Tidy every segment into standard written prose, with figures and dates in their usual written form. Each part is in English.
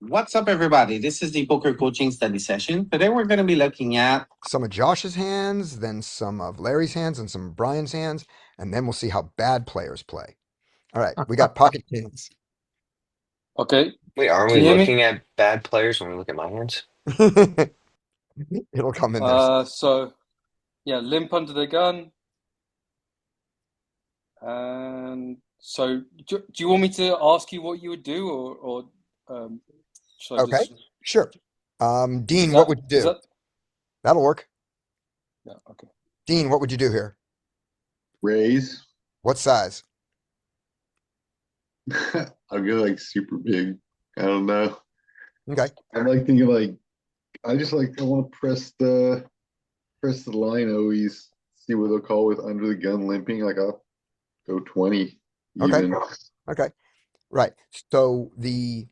What's up, everybody? This is the poker coaching study session. Today, we're going to be looking at some of Josh's hands, then some of Larry's hands, and some of Brian's hands, and then we'll see how bad players play. All right, we got pocket kings. Okay, Wait, aren't can we you hear me? looking at bad players when we look at my hands? It'll come in there. So yeah, limp under the gun. And so, do you want me to ask you what you would do, or should I Okay, just? sure. Dean, Is what that would you is do? that? That'll work. Yeah. Okay. Dean, what would you do here? Raise. What size? I'll go like super big. I don't know. Okay. I'm like thinking like I want to press the line always, see what they'll call with under the gun limping. Like I'll go 20 Okay. even. Okay. Right. So the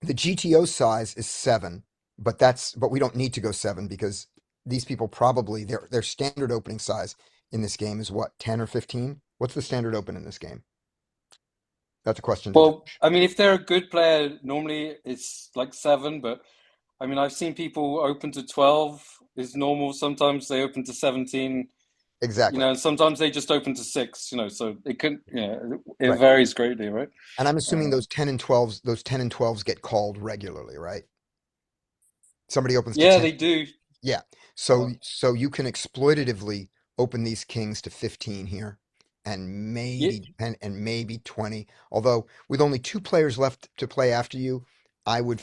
GTO size is 7, but we don't need to go 7 because these people probably their standard opening size in this game is what, 10 or 15? What's the standard open in this game? That's a question to Well, Josh. I mean, if they're a good player, normally it's like 7. But I mean, I've seen people open to 12 is normal. Sometimes they open to 17. Exactly. And sometimes they just open to 6. So it can. It Right. varies greatly, right? And I'm assuming those 10 and 12s get called regularly, right? Somebody opens to Yeah, 10. they do. Yeah. So you can exploitatively open these kings to 15 here and Yeah, maybe 10 and maybe 20. Although with only 2 players left to play after you, I would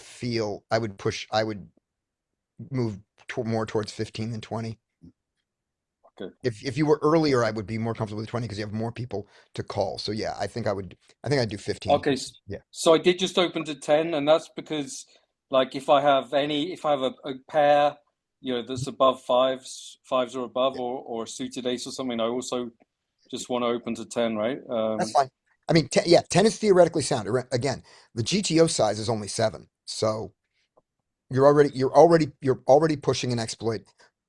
move more towards 15 than 20. okay. If you were earlier, I would be more comfortable with 20 because you have more people to call. So yeah, I think I'd do 15. Okay, Yeah. so I did just open to 10, and that's because, like, if I have a pair, that's above fives or above, Yeah. or a suited ace or something, I also just want to open to 10, right? That's fine. I mean, 10 is theoretically sound. Again, the GTO size is only 7. So you're already pushing an exploit.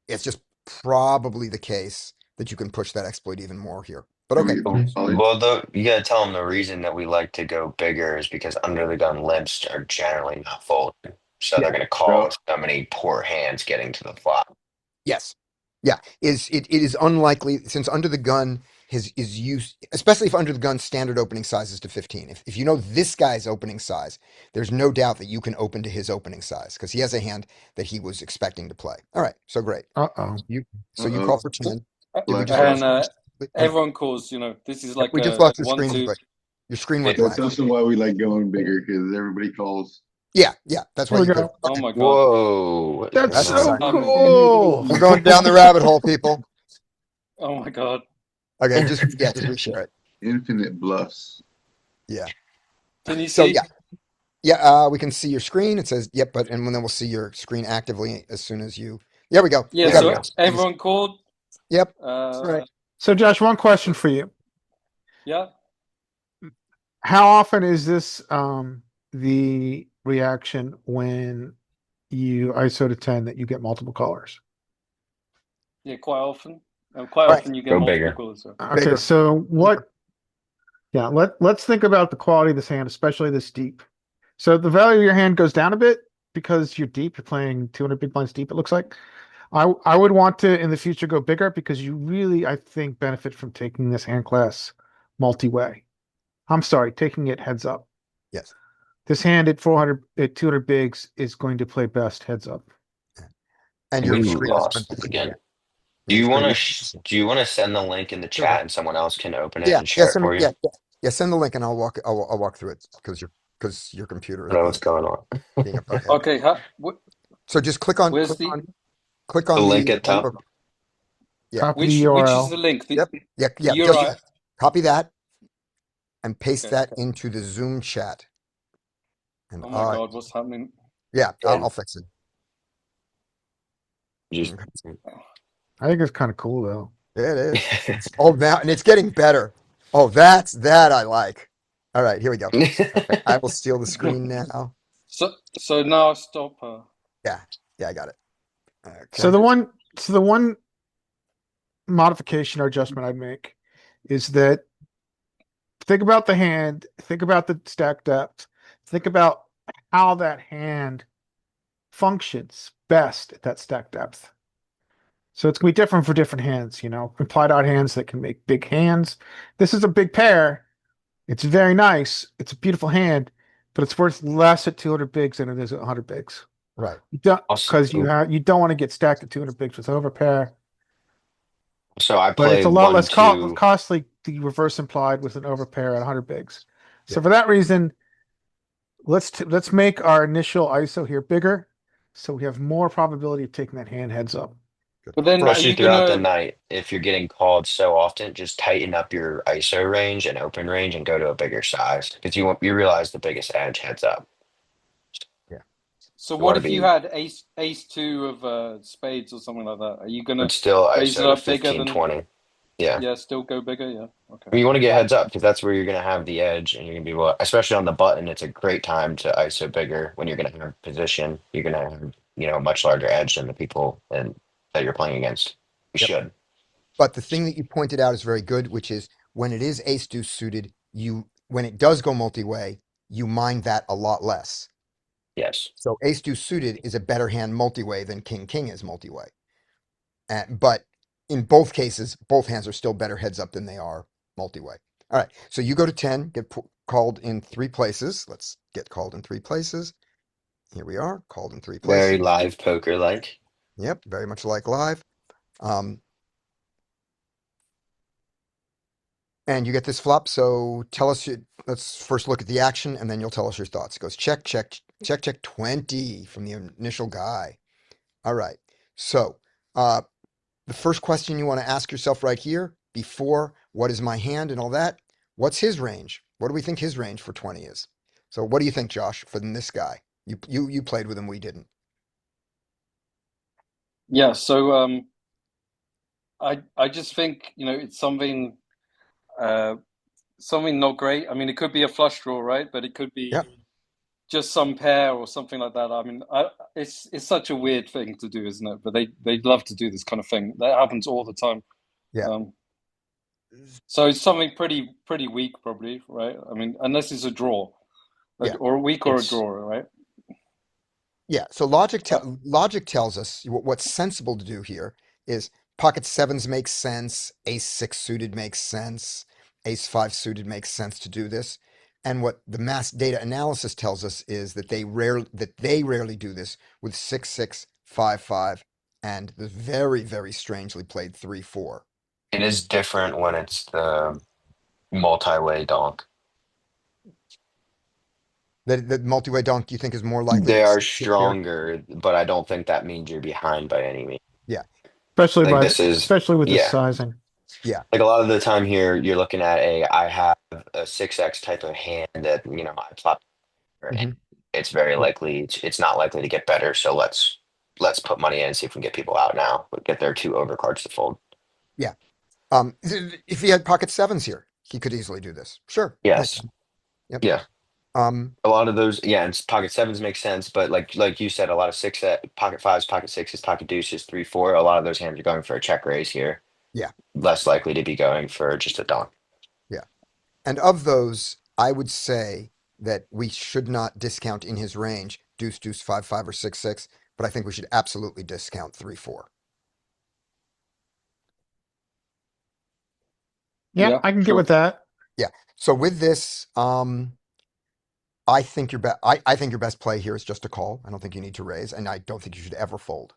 It's just probably the case that you can push that exploit even more here. But Are okay. we solid? Well, you gotta tell them the reason that we like to go bigger is because under the gun limps are generally not folded. So Yeah. they're gonna call Bro, with so many poor hands getting to the flop. Yes. Yeah. It is unlikely since under the gun is used, especially if under the gun standard opening size is to 15. If you know this guy's opening size, there's no doubt that you can open to his opening size because he has a hand that he was expecting to play. All right. So great. Uh-oh. You call uh-oh. for 10. Did we Black just lost shot. And your screen? everyone calls, this is Yep, like we just a lost your one, screen, two. but your screen went It- That's black. also why we like going bigger because everybody calls. Yeah, that's why Here we you could. go. Oh Okay. my God. Whoa, what is That's going That's so on? exciting. cool. We're going down the rabbit hole, people. Oh my God. Okay, just reshare it. Infinite bluffs. Yeah. Can you So see? we can see your screen. It says yep, but and then we'll see your screen actively as soon as you. There we go. Yeah, We There got we so go. it. everyone called. Yep. All Uh, right. So, Josh, one question for you. yeah. How often is this the reaction when you ISO to 10 that you get multiple colors? Yeah, quite often. Quite All right. often you get Go multiple bigger. calls. So. Okay, Bigger. so let's think about the quality of this hand, especially this deep. So the value of your hand goes down a bit because you're deep, you're playing 200 big blinds deep, it looks like. I would want to in the future go bigger because you really, I think, benefit from taking this hand class multi-way. I'm sorry, taking it heads up. Yes. This hand at 200 bigs is going to play best heads up. And We your screen is lost again. yeah, your screen Do you want to send the link in the Sure. chat and someone else can open it Yeah. and share it for you? Yeah. Send the link and I'll walk through it because your computer I is don't know what's going on. being a bughead. Okay, So just click on where's the The link at top. Yeah. Copy the which URL. is the link? Yep. Yeah. The Just URL. copy that and paste Okay. that into the Zoom chat. And Oh my God, what's happening? yeah, And I'll fix it. just I think it's kind of cool though. It is. Oh, now and it's getting better. Oh, that I like. All right, here we go. I will steal the screen now. So now stop. Yeah, I got it. So Okay. the one modification or adjustment I'd make is that think about the hand, think about the stack depth, think about how that hand functions best at that stack depth. So it's gonna be different for different hands, implied out hands that can make big hands. This is a big pair. It's very nice. It's a beautiful hand, but it's worth less at 200 bigs than it is at 100 bigs. Right. You don't, Also, because you don't want to get stacked at 200 bigs with overpair. so I But it's play a lot one, less two. costly the reverse implied with an overpair at 100 bigs. So Yeah. for that reason, let's make our initial ISO here bigger, so we have more probability of taking that hand heads up. But then are Especially you throughout the gonna? night, if you're getting called so often, just tighten up your ISO range and open range and go to a bigger size because you realize the biggest edge heads up. Yeah. So You what want to if you be, had ace two of spades or something like that? Are you but gonna still raise it ISO to up bigger 15, than? 20. Yeah. Yeah, still go bigger. Yeah. Okay. You want to get heads up because that's where you're going to have the edge and you're going to be, well, especially on the button, it's a great time to ISO bigger when you're going to have position. You're going to have, a much larger edge than the people that you're playing against. You Yep. should. But the thing that you pointed out is very good, which is when it is ace deuce suited, when it does go multi-way, you mind that a lot less. Yes. So ace deuce suited is a better hand multi-way than king king is multi-way. But in both cases, both hands are still better heads up than they are multi-way. All right, so you go to 10, get called in 3 places. Let's get called in 3 places. Here we are, called in 3 Very places. live poker like. Yep, very much like live. And you get this flop, so tell us, let's first look at the action, and then you'll tell us your thoughts. It goes check, check, check, check, 20 from the initial guy. All right, so the first question you want to ask yourself right here, before what is my hand and all that, what's his range? What do we think his range for 20 is? So what do you think, Josh, for this guy? You played with him, we didn't. Yeah. So I just think it's something not great. I mean, it could be a flush draw, right? But it could be Yeah, just some pair or something like that. I mean, it's such a weird thing to do, isn't it? But they love to do this kind of thing. That happens all the time. yeah, So it's something pretty weak, probably, right? I mean, unless it's a draw, yeah. or a weak or a It's draw, right? Yeah, so logic tells us what's sensible to do here is pocket sevens makes sense, ace six suited makes sense, ace five suited makes sense to do this. And what the mass data analysis tells us is that they rarely do this with 6 6 5 5 and the very, very strangely played 3 4. it is different when it's the multi-way donk. The multi-way donk, you think, is more likely They to are sit here? stronger, but I don't think that means you're behind by any means. Yeah, Like this is, Especially with this yeah. sizing. yeah. Like a lot of the time here, you're looking at I have a 6x type of hand that, I plop, and Hmm. it's very Yeah, likely, it's not likely to get better. So let's put money in and see if we can get people out now, but get their 2 overcards to fold. yeah. If he had pocket sevens here, he could easily do this. Sure. Yes. Yep. Yeah. Um, A lot of those, yeah, and pocket sevens make sense, but like you said, a lot of pocket fives, pocket sixes, pocket deuces, 3, 4. A lot of those hands are going for a check raise here. yeah, Less likely to be going for just a donk. yeah. And of those, I would say that we should not discount in his range deuce, deuce, 5 5 or 6 6, but I think we should absolutely discount 3 4. Yeah, Yeah, I can get sure. with that. Yeah. So with this, I think I think your best play here is just a call. I don't think you need to raise, and I don't think you should ever fold.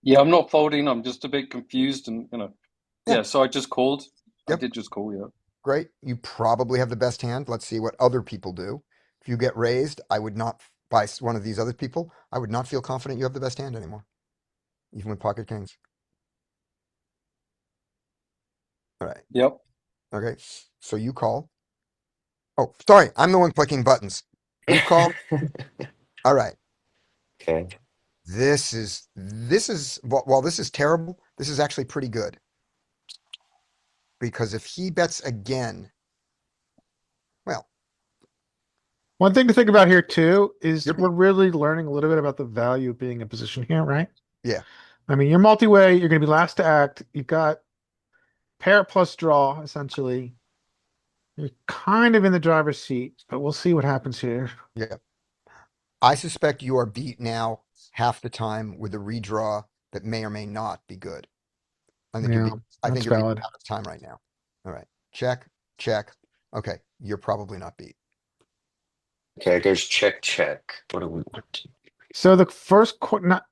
Yeah, I'm not folding. I'm just a bit confused, and Yeah. yeah. So I just called. I Yep. did just call. Yeah. Great. You probably have the best hand. Let's see what other people do. If you get raised, I would not, by one of these other people, I would not feel confident you have the best hand anymore, even with pocket kings. All right. Yep. Okay. So you call. Oh, sorry. I'm the one clicking buttons. You call. All right. Okay. This is while this is terrible, this is actually pretty good. Because if he bets again, well, One thing to think about here too is Yep. we're really learning a little bit about the value of being in position here, right? yeah. I mean, you're multi-way, you're going to be last to act. You've got pair plus draw, essentially. You're kind of in the driver's seat, but we'll see what happens here. Yeah. I suspect you are beat now half the time with a redraw that may or may not be good. I think you're Yeah, beat. I that's think you're beat valid. half the time right now. All right. Check, check. Okay. You're probably not beat. Okay, it goes check, check. What do we want to? So the first,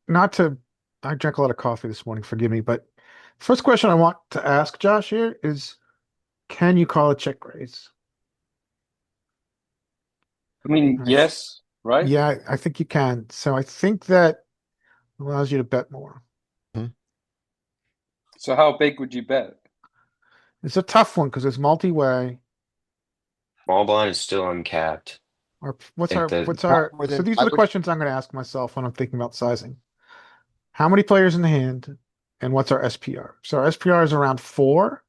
not to, I drank a lot of coffee this morning, forgive me, but first question I want to ask Josh here is, can you call a check raise? I mean, I th- yes, right? yeah, I think you can. So I think that allows you to bet more. So how big would you bet? It's a tough one because it's multi-way. Small blind is still uncapped. Or I think that what's Not our, more so than these I are the would. questions I'm going to ask myself when I'm thinking about sizing. How many players in the hand and what's our SPR? So our SPR is around 4.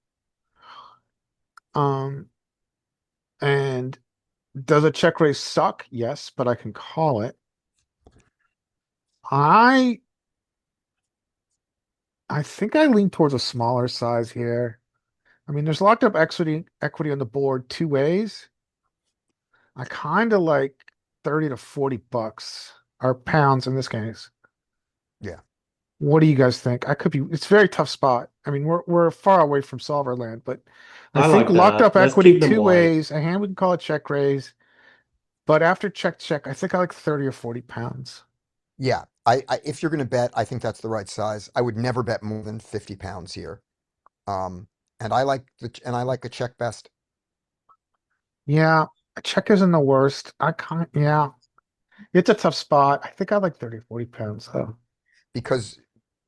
Um, and does a check raise suck? Yes, but I can call it. I I think I lean towards a smaller size here. I mean, there's locked up equity on the board 2 ways. I kind of like 30 to 40 bucks or pounds in this case. Yeah. What do you guys think? I could be, it's a very tough spot. I mean, we're far away from solver land, but I I think like locked that. up Let's equity keep them two wide. ways, a hand we can call it check raise. But after check, check, I think I like 30 or 40 pounds. Yeah. If you're going to bet, I think that's the right size. I would never bet more than 50 pounds here. Um, and I like a check best Yeah, a check isn't the worst. Yeah, it's a tough spot. I think I like 30, 40 pounds though. because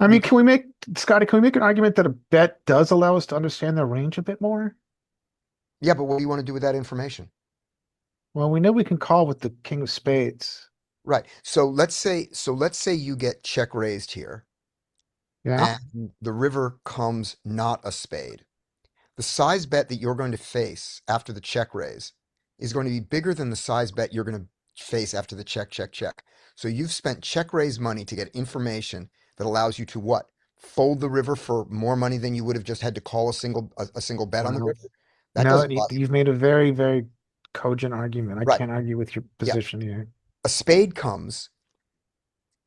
I you mean, can, Scotty, can we make an argument that a bet does allow us to understand the range a bit more? yeah, but what do you want to do with that information? Well, we know we can call with the king of spades. Right. So let's say you get check raised here Yeah. and the river comes not a spade. The size bet that you're going to face after the check raise is going to be bigger than the size bet you're going to face after the check, check, check. So you've spent check raise money to get information that allows you to what? Fold the river for more money than you would have just had to call a single bet on the Wow. river. That No, doesn't bother you. you've made a very, very cogent argument. I Right. can't argue with your Yeah. position here. A spade comes,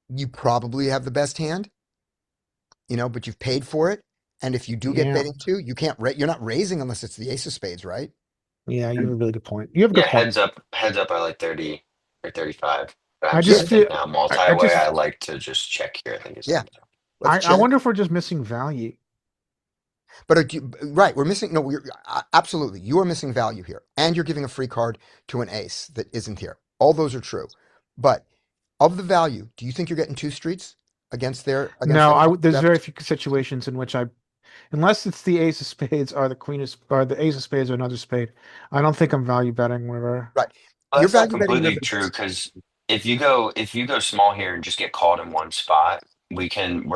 you probably have the best hand, but you've paid for it. And if you do get Yeah. bet into, you're not raising unless it's the ace of spades, right? Yeah, you have a really good point. You have a yeah, good point. heads up. I like 30 or 35. But I'm I just just Yeah, thinking feel now I multi-way. just I like to just check here. I think is yeah. Let's I check. wonder if we're just missing value. But right, we're missing. No, absolutely. You are missing value here, and you're giving a free card to an ace that isn't here. All those are true, but of the value, do you think you're getting two streets against No, that there's very average? few situations in which unless it's the ace of spades or the queen or the ace of spades or another spade, I don't think I'm value betting river. Right, Well, you're that's not value betting completely river. true because if you go small here and just get called in one spot, we're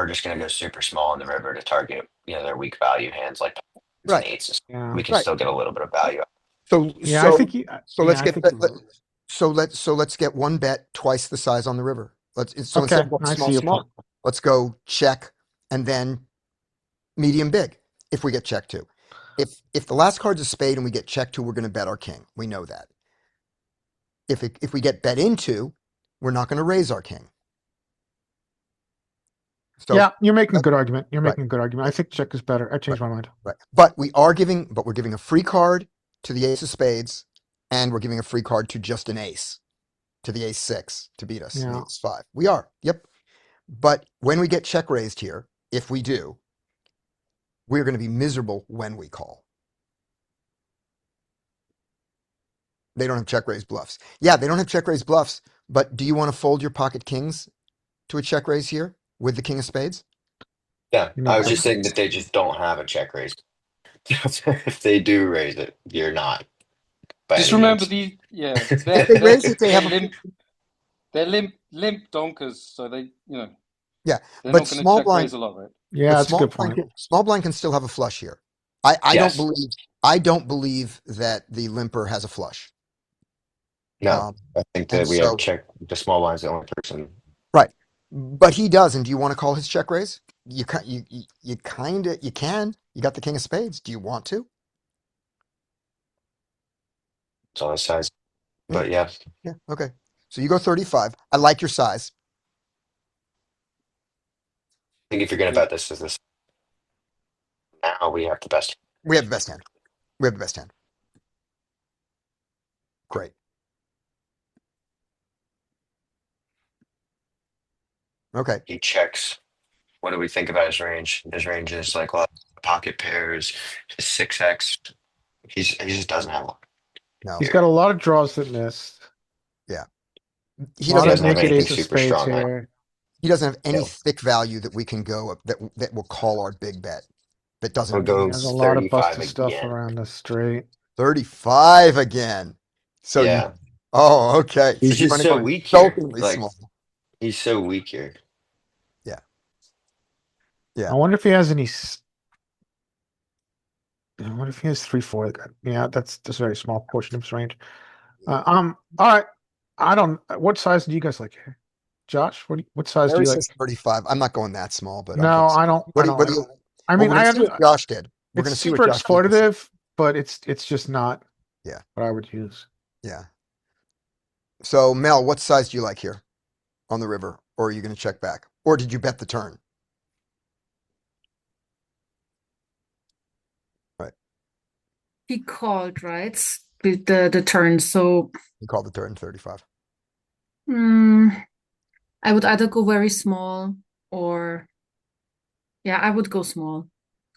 just gonna go super small in the river to target their weak value hands like and Right, eights. Yeah. We can right. still get a little bit of value. So Yeah, I so think you. so let's Yeah, I get think you lose. let's get one bet twice the size on the river. So instead Okay, of going I small see your point. small, let's go check and then medium big if we get check two. If the last card's a spade and we get check two, we're going to bet our king. We know that. If we get bet into, we're not going to raise our king. So Yeah, you're making a good argument. You're right, making a good argument. I think check is better. I right, changed my mind. right. But we're giving a free card to the ace of spades, and we're giving a free card to just an ace, to the ace six to beat us, and the Yeah. ace five. We are, yep. But when we get check raised here, if we do, we're going to be miserable when we call. They don't have check raise bluffs. Yeah, they don't have check raise bluffs, but do you want to fold your pocket kings to a check raise here with the king of spades? Yeah, You I make was sense. just saying that they just don't have a check raise. If they do raise it, you're not by Just any remember means. these. Yeah, If they raise it, they they're have a limp donkers. So yeah, they're but not going to check raise a lot, right? Yeah, that's a good point. small blind can still have a flush here. I don't Yes. believe I don't believe that the limper has a flush. No, I think And that we have so check the small blinds the only person. right, but he does. And do you want to call his check raise? You kind of you can. You got the king of spades. Do you want to? It's all his size. Yeah. But yeah, Yeah. Okay. So you go 35. I like your size. I think if you're gonna bet this is this now we have the best. We have the best hand. We have the best hand. Great. Okay. He checks. What do we think about his range? His range is like a lot of pocket pairs, his 6x. He just doesn't have a lot No. He's got here. a lot of draws that missed. Yeah. A He lot He of doesn't doesn't have naked anything ace of super spades strong. here. he doesn't have any No. thick value that we can go up that will call our big bet. That I'll doesn't He go has a lot of 35 busted stuff again. around the straight. 35 again. So you Yeah. oh, okay. So He's you're just running so from weak here. insultingly Like small. he's so weak here. Yeah. Yeah. I wonder if he has any. I wonder if he has 3-4. Yeah, that's a very small portion of his range. All right. I don't. What size do you guys like here, Josh? What size do Harry you like? says 35. I'm not going that small, but I'm No, going. I don't. I don't. What do you? I Well, mean, we're gonna I see what under, Josh did. We're it's gonna see what super Josh did. This is- exploitative, but it's just not Yeah. what I would use. Yeah. So Mel, what size do you like here on the river, or are you going to check back, or did you bet the turn? Right. He called, right? The turn. So You called the turn 35. I would either go very small or yeah, I would go small,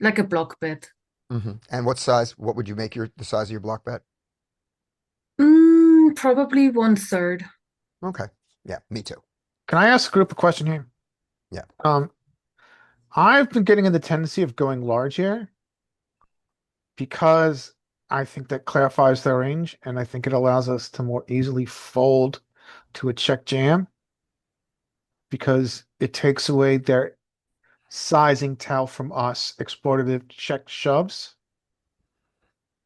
like a block bet. And what size? What would you make the size of your block bet? Probably 1/3. Okay. Yeah, me too. Can I ask a group a question here? Yeah. I've been getting in the tendency of going large here because I think that clarifies their range, and I think it allows us to more easily fold to a check jam because it takes away their sizing tell from us exploitative check shoves.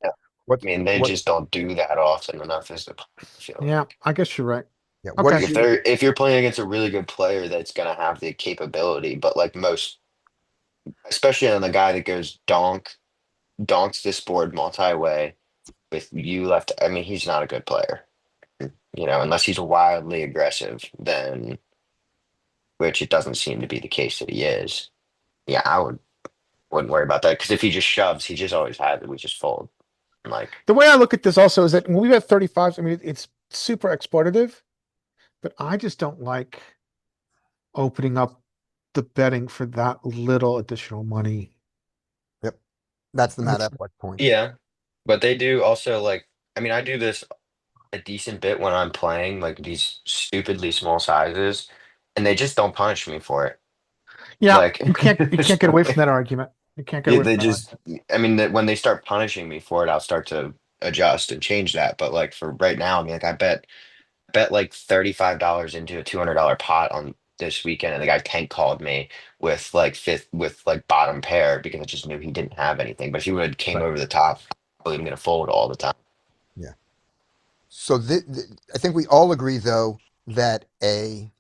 Yeah. What? I mean, they What? just don't do that often enough as the I feel Yeah, like. I guess you're right. Yeah. What Okay. is If you're playing against a really good player that's gonna have the capability, but like most, especially on the guy that goes donks this board multi-way with you left. I mean, he's not a good player, unless he's wildly aggressive, then which it doesn't seem to be the case that he is. Yeah, wouldn't worry about that because if he just shoves, he just always had it. We just fold. Like, The way I look at this also is that when we have 35s, I mean, it's super exploitative, but I just don't like opening up the betting for that little additional money. Yep. That's the Matt That's- Affleck point. yeah, but they do also like. I mean, I do this a decent bit when I'm playing like these stupidly small sizes, and they just don't punish me for it. Yeah, Like, you can't get away from that argument. You can't get yeah, away they from that just. I mean, that when they start punishing me for it, I'll start to adjust and change that. But like for right now, I mean, like I bet like $35 into a $200 pot on this weekend, and the guy tank called me with like fifth with like bottom pair because I just knew he didn't have anything. But if he would have came Right. over the top, I was gonna fold all the time. Yeah. So I think we all agree though that a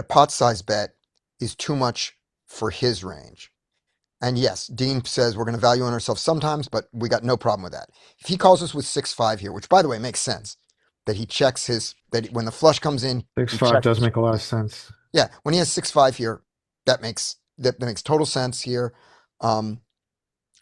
pot size bet is too much for his range. And yes, Dean says we're going to value on ourselves sometimes, but we got no problem with that. If he calls us with 6-5 here, which by the way makes sense, that he checks when the flush comes in, he 6-5 checks does his make a lot of range. sense. Yeah, when he has 6-5 here, that makes total sense here. And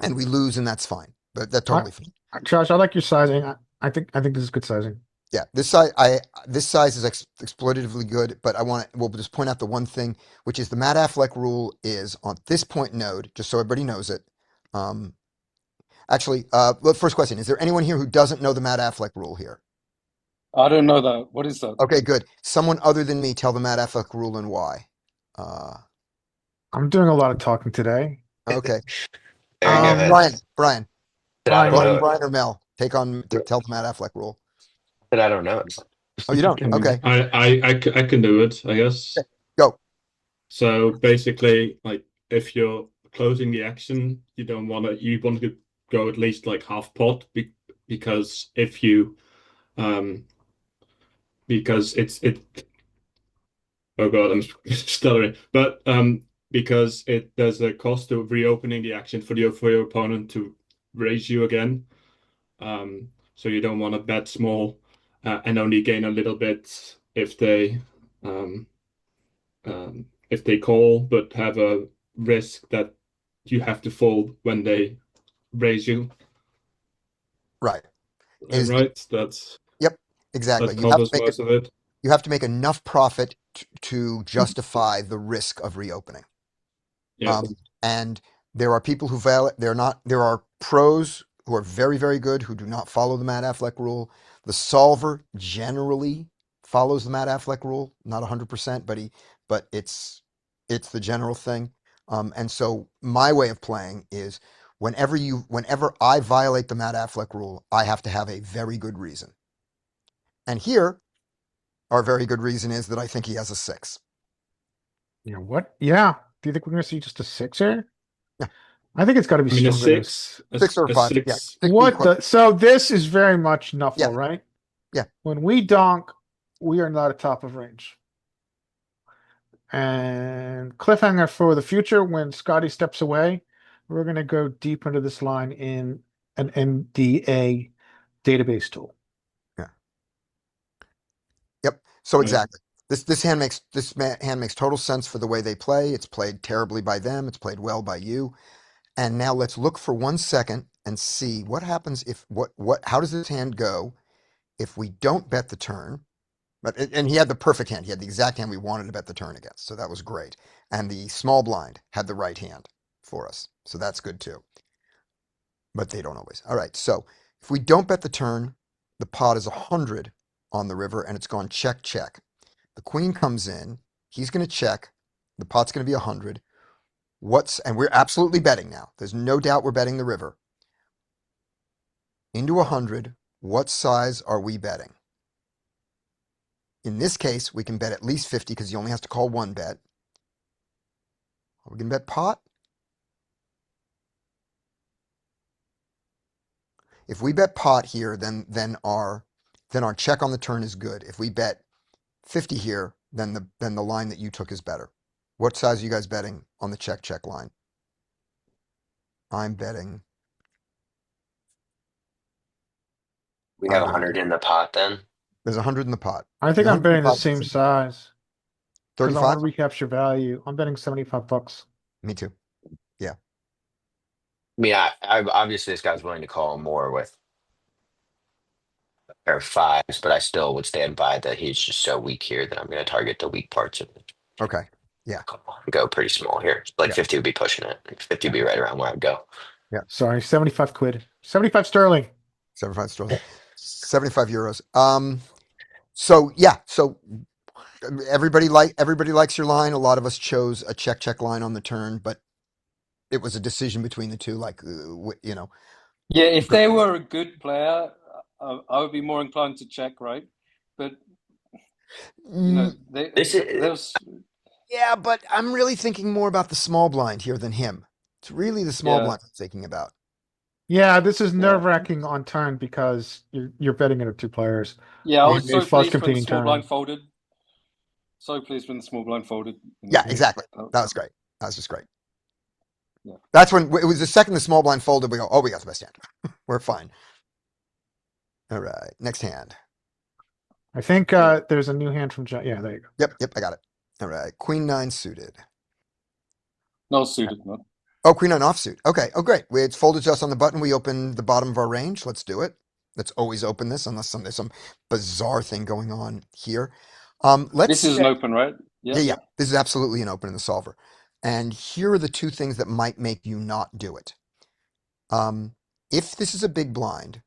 we lose, and that's fine. But that's totally fine. Josh, I like your sizing. I think this is good sizing. Yeah, this size is exploitatively good, but we'll just point out the one thing, which is the Matt Affleck rule is on this point node, just so everybody knows it. Actually, first question, is there anyone here who doesn't know the Matt Affleck rule here? I don't know that. What is that? Okay, good. Someone other than me tell the Matt Affleck rule and why. I'm doing a lot of talking today. Okay. There you go. Brian, But I don't know. Brian or Mel, tell the Matt Affleck rule. But I don't know it. Oh, you don't? Okay, I can do it, I guess. go. So basically, like if you're closing the action, you want to go at least like half pot because if you because it oh God, I'm stuttering. But because there's a cost of reopening the action for your opponent to raise you again. so you don't want to bet small and only gain a little bit um, if they call, but have a risk that you have to fold when they raise you. Right. Right? That's Yep, exactly. that covers most of it. You have to make enough profit to justify the risk of reopening. Yeah. And there are people who there are pros who are very, very good who do not follow the Matt Affleck rule. The solver generally follows the Matt Affleck rule, not 100%, but it's the general thing. And so my way of playing is whenever I violate the Matt Affleck rule, I have to have a very good reason. And here, our very good reason is that I think he has a 6. You know what? Yeah. Do you think we're gonna see just a 6 here? Yeah. I think it's got to be I mean, a stronger than six, a, 6 or a 5. Yeah. six. 6 what the. So this is very much Yeah. Nuffle, right? Yeah. When we donk, we are not at top of range. And cliffhanger for the future: when Scotty steps away, we're gonna go deep into this line in an MDA database tool. Yep. So Right. exactly. This hand makes total sense for the way they play. It's played terribly by them. It's played well by you. And now let's look for 1 second and see what happens if how does this hand go if we don't bet the turn? And he had the perfect hand. He had the exact hand we wanted to bet the turn against. So that was great. And the small blind had the right hand for us. So that's good too. But they don't always. All right. So if we don't bet the turn, the pot is 100 on the river and it's gone check, check. The queen comes in. He's going to check. The pot's going to be 100. And we're absolutely betting now. There's no doubt we're betting the river. Into 100, what size are we betting? In this case, we can bet at least 50 because he only has to call one bet. Are we going to bet pot? If we bet pot here, then our check on the turn is good. If we bet 50 here, then the line that you took is better. What size are you guys betting on the check check line? I'm betting. We have 100 in the pot then. There's 100 in the pot. I think The I'm 100 in betting the pot is same size because I 35? want to recapture value. I'm betting $75. Me too. Yeah. I mean, I obviously this guy's willing to call more with a pair of fives, but I still would stand by that he's just so weak here that I'm going to target the weak parts of it. Okay. Yeah. Go pretty small here. Like Yeah. 50 would be pushing it. 50 would be right around where I'd go. Sorry, 75 quid. 75 sterling. 75 sterling. 75 euros. So yeah, so everybody likes your line. A lot of us chose a check check line on the turn, but it was a decision between the two. Yeah, if they were a good player, I would be more inclined to check, right? But you know, This is there's yeah, but I'm really thinking more about the small blind here than him. It's really the small Yeah. blind I'm thinking about. Yeah, this is nerve-wracking on turn because you're betting it at 2 players. yeah. I on was a so flush pleased when the competing small turn. blind folded. So pleased when the small blind folded. Yeah, exactly. That was great. That was just great. Yeah. That's when it was the second the small blind folded. We go, oh, we got the best hand. We're fine. All right, next hand. I think there's a new hand from John. Yeah, there you go. Yep, I got it. All right, Queen 9 suited. No suited, no. Oh, Queen 9 offsuit. Okay. Oh, great. It's folded to us on the button. We open the bottom of our range. Let's do it. Let's always open this unless there's some bizarre thing going on here. This is an open, right? Yeah. This is absolutely an open in the solver. And here are the two things that might make you not do it. If this is a big blind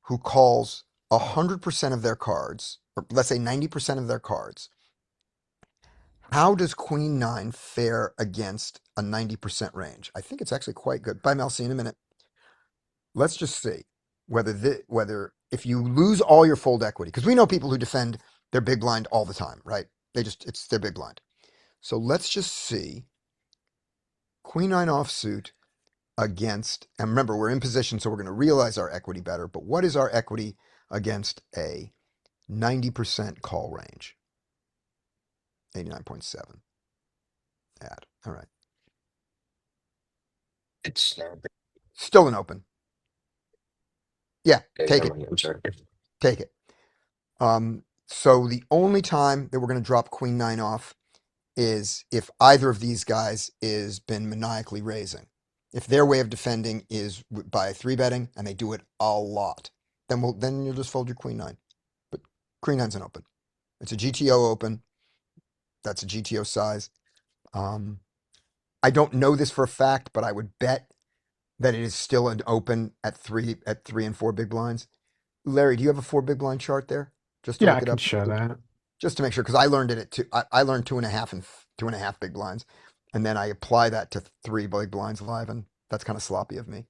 who calls 100% of their cards, or let's say 90% of their cards, how does Queen 9 fare against a 90% range? I think it's actually quite good. Bye, Mel. See you in a minute. Let's just see whether if you lose all your fold equity, because we know people who defend their big blind all the time, right? It's their big blind. So let's just see Queen 9 offsuit against, and remember, we're in position, so we're going to realize our equity better, but what is our equity against a 90% call range? 89.7. Add. All right. It's Still an open. Yeah, Okay, take never it. mind, I'm sorry. Take it. So the only time that we're going to drop queen nine off is if either of these guys is been maniacally raising. If their way of defending is by three betting and they do it a lot, then you'll just fold your queen nine. But queen nine's an open. It's a GTO open. That's a GTO size. I don't know this for a fact, but I would bet that it is still an open at three and four big blinds. Larry, do you have a four big blind chart there? Just to Yeah, I look it can up, show that. just to make sure, because I learned it at two. I learned 2.5 and 2.5 big blinds, and then I apply that to three big blinds live, and that's kind of sloppy of me.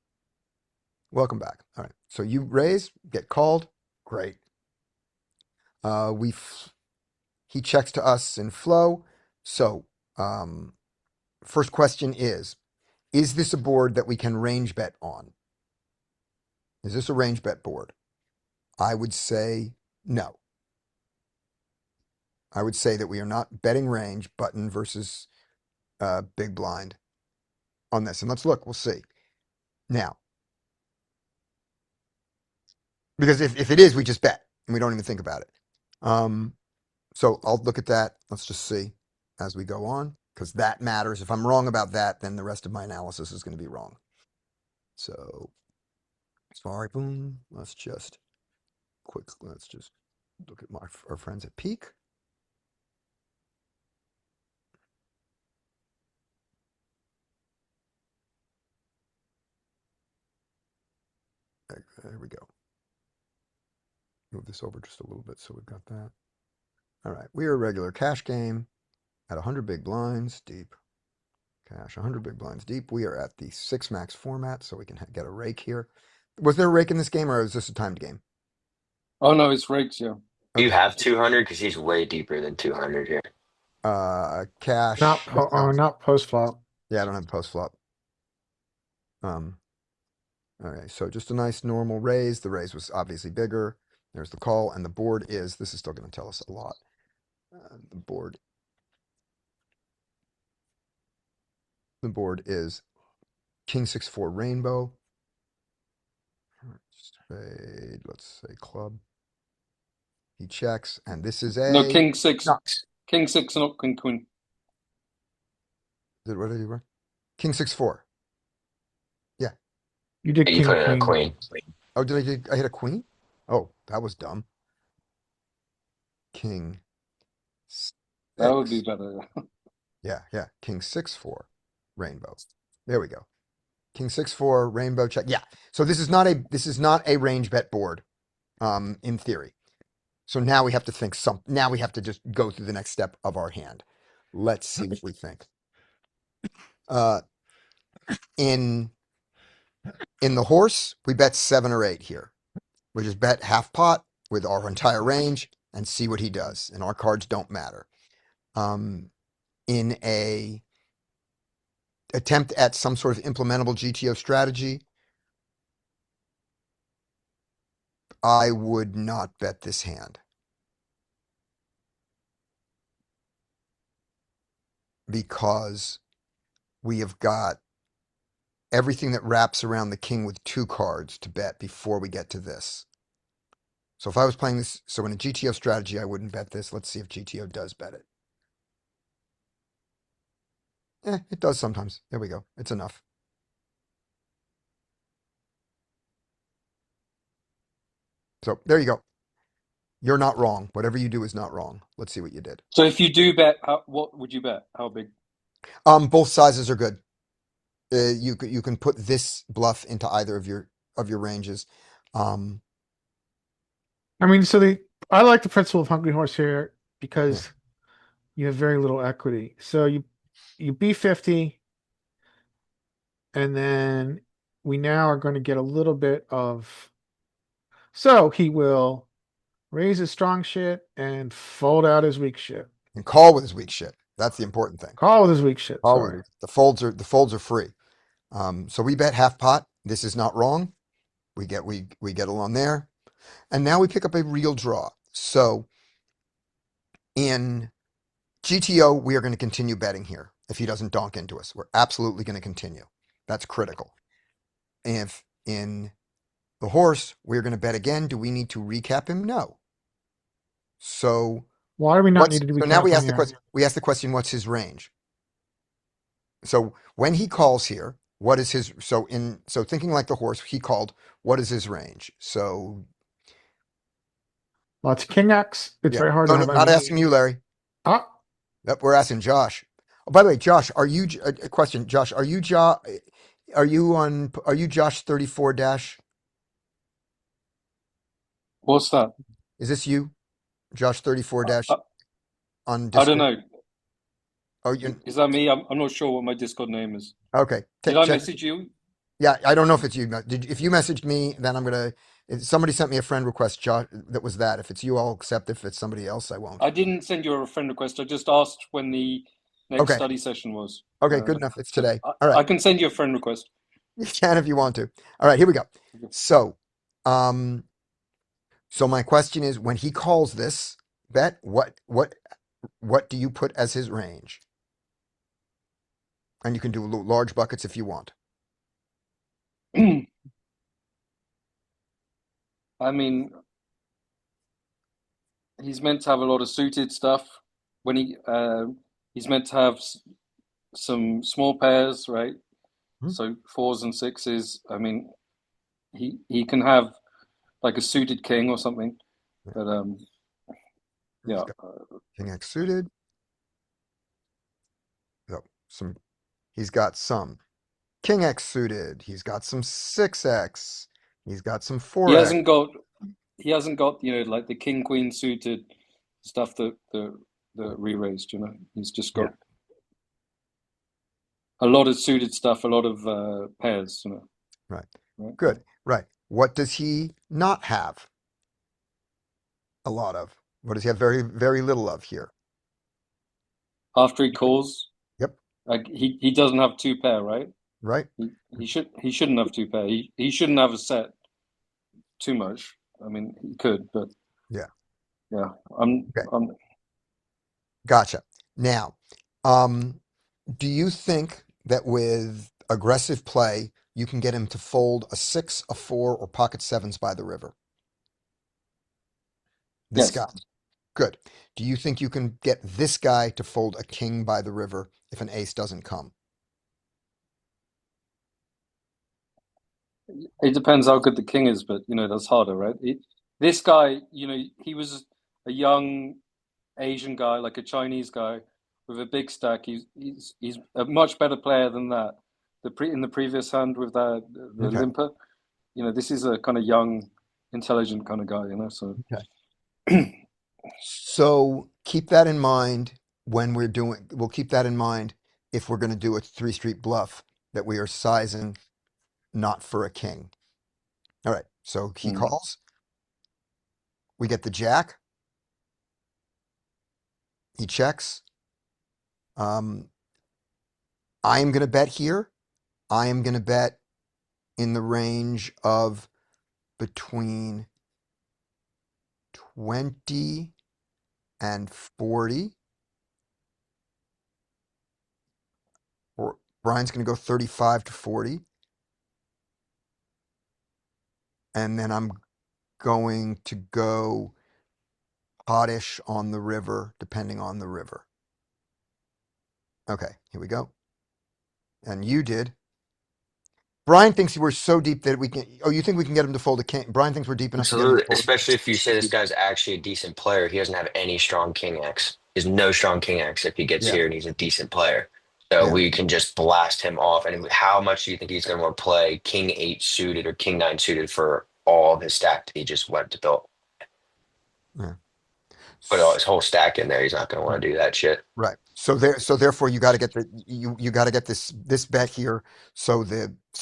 Welcome back. All right, so you raise, get called, great. He checks to us in flow. So, first question is this a board that we can range bet on? Is this a range bet board? I would say no. I would say that we are not betting range button versus big blind on this. And let's look, we'll see. Now, because if it is, we just bet and we don't even think about it. So I'll look at that. Let's just see as we go on, because that matters. If I'm wrong about that, then the rest of my analysis is going to be wrong. So, sorry, boom. Let's just look at our friends at Peak. There we go. Move this over just a little bit so we've got that. All right, we are a regular cash game at 100 big blinds deep. Cash 100 big blinds deep. We are at the 6 max format, so we can get a rake here. Was there a rake in this game, or is this a timed game? Oh no, it's rakes, yeah. Do you Okay. have 200? Because he's way deeper than 200 here. Cash. Not post flop. Yeah, I don't have post flop. All right, so just a nice normal raise. The raise was obviously bigger. There's the call, and the board is, this is still going to tell us a lot. The board is King 6-4 rainbow. Spade, let's say club. He checks, and this is No, a king six, nuts. king six, not king queen. What did you write? King 6-4. Yeah. You did Yeah, you king put in a queen. queen. Oh, I hit a queen? Oh, that was dumb. King That would be 6. better. Yeah. King 6-4 rainbow. There we go. King 6-4 rainbow check. Yeah. So this is not a range bet board, in theory. So now we have to think now we have to just go through the next step of our hand. Let's see what we think. In the horse, we bet 7 or 8 here. We just bet half pot with our entire range and see what he does. And our cards don't matter. In a attempt at some sort of implementable GTO strategy, I would not bet this hand. Because we have got everything that wraps around the king with 2 cards to bet before we get to this. So if I was playing this, so in a GTO strategy, I wouldn't bet this. Let's see if GTO does bet it. It does sometimes. There we go. It's enough. So there you go. You're not wrong. Whatever you do is not wrong. Let's see what you did. So if you do bet, what would you bet? How big? Both sizes are good. You can put this bluff into either of your ranges. I mean, I like the principle of Hungry Horse here because you have very little equity. So you B50, and then we now are going to get a little bit of. So he will raise his strong shit and fold out his weak shit. And call with his weak shit. That's the important thing. Call with his weak shit. Sorry. The folds are free. So we bet half pot. This is not wrong. We get along there. And now we pick up a real draw. So in GTO, we are going to continue betting here. If he doesn't donk into us, we're absolutely going to continue. That's critical. If in The horse, we're going to bet again. Do we need to recap him? No. So Why do we not need to so now recap we him ask the here? question. We ask the question, what's his range? So when he calls here, what is his? So thinking like the horse, he called. What is his range? So Well, it's King X. It's yeah, very hard no, to have. I not mean, asking you, Larry. ah, Yep, we're asking Josh. Oh, by the way, Josh, are you a question? Josh, are you Are you on? Are you Josh 34 dash? What's that? Is this you, Josh 34 dash I, on I don't Discord? know. Oh, you Is that me? I'm not sure what my Discord name is. okay? Did I Check. message you? Yeah, I don't know if it's you. If you messaged me, then I'm gonna. If somebody sent me a friend request, Josh. That was that. If it's you, I'll accept. If it's somebody else, I won't. I didn't send you a friend request. I just asked when the next Okay. study session was. Okay. Good enough. It's So today. All right. I can send you a friend request. You can if you want to. All right. Here we go. So, um, so my question is, when he calls this bet, what do you put as his range? And you can do large buckets if you want. I mean, he's meant to have a lot of suited stuff. When he's meant to have some small pairs, right? Hmm. So fours and sixes. I mean, he can have like a suited king or something. But yeah. King X suited. So he's got some King X suited. He's got some 6X. He's got some He 4X. hasn't got, like the king queen suited stuff that re-raised, He's just got a lot of suited stuff, a lot of pairs, Right. Right? Good. Right. What does he not have? A lot of. What does he have very, very little of here? After he calls, Yep. like he doesn't have two pair, right? Right. He shouldn't have two pair. He shouldn't have a set too much. I mean, he could, but Yeah. yeah. Okay. Gotcha. Now, do you think that with aggressive play, you can get him to fold a 6, a 4, or pocket sevens by the river? This Yes. guy. Good. Do you think you can get this guy to fold a king by the river if an ace doesn't come? It depends how good the king is, but that's harder, right? This guy, he was a young Asian guy, like a Chinese guy with a big stack. He's a much better player than that. In the previous hand with the Okay. limper, this is a kind of young, intelligent kind of guy, So Okay. So keep that in mind when we'll keep that in mind if we're going to do a 3-street bluff that we are sizing not for a king. All right. So he calls. We get the jack. He checks. I am going to bet here. I am going to bet in the range of between 20 and 40. Or Brian's going to go 35 to 40. And then I'm going to go hottish on the river, depending on the river. Okay, here we go. And you did. Brian thinks we're so deep that we can. Oh, you think we can get him to fold a king? Brian thinks we're deep enough to get him to Absolutely. fold. Especially if you say this guy's actually a decent player. He doesn't have any strong king X. He has no strong king X if he gets Yeah. here and he's a decent player. So Yeah. we can just blast him off. And how much do you think he's going to want to play king 8 suited or king 9 suited for all of his stack that he just went to build? Yeah. Put all his whole stack in there. He's not going to want to do that shit. Right. So therefore you got to get you got to get this bet here. So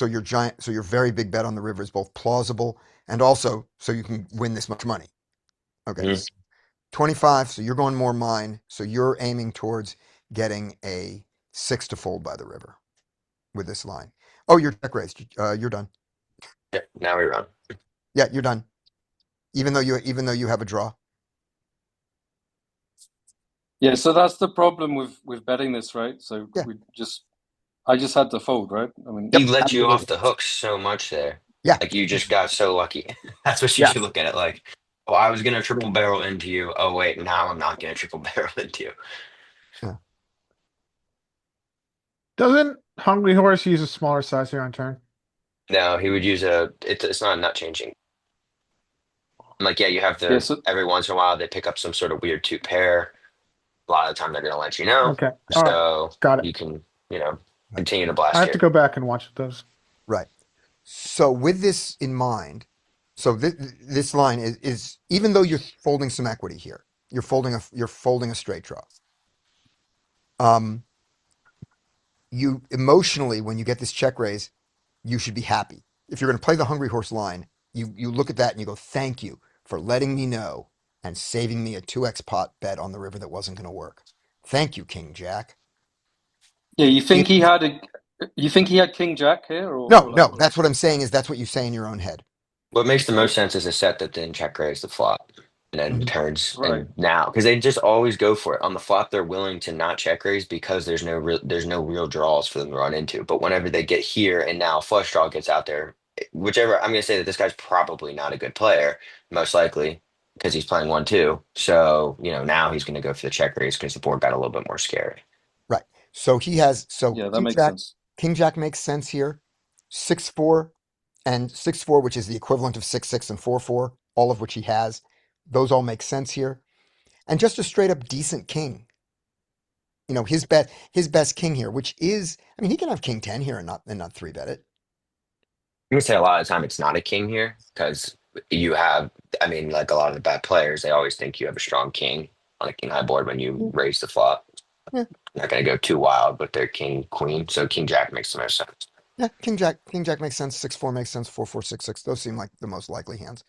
your very big bet on the river is both plausible and also so you can win this much money. Okay. Mhm. 25. So you're going more mine. So you're aiming towards getting a 6 to fold by the river with this line. Oh, you're check raised. You're done. Yeah, now we run. Yeah, you're done. Even though you have a draw. yeah, so that's the problem with betting this, right? So Yeah. I just had to fold, right? I mean, He let you off absolutely. the hook so much there. Yeah. Like you just got so lucky. That's what you Yeah. should look at it like. Oh, I was gonna triple barrel into you. Oh wait, now I'm not gonna triple barrel into you. Yeah. Doesn't Hungry Horse use a smaller size here on turn? No, he would use it's not nut changing. Like, yeah, you have Yeah, to so every once in a while they pick up some sort of weird two pair. A lot of the time they're gonna let you know. Okay. All right. So Got it. you can, you know, Right. continue to I blast have to here. go back and watch those. Right. So with this in mind, so this line is even though you're folding some equity here, you're folding a straight draw. You emotionally, when you get this check raise, you should be happy. If you're going to play the Hungry Horse line, you look at that and you go, thank you for letting me know and saving me a 2x pot bet on the river that wasn't going to work. Thank you, King Jack. yeah, you think If- he had King Jack here, no, or like, no, that's what I'm saying is that's what you say in your own head. What makes the most sense is a set that then check raise the flop and then Mhm. turns right? and now because they just always go for it on the flop. They're willing to not check raise because there's no real draws for them to run into. But whenever they get here and now flush draw gets out there, whichever I'm gonna say that this guy's probably not a good player, most likely because he's playing 1-2. So now he's gonna go for the check raise because the board got a little bit more scary. Right. So Yeah, that makes sense. King Jack makes sense here. 6-4 and 6-4, which is the equivalent of 6-6 and 4-4, all of which he has. Those all make sense here. And just a straight up decent king. His best king here, which is, I mean, he can have king 10 here and not three bet it. I'm gonna say a lot of the time it's not a king here because you have, I mean, like a lot of the bad players, they always think you have a strong king on a king high board when you raise the flop. Yeah. Not gonna go too wild with their king queen, so king jack makes the most sense. Yeah, King Jack makes sense. 6-4 makes sense. 4-4, 6-6. Those seem like the most likely hands.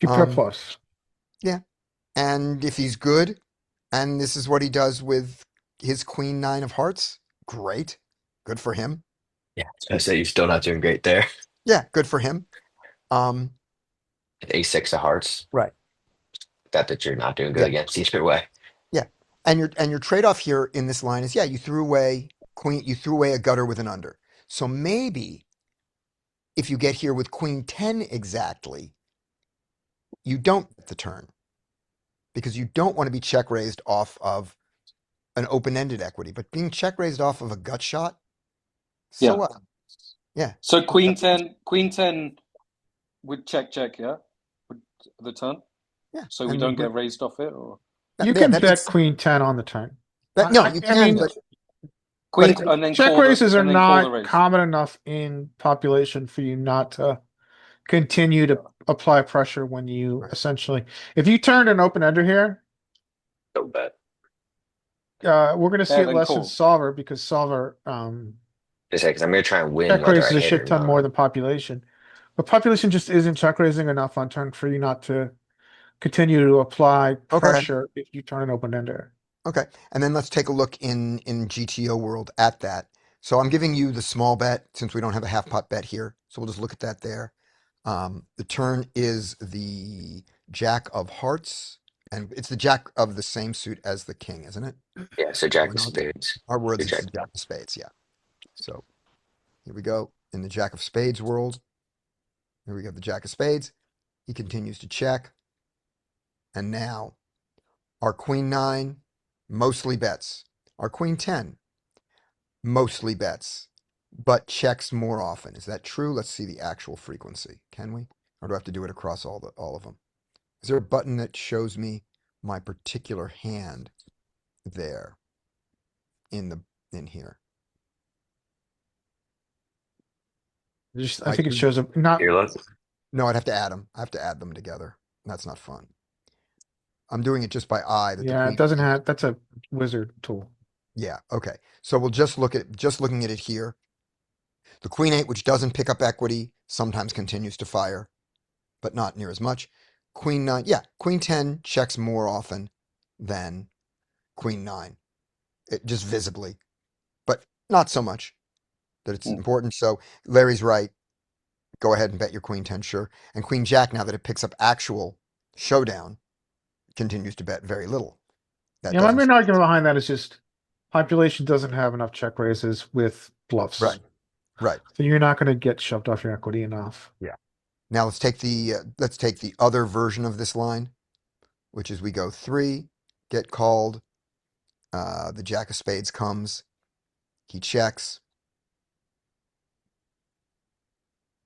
Keep your plus. Yeah. And if he's good, and this is what he does with his queen 9 of hearts, great. Good for him. Yeah, I say you're still not doing great there. Yeah, good for him. Um, A6 of hearts. Right. That you're not doing good Yeah. against either way. Yeah. And your trade-off here in this line is, yeah, you threw away a gutter with an under. So maybe if you get here with queen 10 exactly, you don't get the turn because you don't want to be check raised off of an open-ended equity, but being check raised off of a gut shot, so Yeah. what? Yeah. So Queen 10 would check, yeah, would the turn. Yeah. So we don't get raised off it, or You can bet queen 10 on the turn. No, I you mean, can, Queen But- and then check call raises are and then call the not raise. common enough in population for you not to continue to apply pressure when you Right. essentially, if you turned an open ender here, Don't bet. we're going to see Yeah, it then less in call. solver because solver Just say because I'm gonna try and win check whether I raises a hit or shit ton not. more than population. But population just isn't check raising enough on turn for you not to continue to apply Okay. pressure if you turn an open ender. Okay. And then let's take a look in GTO world at that. So I'm giving you the small bet since we don't have a half pot bet here. So we'll just look at that there. The turn is the jack of hearts, and it's the jack of the same suit as the king, isn't it? Yeah, so jack of Well, spades. Our words, Good it's jack. the jack of spades, yeah. So here we go in the jack of spades world. Here we go, the jack of spades. He continues to check. And now our queen 9 mostly bets. Our queen 10 mostly bets, but checks more often. Is that true? Let's see the actual frequency. Can we? Or do I have to do it across all of them? Is there a button that shows me my particular hand there in here? I think it shows up not. Here, look. No, I'd have to add them. I have to add them together. That's not fun. I'm doing it just by eye. Yeah, it doesn't have. That's a wizard tool. Yeah. Okay. So we'll just looking at it here. The queen 8, which doesn't pick up equity, sometimes continues to fire, but not near as much. Queen 9, yeah, queen 10 checks more often than queen 9. It just visibly, but not so much that it's important. So Larry's right. Go ahead and bet your queen 10, sure. And queen jack, now that it picks up actual showdown, continues to bet very little. Yeah, my main argument behind that is just population doesn't have enough check raises with bluffs. Right. Right. So you're not going to get shoved off your equity enough. Yeah. Now let's take the other version of this line, which is we go 3, get called, the jack of spades comes, he checks.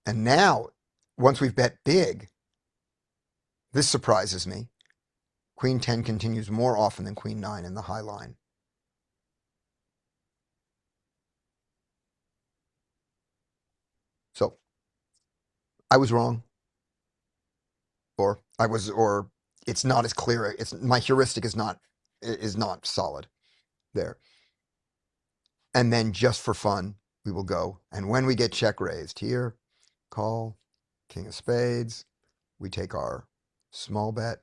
And now, once we've bet big, this surprises me. Queen 10 continues more often than Queen 9 in the high line. So I was wrong. Or it's not as clear. My heuristic is not solid there. And then just for fun, we will go. And when we get check raised here, call, king of spades, we take our small bet,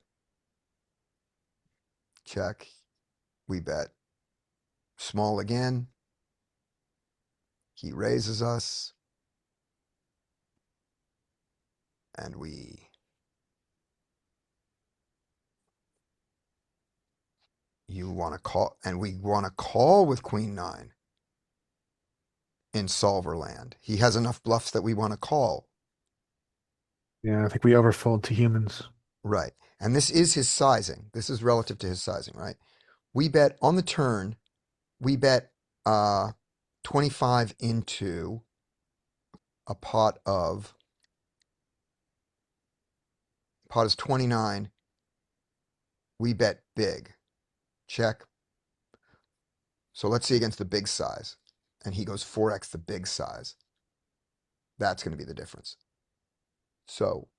check, we bet small again. He raises us, and you want to call, and we want to call with Queen 9 in solver land. He has enough bluffs that we want to call. Yeah, I think we overfold to humans. Right. And this is his sizing. This is relative to his sizing, right? We bet on the turn, we bet 25 into a pot is 29. We bet big. Check. So let's see against the big size. And he goes 4x the big size. That's going to be the difference. So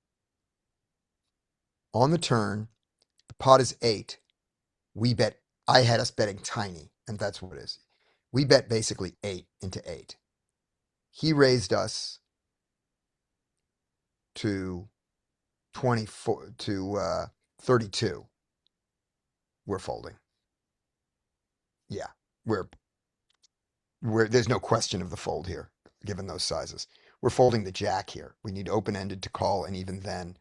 on the turn, the pot is 8. I had us betting tiny, and that's what it is. We bet basically 8 into 8. He raised us to 24 to 32. We're folding. Yeah, we're there's no question of the fold here, given those sizes. We're folding the jack here. We need open-ended to call, and even then,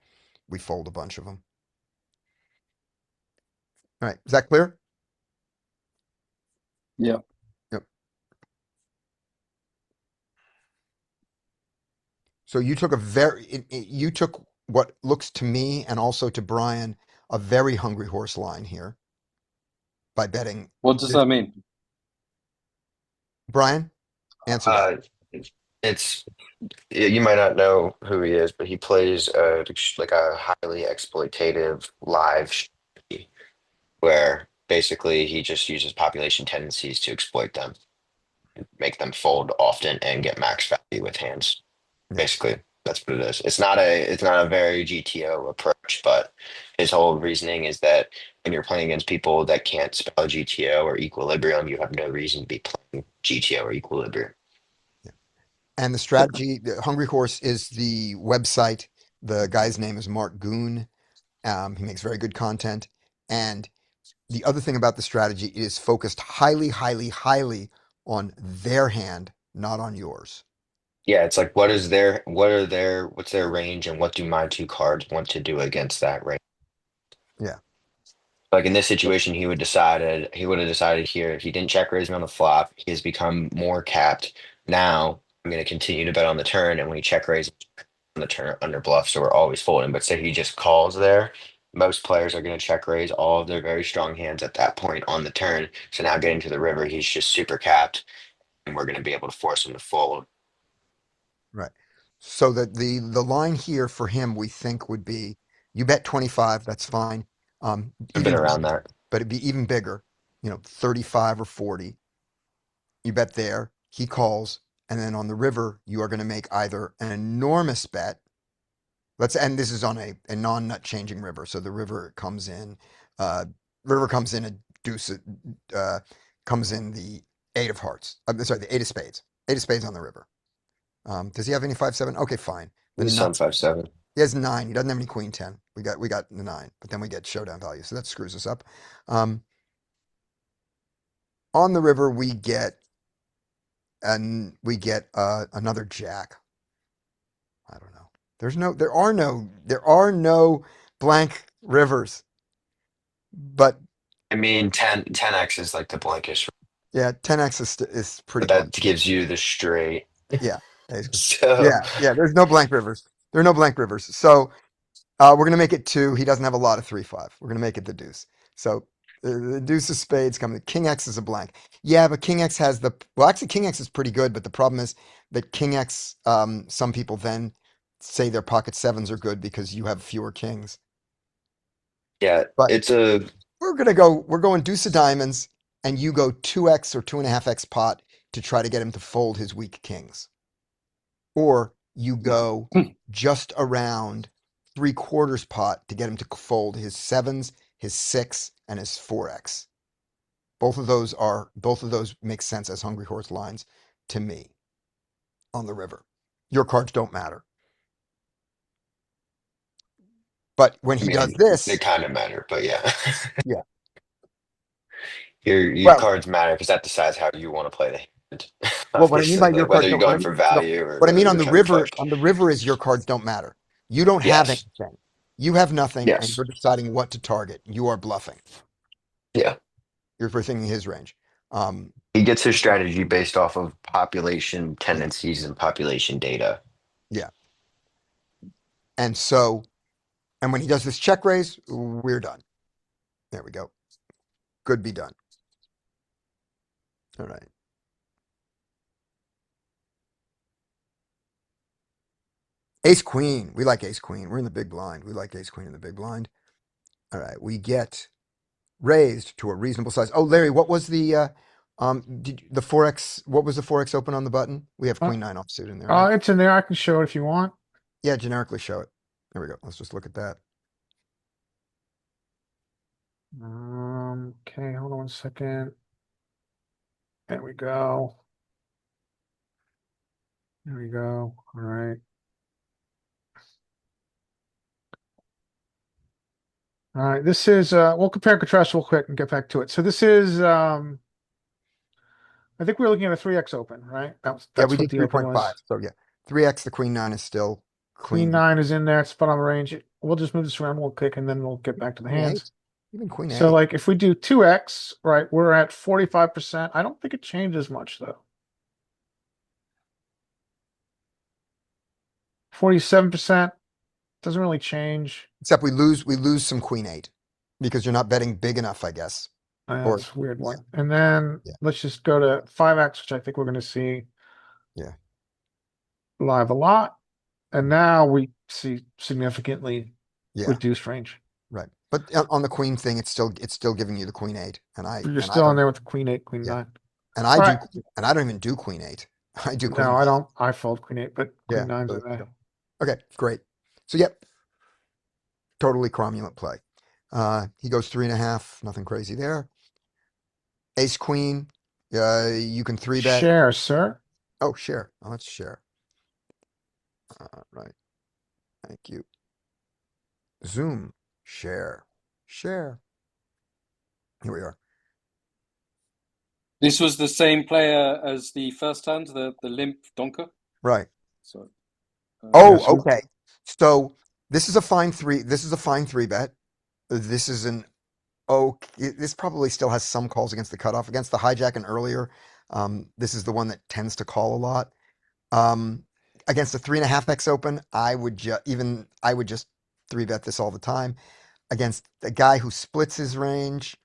we fold a bunch of them. All right, is that clear? Yeah. Yep. So you took you took what looks to me and also to Brian a very hungry horse line here by betting. What does that mean? Brian, answer that. It's you might not know who he is, but he plays like a highly exploitative live strategy where basically he just uses population tendencies to exploit them, make them fold often, and get max value with hands. Yeah. Basically, that's what it is. It's not a very GTO approach, but his whole reasoning is that when you're playing against people that can't spell GTO or equilibrium, you have no reason to be playing GTO or equilibrium. And the strategy, the Hungry Horse is the website. The guy's name is Mark Goon. He makes very good content. And the other thing about the strategy is focused highly, highly, highly on their hand, not on yours. Yeah, it's like what's their range and what do my two cards want to do against that range? Yeah. Like in this situation, he would have decided here if he didn't check raise me on the flop, he has become more capped. Now I'm gonna continue to bet on the turn, and when he check raise on the turn under bluff, so we're always folding. But say he just calls there, most players are gonna check raise all of their very strong hands at that point on the turn. So now getting to the river, he's just super capped, and we're gonna be able to force him to fold. Right. So that the line here for him, we think would be, you bet 25, that's fine. I've been Even, around that. but it'd be even bigger, 35 or 40. You bet there, he calls, and then on the river, you are going to make either an enormous bet. And this is on a non-nut changing river. So the river comes in, a deuce, comes in the 8 of hearts. Sorry, the 8 of spades. 8 of spades on the river. Does he have any 5-7? Okay, fine. The He's on 5-7. He has 9. He doesn't have any queen 10. We got the 9, but then we get showdown value, so that screws us up. On the river, we get another jack. I don't know. There are no blank rivers. But I mean, 10x is like the blankest, yeah, 10x is pretty but that blank. gives you the straight. Yeah. So Yeah, there's no blank rivers. There are no blank rivers. So we're gonna make it 2. He doesn't have a lot of 3-5. We're gonna make it the deuce. So the deuce of spades coming. King X is a blank. Yeah, but King X has well, actually King X is pretty good, but the problem is that King X, some people then say their pocket sevens are good because you have fewer kings. Yeah, But it's a we're going deuce of diamonds, and you go 2x or 2.5x pot to try to get him to fold his weak kings. Or you go just around 3/4 pot to get him to fold his sevens, his 6, and his 4x. Both of those make sense as Hungry Horse lines to me on the river. Your cards don't matter. But when I he does mean, they this, kind of matter, but yeah. yeah. Your Well, cards matter because that decides how you want to play the hand. well, what I mean Obviously, by your like cards whether you're don't, what I going mean, for no, value or what I mean whether you're trying to push. on the river is your cards don't matter. You don't have Yes. anything. You have nothing, and Yes. you're deciding what to target. You are bluffing. Yeah. You're thinking his range. He gets his strategy based off of population Yeah, tendencies and population data. yeah. And so, and when he does this check raise, we're done. There we go. Could be done. All right. Ace queen. We like ace queen. We're in the big blind. We like ace queen in the big blind. All right. We get raised to a reasonable size. Oh, Larry, what was the the 4x? What was the 4x open on the button? We have Uh, queen 9 offsuit in there, right? it's in there. I can show it if you want. Yeah, generically show it. There we go. Let's just look at that. Okay, hold on 1 second. There we go. There we go. All right. All right. This is we'll compare and contrast real quick and get back to it. So this is I think we were looking at a 3x open, right? Yeah, That's we what did the open 3.5. was. So yeah, 3x, the queen 9 is still Queen queen. 9 is in there. It's spot on the range. We'll just move this around real quick and then we'll get back to the Queen 8. hands. Even queen So 8. like if we do 2x, right, we're at 45%. I don't think it changes much though. 47% doesn't really change. Except we lose some queen 8 because you're not betting big enough, I guess. Or That's a weird one. And then Yeah. let's just go to 5x, which I think we're going to see Yeah. live a lot. And now we see significantly Yeah. reduced range. Right. But on the queen thing, it's still giving you the queen 8. And You're still in there with the queen 8, queen Yeah. 9. And All right. I don't even do queen 8. I do queen No, I 9. don't. I fold queen 8, but Yeah. queen 9's so in there. Okay, great. So yep. Totally cromulent play. He goes 3.5, nothing crazy there. Ace queen. You can 3-bet. Share, sir. Oh, share. Oh, let's share. Right. Thank you. Zoom. Share. Share. Here we are. This was the same player as the first hand, the limp donker. Right. So. Oh, Yes, we- okay. So this is a fine 3. This is a fine 3-bet. This is an this probably still has some calls against the cutoff. Against the hijack and earlier, this is the one that tends to call a lot. Against a 3.5x open, I would just 3-bet this all the time. Against a guy who splits his range,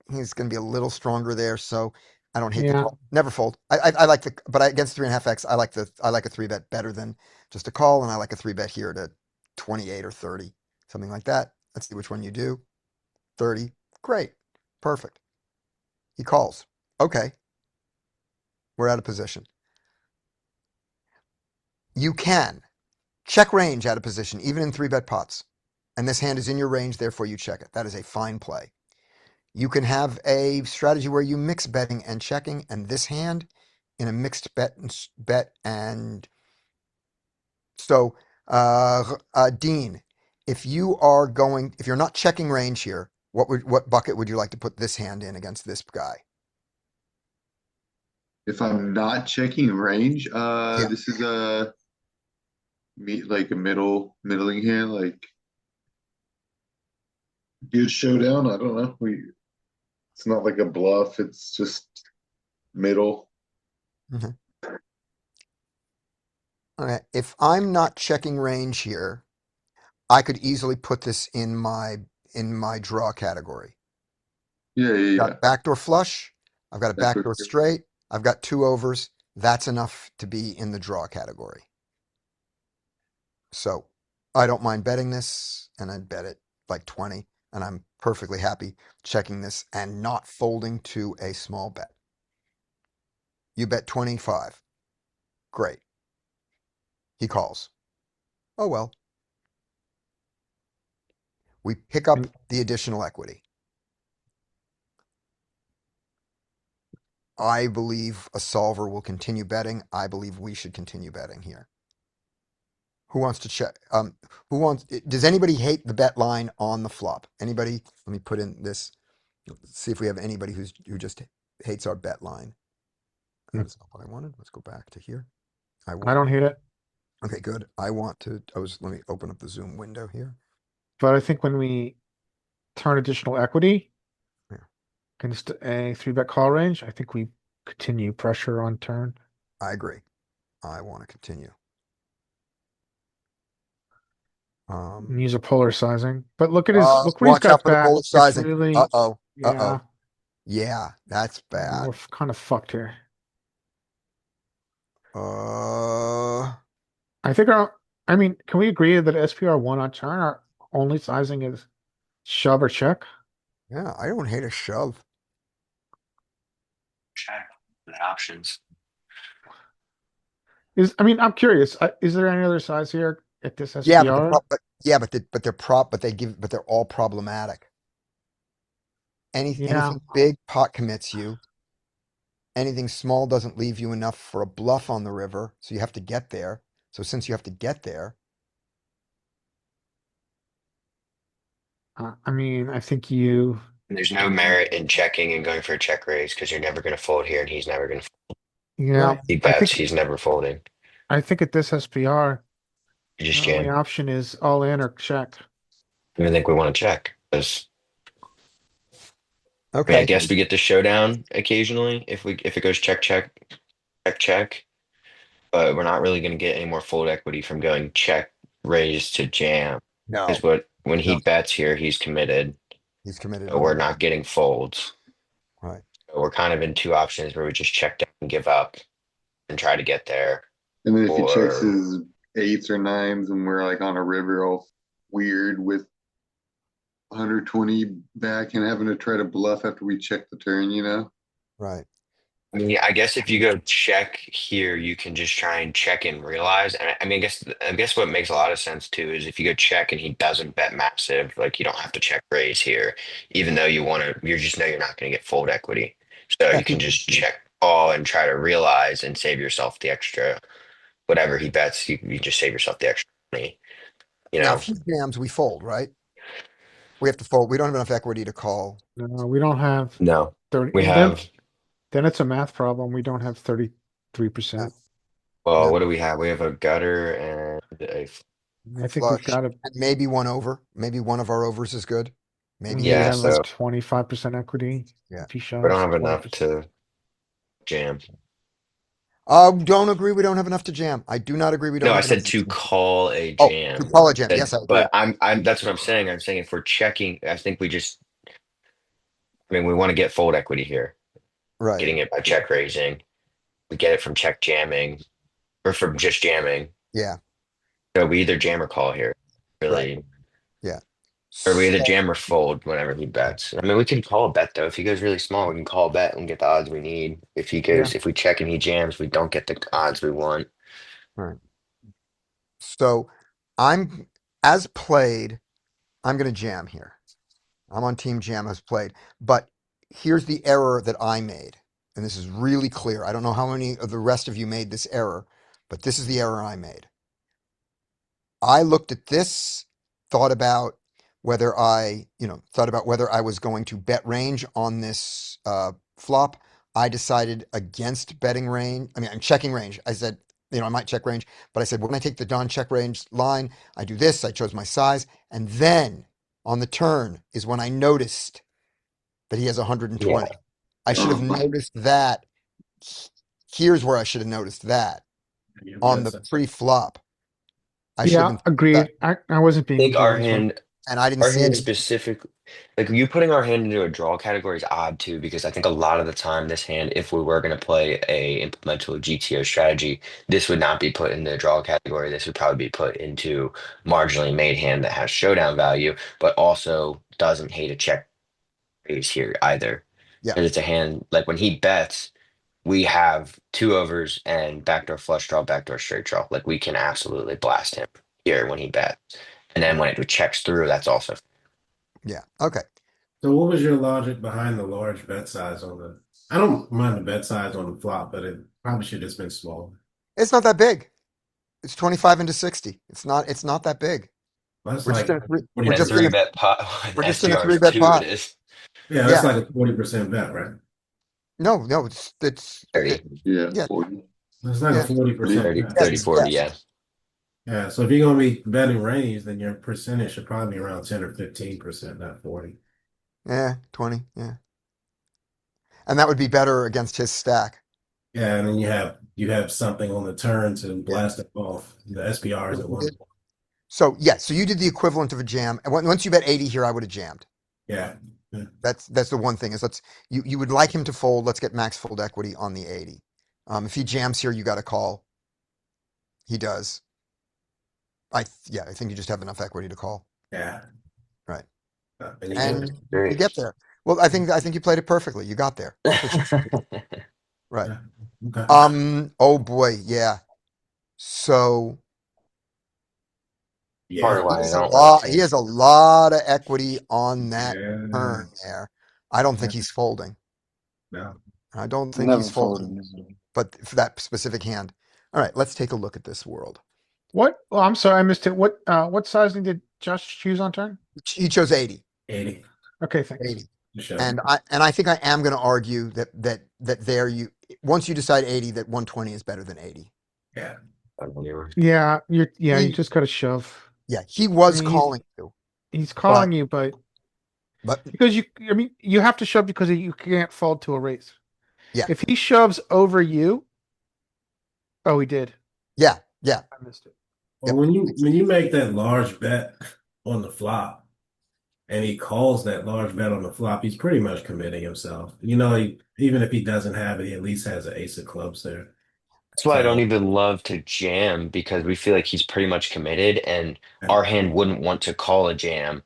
he's going to be a little stronger there. So I don't hate the Yeah. call. Never fold. I like but against 3.5x, I like a 3-bet better than just a call, and I like a 3-bet here to 28 or 30, something like that. Let's see which one you do. 30. Great. Perfect. He calls. Okay. We're out of position. You can check range out of position, even in 3-bet pots. And this hand is in your range, therefore you check it. That is a fine play. You can have a strategy where you mix betting and checking, and this hand in a mixed bet and so Dean, if you're not checking range here, what bucket would you like to put this hand in against this guy? If I'm not checking range, Yeah. this is a like a middling hand, like good showdown. I don't know. It's not like a bluff. It's just middle. All Okay, if I'm not checking range here, I could easily put this in my draw category. Yeah, yeah, Got yeah. a backdoor flush. I've got a That's what. backdoor straight. I've got 2 overs. That's enough to be in the draw category. So I don't mind betting this, and I'd bet it like 20, and I'm perfectly happy checking this and not folding to a small bet. You bet 25. Great. He calls. Oh well. We pick up And the additional equity. I believe a solver will continue betting. I believe we should continue betting here. Who wants to check? Does anybody hate the bet line on the flop? Anybody? Let me put in this. See if we have anybody who just hates our bet line. That's not what I wanted. Let's go back to here. I I don't want, hate it, okay, good. Let me open up the Zoom window here. but I think when we turn additional equity Yeah. against a 3-bet call range, I think we continue pressure on turn. I agree. I want to continue. And use a polar sizing. But look what he's Watch out got for the back. polar It's sizing. really, Uh-oh. yeah, Yeah, that's bad. we're kind of fucked here. Uh, I think can we agree that SPR one on turn, our only sizing is shove or check? yeah, I don't hate a shove. Check the options. I'm curious. Is there any other size here at this Yeah, but SPR? but they're all problematic. Yeah. Anything big pot commits you. Anything small doesn't leave you enough for a bluff on the river, so you have to get there. So since you have to get there, I think you. And there's no merit in checking and going for a check raise because you're never going to fold here, and he's never going to. Yeah, right? He I bets, think he's never folding. I think at this SPR, You the just only jam. option is all in or check. I think we want to check because I Okay. guess we get the showdown occasionally if it goes check check check check, but we're not really going to get any more fold equity from going check raise to jam because No, when he no, bets here he's committed. he's committed So we're 100. not getting folds. Right. So we're kind of in two options where we just check down and give up and try to get there, And then if he checks or his eights or nines and we're like on a river all weird with 120 back and having to try to bluff after we check the turn, you know? Right. I mean, I guess if you go check here, you can just try and check and realize. And I mean, I guess what makes a lot of sense too is if you go check and he doesn't bet massive, like you don't have to check raise here, even though you just know you're not going to get fold equity. So Yeah, you can just check call and try to realize and save yourself the extra whatever he bets. You just save yourself the extra money. You now know, if he jams, we fold, right? We have to fold. We don't have enough equity to call. No, we don't have no, 30. we And then have. then it's a math problem. We don't have No, 33%. Well, no. what do we have? We have a gutter and a I think we've Flush. got And maybe one over. Maybe one of our overs is good. Maybe we yeah. have like So 25% equity. yeah. If he we don't shoves have enough 20%. to jam. Don't agree we don't have enough to jam. I do not agree we don't No, I have enough said to to jam. call a Oh, to jam. call a jam. That, Yes, I agree. but that's what I'm saying. I'm saying if we're checking, I think I mean, we want to get fold equity here. Right. Getting it by check raising. We get it from check jamming or from just jamming. Yeah. So we either jam or call here. Right. Really. Yeah. Or we either So, jam or fold whenever he bets. I mean, we can call a bet though. If he goes really small, we can call a bet and get the odds we need. Yeah. If we check and he jams, we don't get the odds we want. right. So I'm as played, I'm gonna jam here. I'm on team jam as played. But here's the error that I made. And this is really clear. I don't know how many of the rest of you made this error, but this is the error I made. I looked at this, thought about thought about whether I was going to bet range on this flop. I decided against betting range. I mean, I'm checking range. I said, I might check range, but I said, when I take the Don check range line, I do this. I chose my size. And then on the turn is when I noticed that he has Yeah. 120. I should have noticed that. Here's where I should have noticed that. on the pre-flop. I should have Yeah, been, agreed. I wasn't I being think our very smart. hand, and I didn't our see hand it. specifically, like you putting our hand into a draw category is odd too, because I think a lot of the time this hand, if we were going to play a implementable GTO strategy, this would not be put in the draw category. This would probably be put into marginally made hand that has showdown value, but also doesn't hate a check raise here either. Yeah. And it's a hand like when he bets, we have two overs and backdoor flush draw, backdoor straight draw. Like we can absolutely blast him here when he bets. And then when it checks through, that's also Yeah. Okay. So what was your logic behind the large bet size on the? I don't mind the bet size on the flop, but it probably should have just been smaller. It's not that big. It's 25 into 60. It's not that big. Well, that's We're just like in a three, in we're a 40%. just in three a, bet pot with we're just in a three SDRs bet too. It pot. is Yeah, that's Yeah. like a 40% bet, right? No, it's 30, Yeah, yeah, 40. It's like yeah, a 40% 30, bet. 30, yes, 40. yes. Yeah. Yeah, so if you're gonna be betting range, then your percentage should probably be around 10 or 15%, not 40. Yeah, 20. Yeah. And that would be better against his stack. Yeah, and then you have something on the turn to Yeah. blast it off. The SPR is at one. So yeah, so you did the equivalent of a jam. And once you bet 80 here, I would have jammed. Yeah. Yeah. That's the one thing is you would like him to fold. Let's get max fold equity on the 80. If he jams here, you got to call. He does. I think you just have enough equity to call. Yeah. Right. And you And can, you get there. Well, I think you played it perfectly. You got there. For sure. Right. yeah. Okay. Oh boy, yeah. So Part Yeah. of why I he's a don't like lot. He to. has a lot of equity on that Yeah. turn there. I don't think he's folding. No. I don't think Never he's folding. folding, is it? But for that specific hand. All right, let's take a look at this world. What? Oh, I'm sorry, I missed it. What sizing did Josh choose on turn? He chose 80. 80. Okay, thanks. 80. Sure. And I think I am going to argue that there you once you decide 80 that 120 is better than 80. Yeah. Yeah, you He- just gotta shove. Yeah, he was I mean, he's- calling you, He's calling you, but but because you have to shove because you can't fold to a raise. Yeah. If he shoves over you, oh, he did. yeah, I missed it. Well, when you make that large bet on the flop, and he calls that large bet on the flop, he's pretty much committing himself. Even if he doesn't have it, he at least has an ace of clubs there. That's why I don't So, even love to jam because we feel like he's pretty much committed and our hand wouldn't want to call a jam,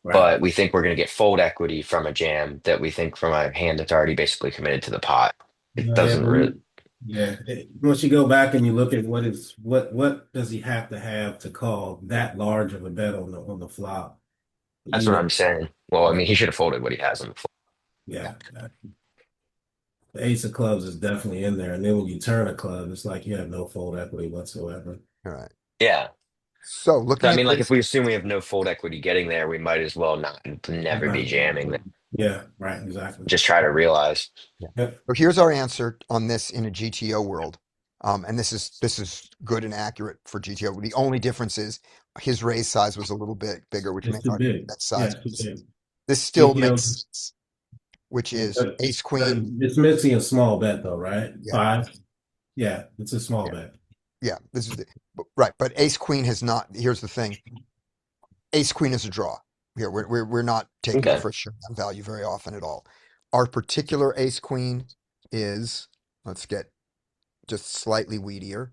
right. but we think we're going to get fold equity from a jam that we think from a hand that's already basically committed to the pot. It doesn't really. Once you go back and you look at what does he have to call that large of a bet on the flop? That's what I'm saying. Well, I mean, he should have folded what he has on the floor. Yeah. The ace of clubs is definitely in there. And then when you turn a club, it's like you have no fold equity whatsoever. all right. Yeah. So looking I at mean, like this, if we assume we have no fold equity getting there, we might as well never be jamming there. Yeah, right, exactly. Just try to realize. so here's our answer on this in a GTO world. And this is good and accurate for GTO. The only difference is his raise size was a little bit bigger, which It's makes too our big. that size. Yeah, it's too big. This still GTO makes sense, which is ace queen. It's missing a small bet though, right? Yeah. 5. Yeah, it's a small bet. Yeah, this is right. But ace queen has not. Here's the thing. Ace queen is a draw. Here we're not taking it for sure value very often at all. Our particular ace queen is, let's get just slightly weedier.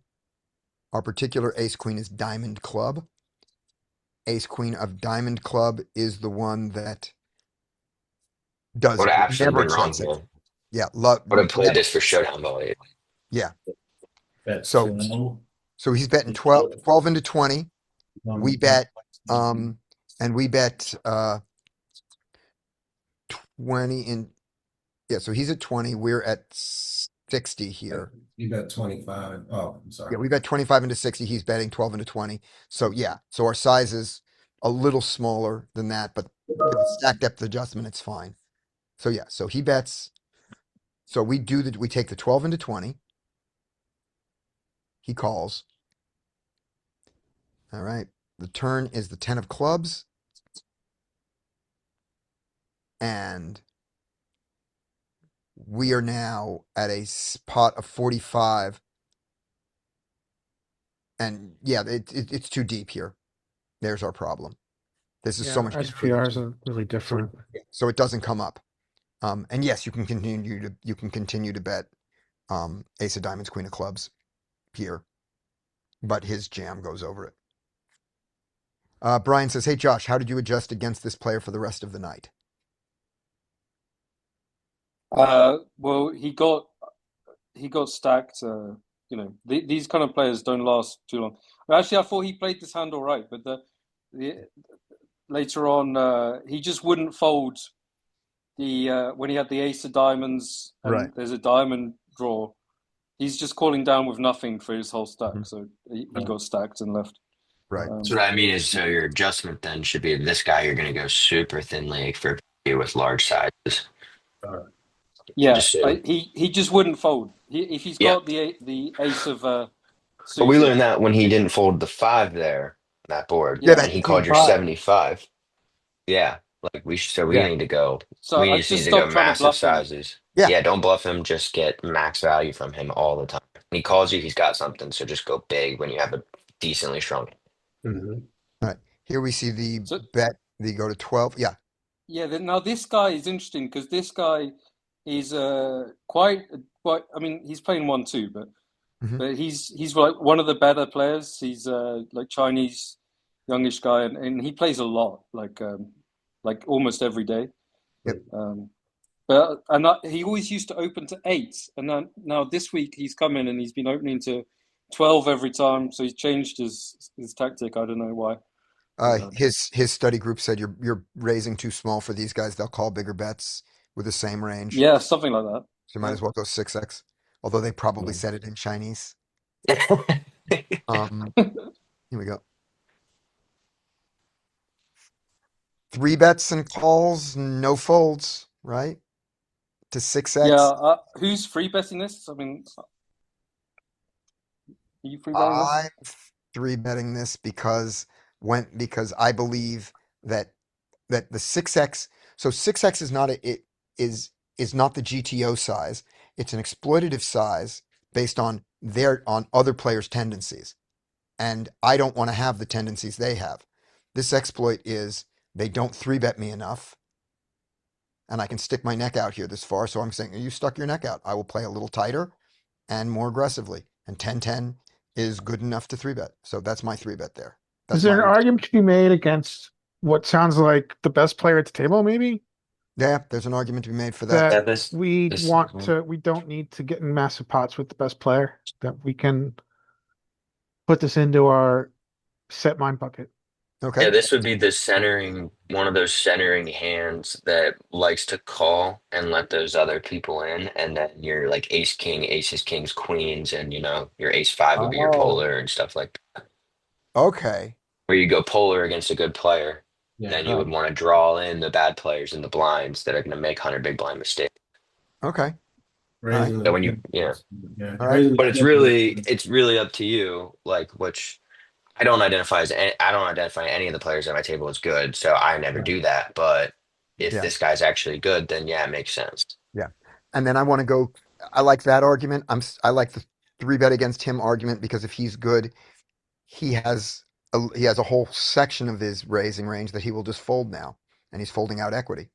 Our particular ace queen is diamond club. Ace queen of diamond club is the one that does Would have actually never been wrong checks it. here. Yeah, Would have played this for showdown value. Yeah. Bet So- small. So he's betting 12 into 20. We bet and we bet 20 in so he's at 20, we're at 60 here. You bet 25. Oh, I'm sorry. Yeah, we bet 25 into 60, he's betting 12 into 20. So yeah, so our size is a little smaller than that, but with the stack depth adjustment, it's fine. So yeah, so he bets. So we take the 12 into 20. He calls. All right. The turn is the 10 of clubs. And we are now at a pot of 45. And yeah, it's too deep here. There's our problem. This is so much deeper. SPRs are really different. So it doesn't come up. And yes, you can continue to bet ace of diamonds, queen of clubs here, but his jam goes over it. Brian says, "Hey Josh, how did you adjust against this player for the rest of the night?" Well, he got stacked. These kind of players don't last too long. Actually, I thought he played this hand all right, but later on, he just wouldn't fold when he had the ace of diamonds and Right. there's a diamond draw. He's just calling down with nothing for his whole stack, so he got stacked and left. Right. So what I mean is, so your adjustment then should be this guy. You're going to go super thin leg for with large sizes. Yeah, Just he just wouldn't fold. If he's got the ace of But we learned that when he didn't fold the 5 there on that board, Yeah, and he called your 75. Yeah, like we need to go. So We I just just need to go stopped trying to massive bluff him. sizes. Yeah. Yeah, don't bluff him. Just get max value from him all the time. When he calls you, he's got something. So just go big when you have a decently strong. All right. Here we see the bet. They go to 12. Yeah. Yeah. Now this guy is interesting because this guy is quite. I mean, he's playing 1-2, but he's like one of the better players. He's like Chinese youngish guy, and he plays a lot, like almost every day. Yep. He always used to open to 8, and now this week he's come in and he's been opening to 12 every time. So he's changed his tactic. I don't know why. His study group said you're raising too small for these guys. They'll call bigger bets with the same range. Yeah, something like that. So you might as well go 6x. Although they probably said it in Chinese. Here we go. 3 bets and calls, no folds, right? To 6x. Yeah, who's free betting this? I mean, are you free betting this? I'm 3 betting this because I believe that the 6x. So 6x is not is not the GTO size. It's an exploitative size based on other players' tendencies, and I don't want to have the tendencies they have. This exploit is they don't 3-bet me enough, and I can stick my neck out here this far. So I'm saying, you stuck your neck out. I will play a little tighter and more aggressively, and 10-10 is good enough to 3-bet. So that's my 3-bet there. Is there an argument to be made against what sounds like the best player at the table, maybe? Yeah, there's an argument to be made for that. That we don't need to get in massive pots with the best player, that we can put this into our set mine bucket. Okay. Yeah, this would be one of those centering hands that likes to call and let those other people in, and then you're like ace king, aces, kings, queens, and your ace 5 would be your polar and stuff like that. Okay. Where you go polar against a good player, then you would want to draw in the bad players in the blinds that are going to make 100 big blind mistakes. Okay. So when you, right. But it's really up to you, like which. I don't identify any of the players at my table as good, so I never do that. But if this guy's actually good, then yeah, it makes sense. Yeah, and then I want to go. I like that argument. I like the 3-bet against him argument because if he's good, he has a whole section of his raising range that he will just fold now, and he's folding out equity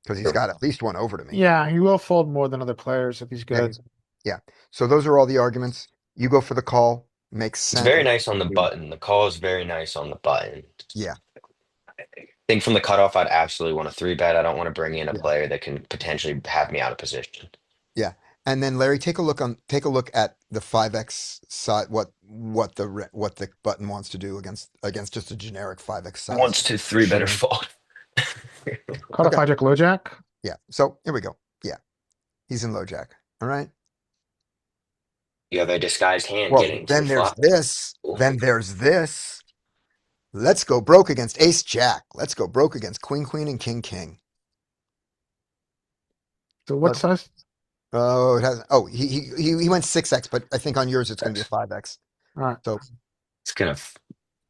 because he's got at least one over to me. Yeah, he will fold more than other players if he's good. Yeah. So those are all the arguments. You go for the call. Makes sense. It's very nice on the button. The call is very nice on the button. Yeah. I think from the cutoff, I'd absolutely want to 3-bet. I don't want to bring in a player that can potentially have me out of position. Yeah. And then Larry, take a look at the 5x side. What the button wants to do against just a generic 5x size. Wants to 3-bet or fold. Cutoff hijack low jack. Yeah. So here we go. Yeah. He's in low jack. All right. You have a disguised hand Well, getting then to there's flop. this. Then there's this. Let's go broke against ace jack. Let's go broke against queen queen and king king. So what size? Oh, it has. Oh, he went 6x, but I think on yours it's going to be a 5x. All right. So it's gonna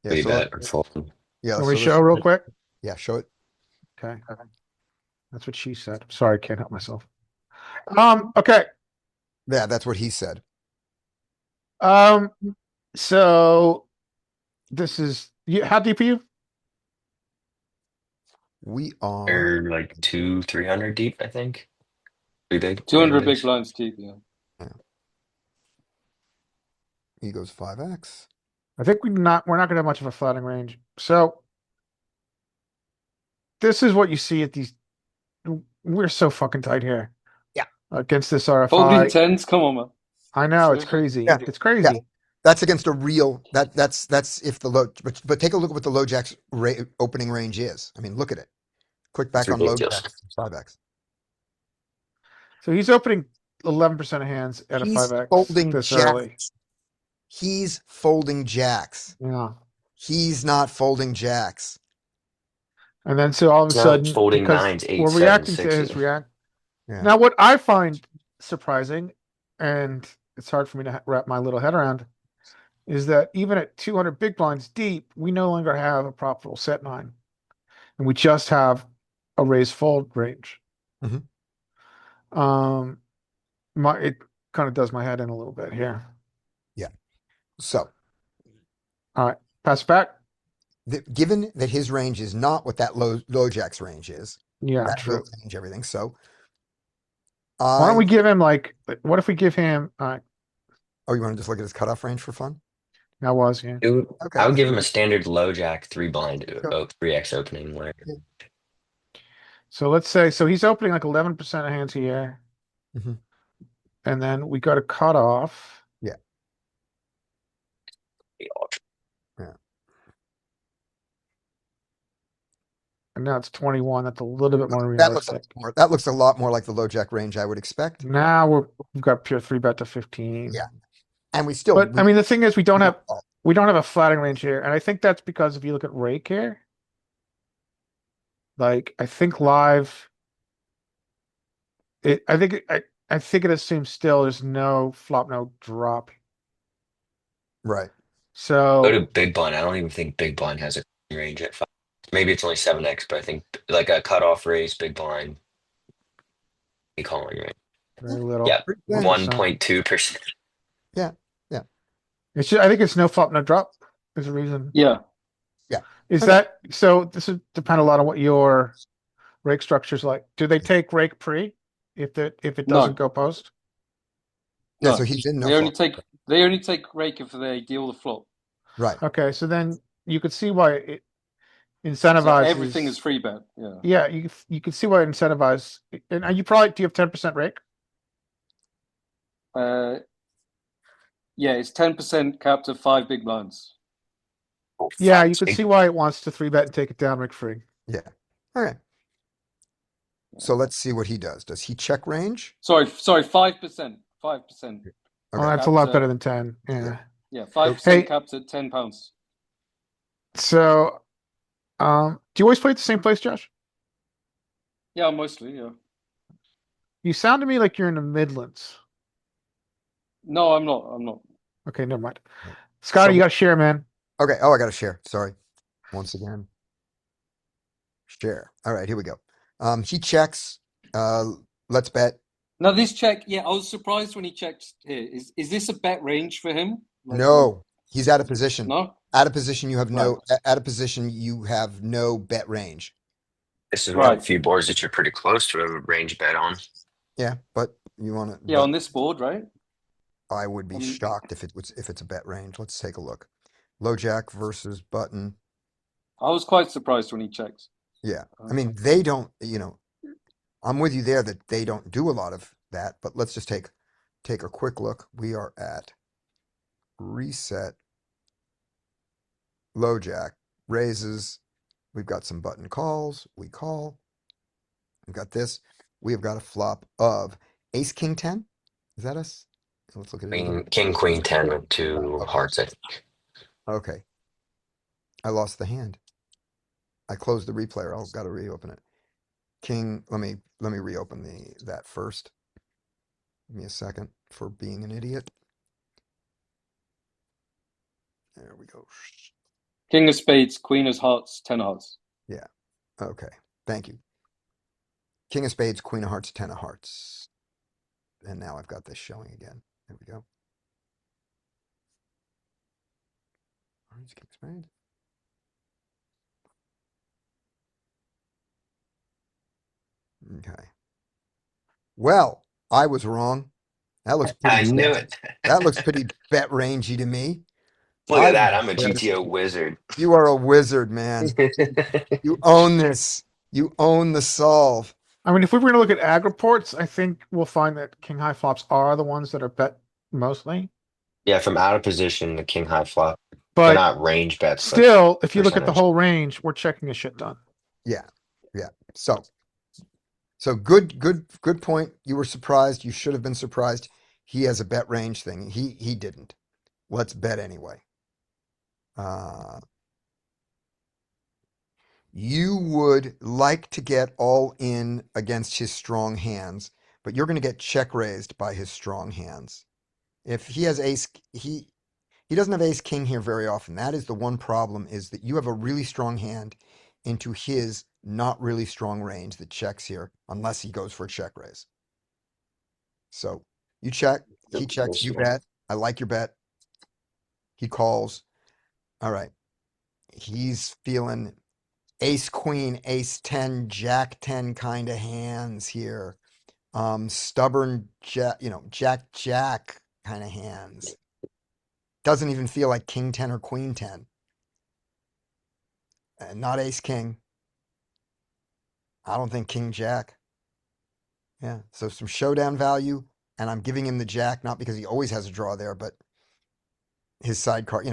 be bet or fold. Yeah. Can we show real quick? Yeah, show it. Okay. That's what she said. Sorry, I can't help myself. Okay. Yeah, that's what he said. So this is how deep are you? We are. Or like 200-300 deep, I think. Pretty big. 200 big range. blinds deep, yeah. He goes 5x. I think we're not gonna have much of a flattening range. So this is what you see at these. We're so fucking tight here. Yeah. Against this Folding RFI. tens, come on, man. I know it's crazy. Yeah. It's crazy. That's against a real. That's if the low. But take a look at what the low jack's opening range is. I mean, look at it. Click back It's on low ridiculous. jacks. 5x. So he's opening 11% of hands at a He's 5x folding this jacks. early. He's folding jacks. Yeah. He's not folding jacks. And then so all of a It's not sudden, folding because nines, eight, we're seven, reacting to his sixes. react. Yeah. Now, what I find surprising, and it's hard for me to wrap my little head around, is that even at 200 big blinds deep, we no longer have a profitable set nine, and we just have a raise fold range. Mhm. It kind of does my head in a little bit here. So, All right, pass it back. given that his range is not what that low jack's range is, Yeah, that true. will change everything. So, Why don't we give him what if we give him? Oh, you want to just look at his cutoff range for fun? That was yeah. Okay. I would give him a standard low jack 3-blind Sure. 3x opening. Where So let's say he's opening like 11% of hands here, Mhm. and then we got a cutoff. Yeah. And now it's 21. That's a little bit more That looks realistic. that looks a lot more like the low jack range I would expect. Now we've got pure 3-bet to 15. Yeah. And we still. But I mean, the thing is, we don't have a flattening range here, and I think that's because if you look at rake here, like I think live, I think it assumes still there's no flop, no drop. Right. go to So big blind. I don't even think big blind has a range at 5. Maybe it's only 7x, but I think like a cutoff raise big blind. Calling range. very little. Yeah, 1%. 1.2%. Yeah. It's just, I think it's no flop, no drop. There's a reason. Yeah. Is Okay. that so? This would depend a lot on what your rake structure's like. Do they take rake pre if it No. doesn't go post? Yeah. No. So he's in no They only flop. take rake if they deal the flop. Right. Okay, so then you could see why it So incentivizes. everything is free bet. Yeah. Yeah, you can see why it incentivizes. And you probably do you have 10% rake? Yeah, it's 10% capped at 5 big blinds. Yeah, you could see why it wants to 3-bet and take it down rake free. Yeah. Okay. So let's see what he does. Does he check range? Sorry, 5%. 5%. Oh, Okay. that's a lot Capped better at- than 10. Yeah. Yeah, 5% Hey. capped at £10. So, do you always play at the same place, Josh? Yeah, mostly, yeah. You sound to me like you're in the Midlands. No, I'm not. Okay, never mind. Scotty, you got to share, man. Okay. Oh, I got to share. Sorry. Once again. Share. All right. Here we go. He checks. Let's bet. Now this check, yeah, I was surprised when he checked here. Is this a bet range for him? Like, No. He's out of position. No? Out of position. You have no. Right. Out of position. You have no bet range. This is one of Right. the few boards that you're pretty close to a range bet on. Yeah, but you want to. Yeah, on this board, right? I would be shocked if it's a bet range. Let's take a look. Low jack versus button. I was quite surprised when he checked. Yeah. I mean, they don't, I'm with you there that they don't do a lot of that, but let's just take a quick look. We are at reset, low jack, raises. We've got some button calls. We call. We've got this. We have got a flop of ace, king, 10. Is that us? Let's look at it. King, queen, 10 with 2 Okay. hearts, I think. Okay. I lost the hand. I closed the replayer. I've got to reopen it. King, let me reopen that first. Give me a second for being an idiot. There we go. King of spades, queen of hearts, 10 of hearts. Yeah. Okay. Thank you. King of spades, queen of hearts, 10 of hearts. And now I've got this showing again. There we go. Cards, king, spade. Okay. Well, I was wrong. That looks pretty. I knew it. That looks pretty bet rangey to me. Look I at was that. I'm a bet- GTO wizard. You are a wizard, man. You own this. You own the solve. I mean, if we were going to look at ag reports, I think we'll find that king high flops are the ones that are bet mostly. Yeah, from out of position, the king high flop. They're But not range bets, but still, if you look at the percentage. whole range, we're checking a shit ton. Yeah. Yeah. So good point. You were surprised. You should have been surprised. He has a bet range thing. He didn't. Let's bet anyway. You would like to get all in against his strong hands, but you're going to get check raised by his strong hands. If he has ace, he doesn't have ace king here very often. That is the one problem, is that you have a really strong hand into his not really strong range that checks here, unless he goes for a check raise. So you check, he checks, you bet. I like your bet. He calls. All right. He's feeling ace queen, ace 10, jack 10 kind of hands here. Stubborn jack, jack jack kind of hands. Doesn't even feel like king 10 or queen 10. Not ace king. I don't think king jack. Yeah. So some showdown value, and I'm giving him the jack, not because he always has a draw there, but his sidecar,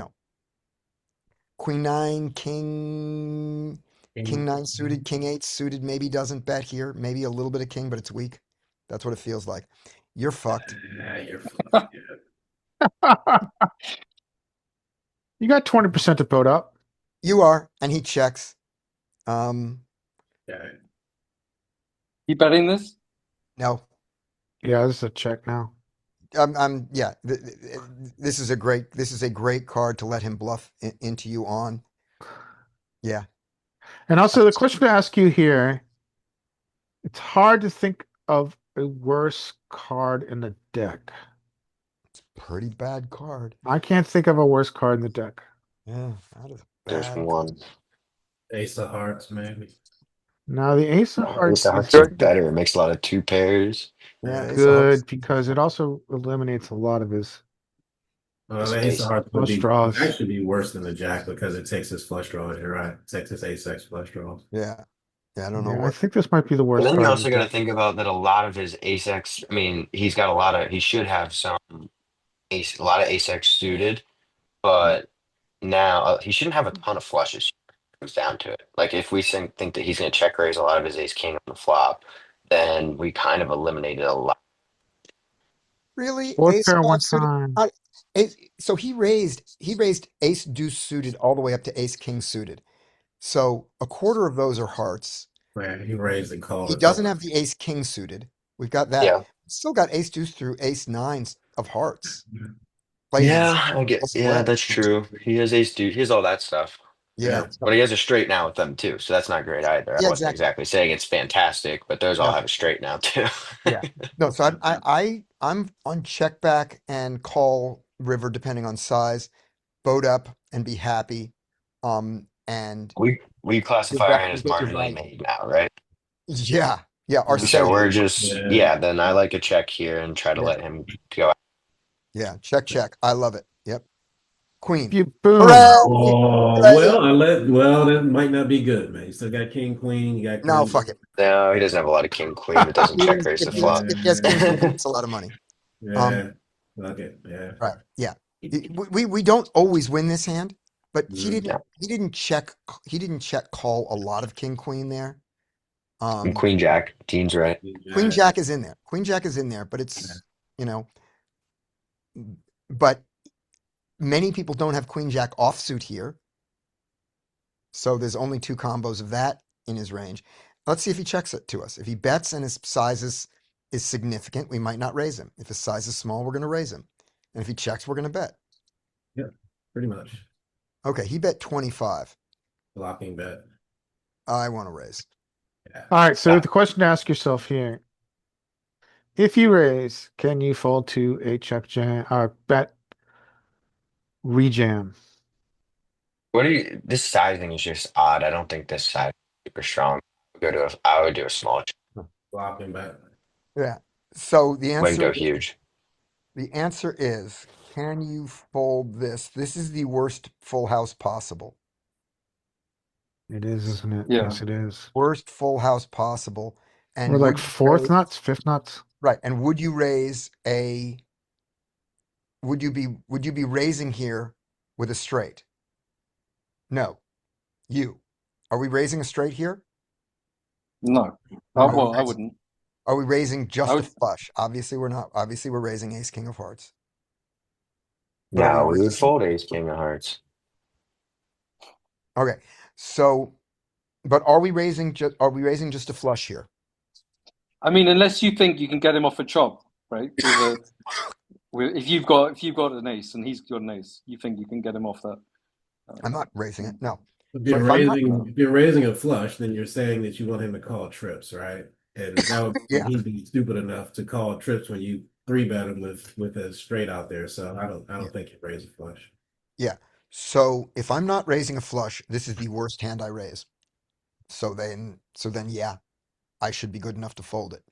queen 9, king 9 suited, king 8 suited, maybe doesn't bet here. Maybe a little bit of king, but it's weak. That's what it feels like. You're fucked. You're fucked. You got 20% to vote up. You are, and he checks. Um, Yeah. You betting this? no. Yeah, this is a check now. Yeah. This is a great card to let him bluff into you on. Yeah. And also, the question to ask you here, it's hard to think of a worse card in the deck. Pretty bad card. I can't think of a worse card in the deck. Yeah. That is There's bad. one. Ace of hearts, maybe. Now, the Ace of Ace Hearts of is hearts is better. It makes a lot of two pairs. Yeah. Ace of good hearts. because it also eliminates a lot of his The ace of hearts would flush be draws. actually be worse than the jack because it takes his flush draws. You're right. It takes his ace X flush draws. Yeah. Yeah. I don't know Yeah, I what. think this might be the And worst then you card in also the got to deck. think about that a lot of his ace X, I mean, he's got he should have a lot of ace X suited, but now he shouldn't have a ton of flushes. It comes down to it. Like if we think that he's going to check raise a lot of his ace king on the flop, then we kind of eliminated a lot. Really? Fourth Ace pair one five suited? time. So he raised ace deuce suited all the way up to ace king suited. So a quarter of those are hearts. Man, he raised and called He it. doesn't have the ace king suited. We've got that. Yeah. Still got ace deuce through ace nines of hearts. Yeah, Plays I guess. Yeah, that's true. He has ace deuce. He has all that stuff. Yeah. But he has a straight now with them too, so that's not great either. I Yeah, wasn't exactly. exactly saying it's fantastic, but those all No. have a straight now too. Yeah. No, so I'm on check back and call river depending on size, boat up and be happy. And We your classify our hand you as get your marginally value. made now, right? Yeah. Yeah. Our Yeah. So setting. we're just Yeah. then I like a check here and try to Yeah. let him go. Yeah. Check. I love it. Yep. Queen. You boom. Hooray! Oh, Hooray! well, that might not be good, man. You still got king, queen, you got No, queen. fuck it. No, he doesn't have a lot of king queen that doesn't check raise the flop. If he has king queen, it's a lot of money. Yeah. Okay. Yeah. Right. Yeah. We don't always win this hand, but he Mhm. didn't check call a lot of king queen there. And queen jack, Dean's right. Queen jack is in there. Queen jack is in there, but it's but many people don't have queen jack offsuit here. So there's only two combos of that in his range. Let's see if he checks it to us. If he bets and his size is significant, we might not raise him. If his size is small, we're going to raise him. And if he checks, we're going to bet. Yeah, pretty much. Okay, he bet 25. Blocking bet. I want to raise. Yeah. All right, so the question to ask yourself here: if you raise, can you fold to a check jam or bet rejam? What do you? This sizing is just odd. I don't think this size is super strong. I would do a small. Flopping back. Yeah. So the Wouldn't answer go huge. the answer is, can you fold this? This is the worst full house possible. It is, isn't it? Yeah. Yes, it is. Worst full house possible. And We're like would you fourth raise, nuts, fifth nuts. right? And would you raise a? Would you be raising here with a straight? No. You. Are we raising a straight here? No. Are we Well, I raising, wouldn't. are we raising I just a would. flush? Obviously we're not. Obviously we're raising ace king of hearts. But are we No, we would raising? fold ace king of hearts. Okay. So, but are we raising just a flush here? I mean, unless you think you can get him off a chop, right? If you've got an ace and he's got an ace, you think you can get him off that? I'm not raising it. No. If But you're if I'm not, No. raising a flush, then you're saying that you want him to call trips, right? And that would yeah, he'd be stupid enough to call trips when you three bet him with a straight out there. So I yeah, don't think you raise a flush. yeah. So if I'm not raising a flush, this is the worst hand I raise. So then, yeah, I should be good enough to fold it.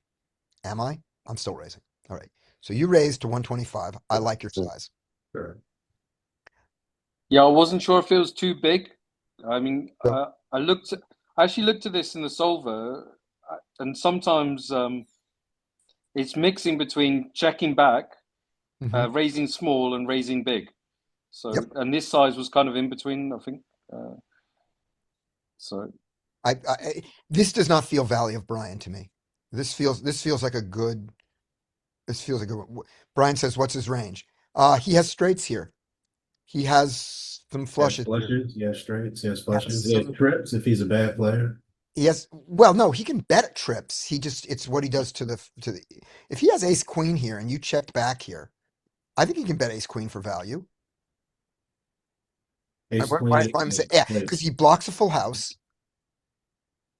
Am I? I'm still raising. All right. So you raised to 125. I like your size. Sure. Yeah, I wasn't sure if it was too big. I mean, So, I actually looked at this in the solver, and sometimes it's mixing between checking back, mhm. raising small, and raising big. Yep. So, and this size was kind of in between, I think. Uh, so, This does not feel Valley of Brian to me. This feels like a good. This feels like a good. Brian says, "What's his range?" He has straights here. He has some Has flushes here. flushes, he has straights, he has He has flushes, he has some. trips if he's a bad player. He has. Well, no, he can bet at trips. It's what he does to the. If he has Ace Queen here and you check back here, I think he can bet Ace Queen for value. Ace Why queen, I'm ace saying, yeah, queen. because he blocks a full house.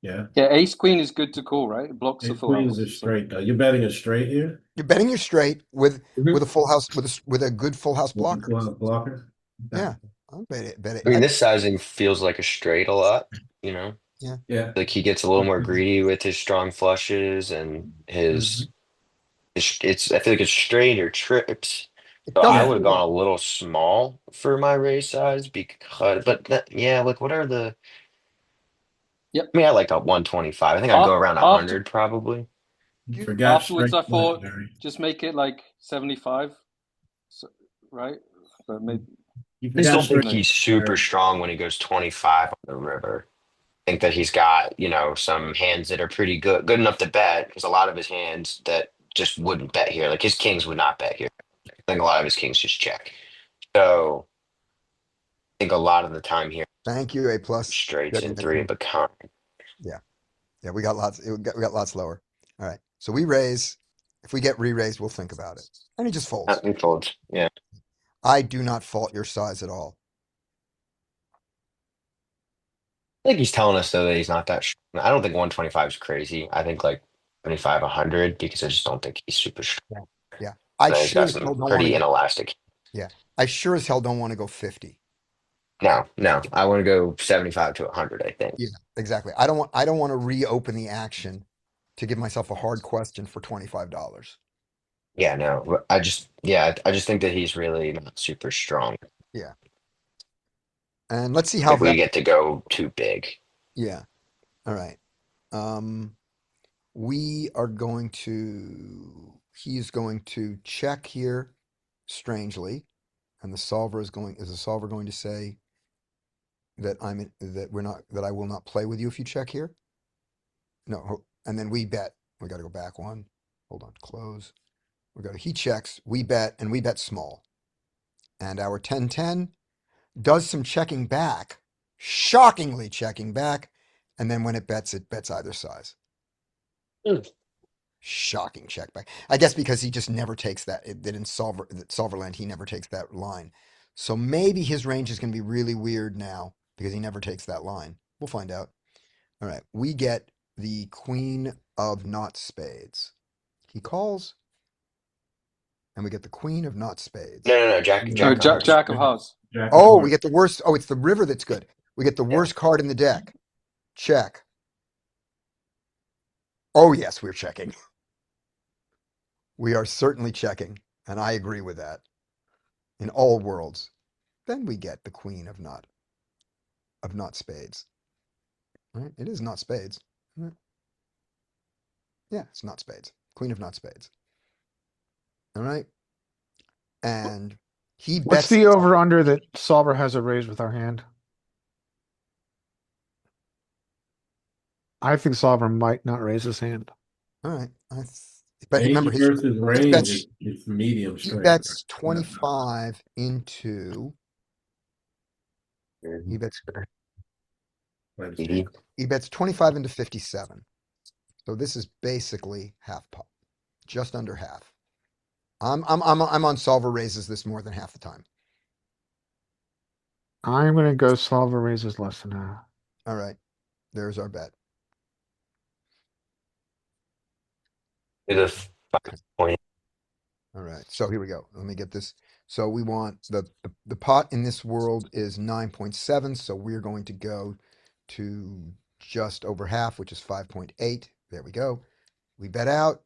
Yeah. yeah, ace queen is good to call, right? It blocks the Ace full queen is a house. So, straight though. You're betting a straight here You're betting your straight with Mhm. a full house with a good full house with blocker. a blocker. Okay. Yeah, I'll bet it. Bet it. I mean, this sizing feels like a straight a lot, Yeah. Yeah. Like he gets a little more greedy with his strong flushes and Mhm. it's I feel like it's straight or trips. It So I doesn't Yeah. would have feel. gone a little small for my raise size yeah, like what are the yep. I mean I like a 125. I think I'd go Uh, around after 100 probably. You You, forgot afterwards, straight I flush, thought Barry. just make it like 75, so, right? But maybe You I just forgot don't think straight maybe. he's flush, super Barry. strong when he goes 25 on the river. I think that he's got, some hands that are pretty good enough to bet because a lot of his hands that just wouldn't bet here. Like his kings would not bet here. I think a lot of his kings just check. So I think a lot of the time here, thank you, A plus. straights Getting and the three of a kind. yeah, yeah. We got lots. We got lots lower. All right. So we raise. If we get re-raised, we'll think about it. And he just folds. He folds. Yeah. I do not fault your size at all. I think he's telling us though that he's not that strong. I don't think 125 is crazy. I think like 75, 100 because I just don't think he's super strong. Yeah. Yeah. I And then he's sure got as some hell don't want to pretty go. inelastic. Yeah. I sure as hell don't want to go 50. No, no. I want to go 75 to 100, I think. Yeah, exactly. I don't want to reopen the action to give myself a hard question for $25. Yeah, no. I just think that he's really not super strong. Yeah. And let's see how If we that get to go too big. yeah. All right. Um we are going to he's going to check here strangely, and is the solver going to say that I will not play with you if you check here? No, and then we bet. We got to go back one. Hold on, close. He checks, we bet, and we bet small. And our 10-10 does some checking back, shockingly checking back, and then when it bets either size. Mm. Shocking check back. I guess because he just never takes that in Solverland, he never takes that line. So maybe his range is going to be really weird now because he never takes that line. We'll find out. All right, we get the queen of not spades. He calls, and we get the queen of not spades. No, Jack No, Oh, of hearts. Jack of Hearts. Jack of Oh, we hearts. get the worst. Oh, it's the river that's good. We get the worst card in the deck. Check. Oh, yes, we're checking. We are certainly checking, and I agree with that. In all worlds. Then we get the queen of not spades. Right? It is not spades. Isn't it? Yeah, it's not spades. Queen of not spades. All right. And he What's bets. the over under that solver has a raise with our hand? I think solver might not raise his hand. All right. But Range remember, versus range bets- is it's medium he straight. bets 25 into. He bets. Like, He bets 25 into 57. So this is basically half pot, just under half. I'm on solver raises this more than half the time. I'm gonna go solver raises less than half. All right. There's our bet. The 5 point. All right. So here we go. Let me get this. So we want the pot in this world is 9.7. So we're going to go to just over half, which is 5.8. There we go. We bet out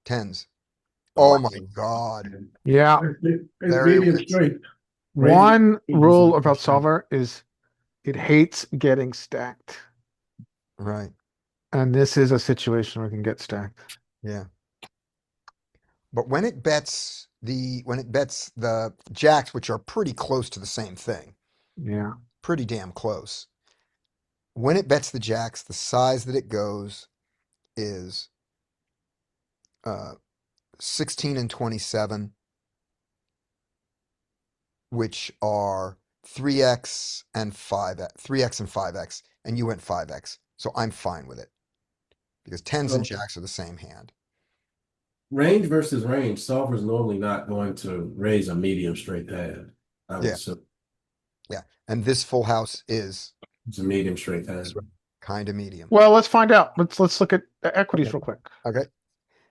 tens. Oh my God. Yeah. it's There it medium is. straight. One Raising rule medium about straight. solver is it hates getting stacked. Right. And this is a situation where it can get stacked. Yeah. But when it bets the jacks, which are pretty close to the same thing, Yeah. pretty damn close. When it bets the jacks, the size that it goes is 16 and 27, which are 3x and 5x, 3x and 5x, and you went 5x. So I'm fine with it because tens and Okay. jacks are the same hand. Range versus range, solver's normally not going to raise a medium straight hand. I would Yeah. assume Yeah. And this full house is it's a medium straight hand. kind of medium. Well, let's find out. Let's look at equities real quick. Okay. Because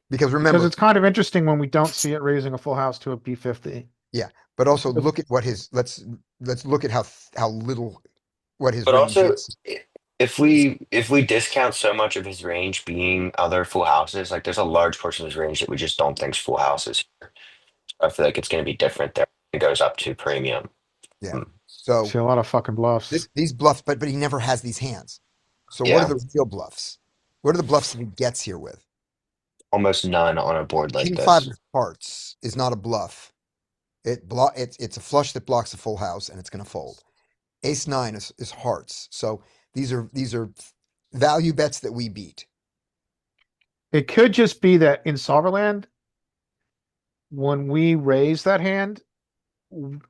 Because remember, it's kind of interesting when we don't see it raising a full house to a B50. but also look at what his let's look at how little what his But range also, is. if we discount so much of his range being other full houses, like there's a large portion of his range that we just don't think's full houses. I feel like it's going to be different there. It goes up to premium. Yeah. Hmm. So See a lot of fucking bluffs. these bluffs, but he never has these hands. So what are Yeah, the real bluffs? What are the bluffs that he gets here with? almost none on a board like King five this. of hearts is not a bluff. It's a flush that blocks a full house and it's going to fold. Ace nine is hearts. So these are value bets that we beat. It could just be that in Solverland, when we raise that hand,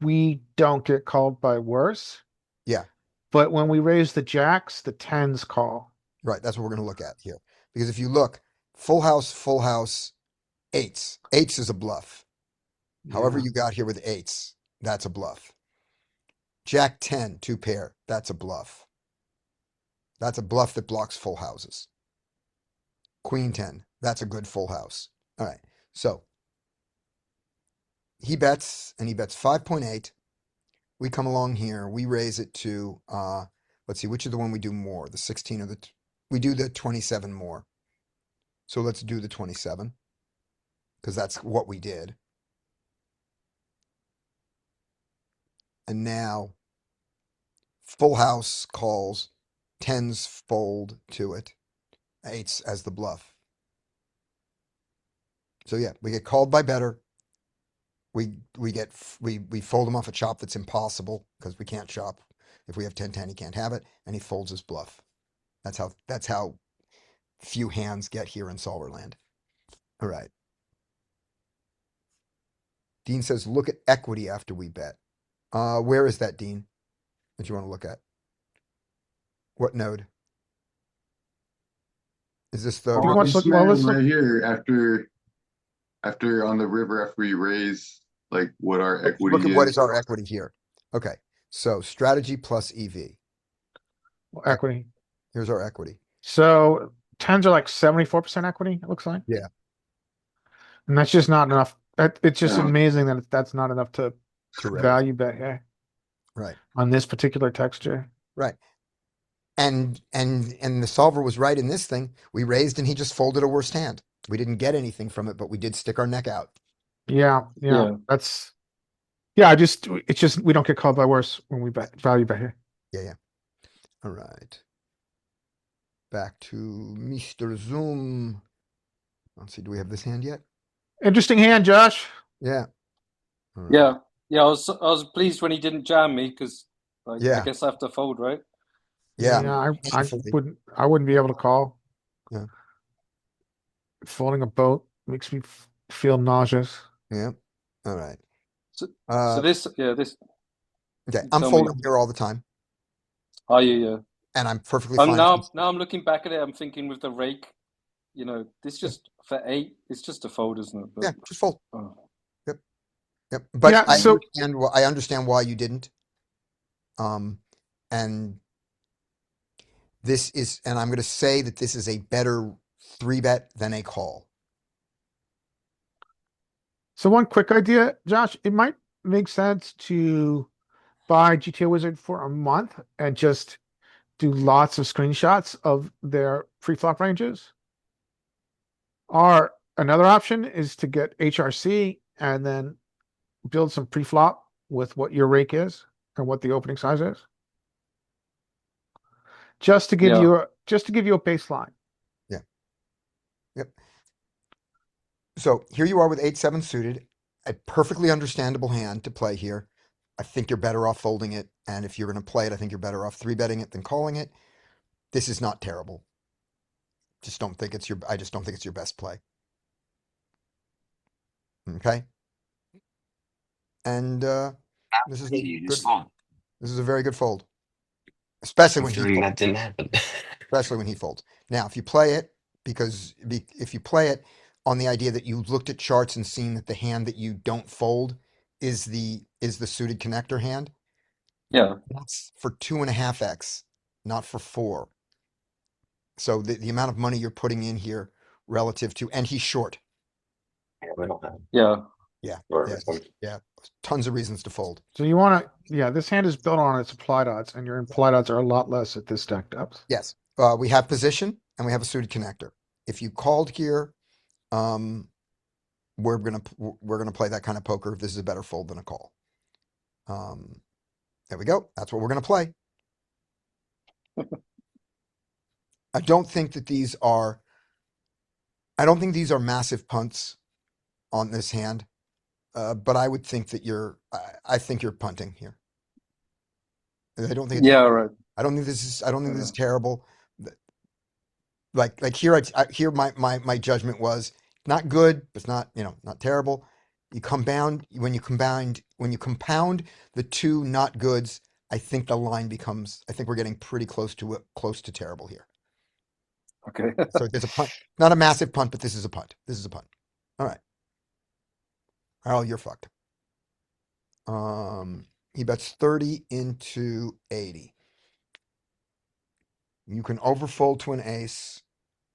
we don't get called by worse. Yeah. But when we raise the jacks, the tens call. Right. That's what we're going to look at here. Because if you look, full house, eights. Eights is a bluff. However Yeah. you got here with eights, that's a bluff. Jack 10, two pair, that's a bluff. That's a bluff that blocks full houses. Queen 10, that's a good full house. All right. So he bets and he bets 5.8. We come along here, we raise it to let's see, which is the one we do more? The 16 or we do the 27 more. So let's do the 27 because that's what we did. And now full house calls, tens fold to it, eights as the bluff. So yeah, we get called by better. We fold him off a chop that's impossible because we can't chop. If we have 10-10, he can't have it, and he folds his bluff. That's how few hands get here in Solverland. All right. Dean says, look at equity after we bet. Where is that, Dean? That you want to look at? What node? Is this the Pretty much This look- well, man let's right look- here after on the river after we raise like what our equity look at what is our equity here? Okay. So strategy plus EV. Equity. Here's our equity. So tens are like 74% equity, it looks like. Yeah. And that's just not enough It's just Yeah. amazing that that's not enough to To raise. value bet here Right. on this particular texture. Right. And the solver was right in this thing. We raised and he just folded a worst hand. We didn't get anything from it, but we did stick our neck out. Yeah, Yeah. that's yeah. It's just we don't get called by worse when we bet value bet here. Yeah. All right. Back to Mr. Zoom. Let's see, do we have this hand yet? Interesting hand, Josh. Yeah. All right. Yeah. Yeah. I was pleased when he didn't jam me because I Yeah. guess I have to fold, right? Yeah. I wouldn't be able to call. Yeah. Folding a boat makes me feel nauseous. Yeah. All right. So Uh, this okay. I'm tell me. folding here all the time, Are you? Yeah. and I'm perfectly fine. Now I'm looking back at it. I'm thinking with the rake, this just for 8. It's just a fold, isn't it? But, Yeah, just fold. oh. Yep. But Yeah, so- I understand why you didn't. And this is, and I'm going to say that this is a better 3-bet than a call. So one quick idea, Josh, it might make sense to buy GTA Wizard for a month and just do lots of screenshots of their pre-flop ranges. Or another option is to get HRC and then build some pre-flop with what your rake is and what the opening size is. Just to give Yeah. you a baseline. Yep. So here you are with 8-7 suited, a perfectly understandable hand to play here. I think you're better off folding it, and if you're going to play it, I think you're better off 3-betting it than calling it. This is not terrible. I just don't think it's your best play. Okay. And this is a very good fold, especially when he Considering folds. that didn't happen. Especially when he folds. Now, if you play it if you play it on the idea that you looked at charts and seen that the hand that you don't fold is the suited connector hand, Yeah. that's for 2.5x, not for 4. So the amount of money you're putting in here relative to, and he's short. Yeah, we don't have Yeah. Yeah. or Yeah. Tons of reasons to fold. So you want to, this hand is built on its applied odds, and your implied odds are a lot less at this stack depth. Yes. We have position and we have a suited connector. If you called here, we're gonna play that kind of poker. If this is a better fold than a call. There we go. That's what we're gonna play. I don't think these are massive punts on this hand, but I would think that I think you're punting here. I don't think. Yeah. Right. I don't think this is terrible. Like here, here my judgment was not good, but it's not not terrible. When you compound the two not goods, I think the line becomes. I think we're getting pretty close to terrible here. Okay. So there's a punt, not a massive punt, but this is a punt. This is a punt. All right, Harold, you're fucked. He bets 30 into 80. You can overfold to an ace.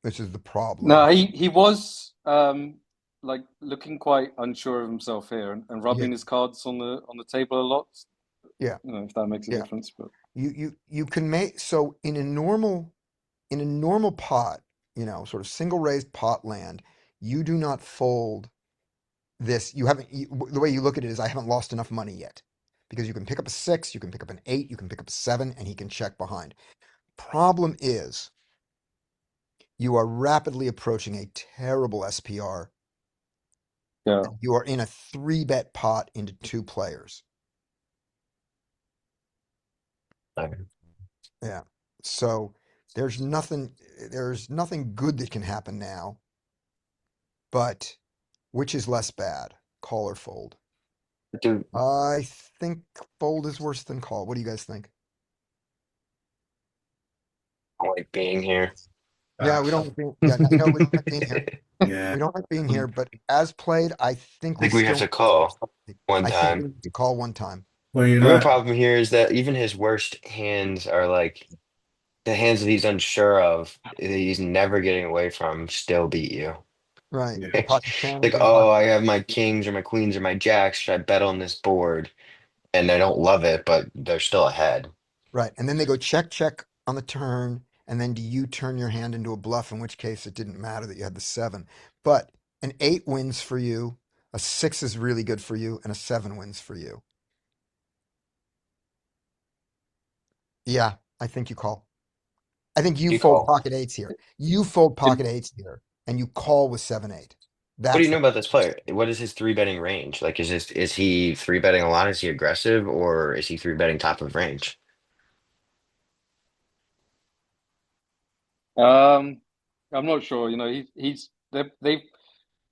This is the problem. No, he was like looking quite unsure of himself here and rubbing his cards on the table a lot. Yeah. If that makes a difference, but you can make so in a normal pot, sort of single raised pot land, you do not fold this. The way you look at it is I haven't lost enough money yet. Because you can pick up a 6, you can pick up an 8, you can pick up a 7, and he can check behind. Problem is, you are rapidly approaching a terrible SPR. Yeah. You are in a 3-bet pot into 2 players. Okay. Yeah. So there's nothing good that can happen now. But which is less bad, call or fold? Dude, I think fold is worse than call. What do you guys think? I like being here. Yeah, we don't. Yeah, I know we don't like being here. Yeah. We don't like being here, but as played, I think I think we have still to call one I think time. we need to call one time. Well, you're The real not. problem here is that even his worst hands are like the hands that he's unsure of, that he's never getting away from, still beat you. Right. Yeah. Pocket tens Like, and oh, pocket. I have my kings or my queens or my jacks. Should I bet on this board? And they don't love it, but they're still ahead. Right. And then they go check, check on the turn. And then do you turn your hand into a bluff, in which case it didn't matter that you had the seven. But an eight wins for you, a six is really good for you, and a seven wins for you. Yeah, I think you call. I think you You fold call. pocket eights here. You fold Did, pocket eights here, and you call with seven, eight. What do That's you the know about this player? What is his three betting range? Like, is he three betting a lot? Is he aggressive, or is he three betting top of range? um, I'm not sure. You know, he's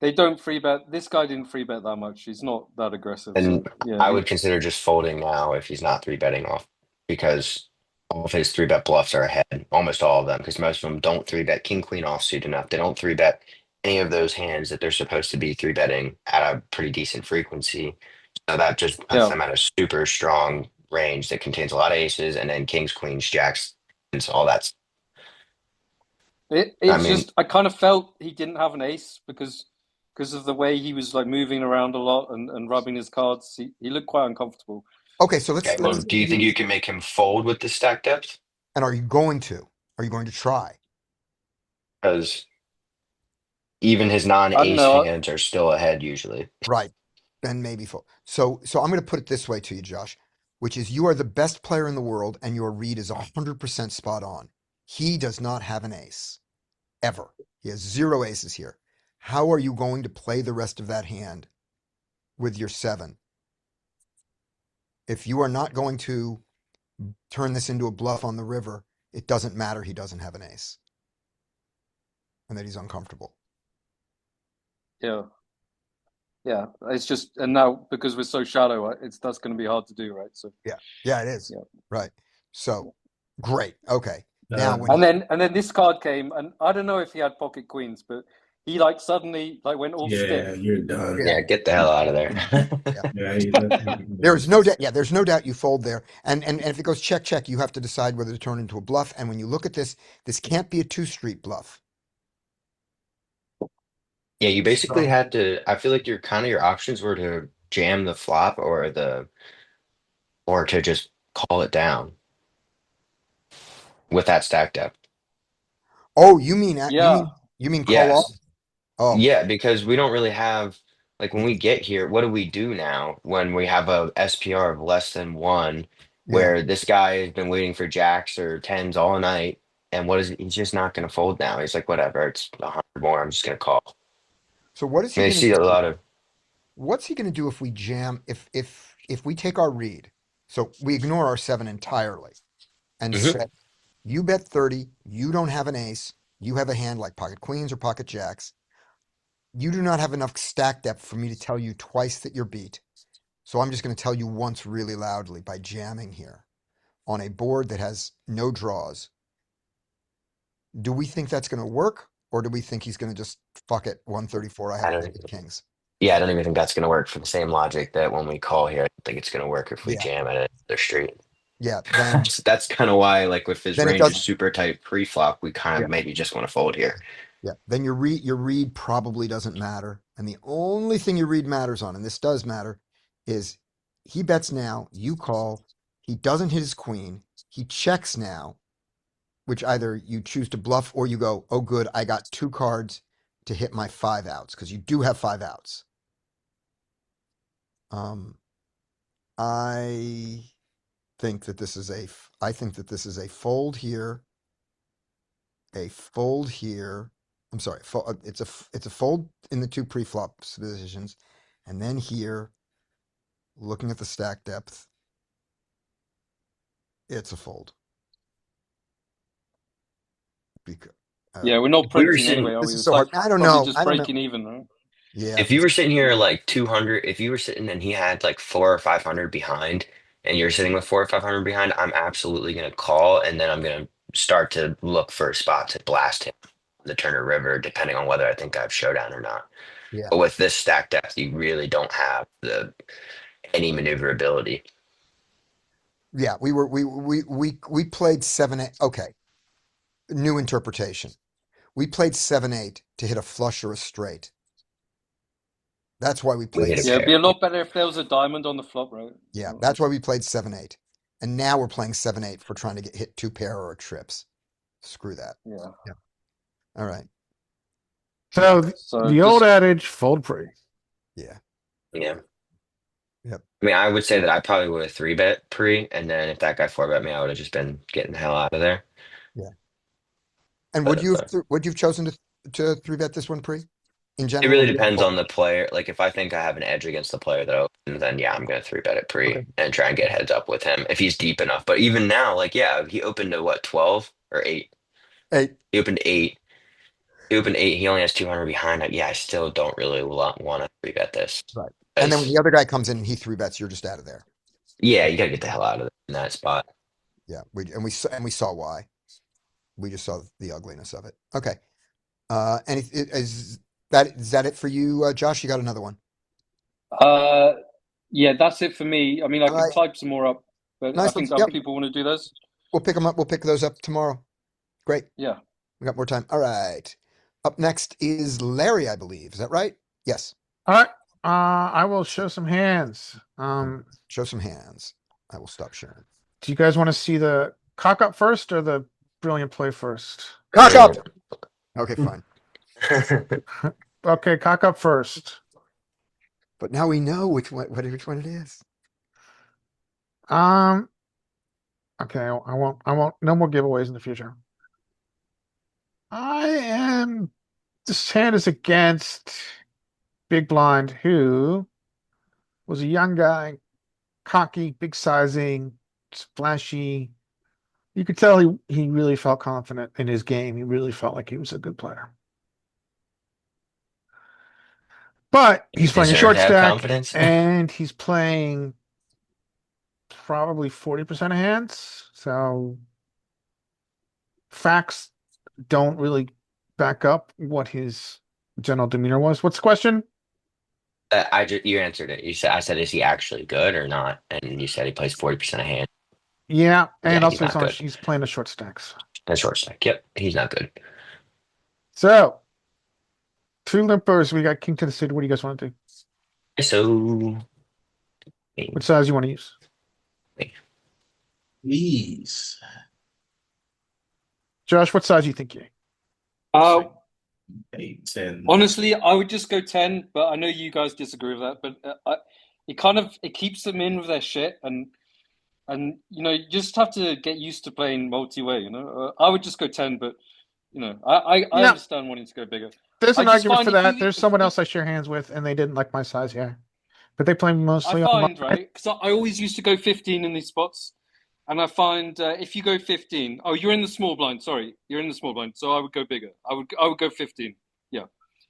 they don't free bet. This guy didn't free bet that much. He's not that aggressive. So And yeah, I would consider just folding now if he's not three betting off, because all of his three bet bluffs are ahead, almost all of them, because most of them don't three bet king queen offsuit enough. They don't three bet any of those hands that they're supposed to be three betting at a pretty decent frequency. So that just puts yeah. them at a super strong range that contains a lot of aces and then kings, queens, jacks, and all that. I It's mean, just I kind of felt he didn't have an ace because of the way he was like moving around a lot and rubbing his cards. He looked quite uncomfortable. okay. So okay, let's well, say do you think you you can make him fold with the stack depth? and are you going to? Are you going to try? Because even his I don't non-ace know. hands are still ahead usually. Right. Then maybe fold. So I'm going to put it this way to you, Josh, which is you are the best player in the world, and your read is 100% spot on. He does not have an ace ever. He has zero aces here. How are you going to play the rest of that hand with your seven? If you are not going to turn this into a bluff on the river, it doesn't matter he doesn't have an ace and that he's uncomfortable. Yeah, yeah. It's just and now because we're so shallow, that's going to be hard to do, right? So Yeah. Yeah, it is. yeah. Right. So great. Okay. Now when And then this card came, and I don't know if he had pocket queens, but he like suddenly like went all Yeah, stiff. you're done. yeah, Yeah, get the hell out of there. yeah. Yeah, that's There's no doubt. Yeah, there's no doubt you fold there. And if it goes check, check, you have to decide whether to turn into a bluff. And when you look at this, this can't be a two street bluff. Yeah, you basically So, had to. I feel like your options were to jam the flop or to just call it down with that stack depth. oh, you mean Yeah, you mean call off? Yes. Oh, Yeah, because we don't really have like when we get here, what do we do now when we have a SPR of less than one, yeah. where this guy has been waiting for jacks or tens all night, and what is he's just not going to fold now. He's like, whatever, it's 100 more. I'm just going to call. So what is I he mean, I going see to a do? lot of. What's he going to do if we jam? If we take our read, so we ignore our seven entirely and Mhm. say you bet 30, you don't have an ace, you have a hand like pocket queens or pocket jacks. You do not have enough stack depth for me to tell you twice that you're beat. So I'm just going to tell you once really loudly by jamming here on a board that has no draws. Do we think that's going to work? Or do we think he's going to just fuck it 134? I I have don't. naked kings. Yeah, I don't even think that's going to work for the same logic that when we call here, I don't think it's going to work if we Yeah. jam at the street. Yeah. Then That's kind of why, like, if his it range is doesn't. super tight pre-flop, we kind Yeah. of maybe just want to fold here. Yeah. Then your read probably doesn't matter. And the only thing your read matters on, and this does matter, is he bets now, you call, he doesn't hit his queen, he checks now, which either you choose to bluff or you go, oh, good, I got two cards to hit my five outs, because you do have five outs. I think that this is I think that this is a fold here, a fold here. I'm sorry, it's a fold in the two pre-flop positions, and then here, looking at the stack depth, it's a fold. Because, yeah. We're not If we were printing sitting, anyway, are this we? is It's so like hard. I don't probably know. just I don't know. breaking even, right? Yeah, if you were sitting here like 200, if you were sitting and he had like 400 or 500 behind, and you're sitting with 400 or 500 behind, I'm absolutely going to call, and then I'm going to start to look for a spot to blast him on the Turner River, depending on whether I think I have showdown or not. yeah, But with this stack depth, you really don't have the any maneuverability. yeah. We played seven. Okay, new interpretation. We played 7-8 to hit a flush or a straight. That's why we We played. hit a Yeah, it'd be a pair. lot better if there was a diamond on the flop, right? Yeah, that's why we played 7-8. And now we're playing 7-8 for trying to hit 2 pair or trips. Screw that. Yeah. All right. So So the old just adage, fold pre. Yeah. Yeah. Yep. I mean, I would say that I probably would have 3-bet pre, and then if that guy 4-bet me, I would have just been getting the hell out of there. And But would you've chosen to 3-bet this one pre? In it general? really or would you depends fold? on the player. Like if I think I have an edge against the player that opens, then yeah, I'm gonna 3-bet it pre Okay. and try and get heads up with him if he's deep enough. But even now, like yeah, he opened to what, 12 or 8? 8. He opened 8. He opened 8. He only has 200 behind. Yeah, I still don't really want to 3-bet this. Right. And then when the other guy comes in and he 3-bets, you're just out of there. Yeah, you gotta get the hell out of in that spot. Yeah. We saw why. We just saw the ugliness of it. Okay. And is that it for you, Josh? You got another one? yeah, that's it for me. I mean, I All can right. type some more up, but I Nice. think Yep. other people want to do those. We'll pick them up. We'll pick those up tomorrow. Great. Yeah. We got more time. All right. Up next is Larry, I believe. Is that right? Yes. All right. I will show some hands. Show some hands. I will stop sharing. Do you guys want to see the cock up first or the brilliant play first? Cock up. Okay, fine. Okay, cock up first. But now we know which one it is. Okay, I won't, no more giveaways in the future. This hand is against Big Blind, who was a young guy, cocky, big sizing, splashy. You could tell he really felt confident in his game. He really felt like he was a good player. But You he's playing a deserve short to have stack, confidence. and he's playing probably 40% of hands. So facts don't really back up what his general demeanor was. What's the question? You answered it. I said, is he actually good or not? And you said he plays 40% of hand. Yeah, and Yeah, he's also not good. he's playing a short stacks. And short stack. Yep, he's not good. So 2 limpers. We got king to the suited. What do you guys want to do? So What size you want to use? Please. Josh, what size do you think you? 8, 10. Honestly, I would just go 10, but I know you guys disagree with that. But it keeps them in with their shit, and you just have to get used to playing multi-way. I would just go 10, but I Yeah. understand wanting to go bigger. There's an I just argument find for if that. you- There's if someone you- else I share hands with, and they didn't like my size here, but they play mostly I online. find right because I always used to go 15 in these spots, and I find if you go 15, oh, you're in the small blind. Sorry, you're in the small blind, so I would go bigger. I would go 15. Yeah,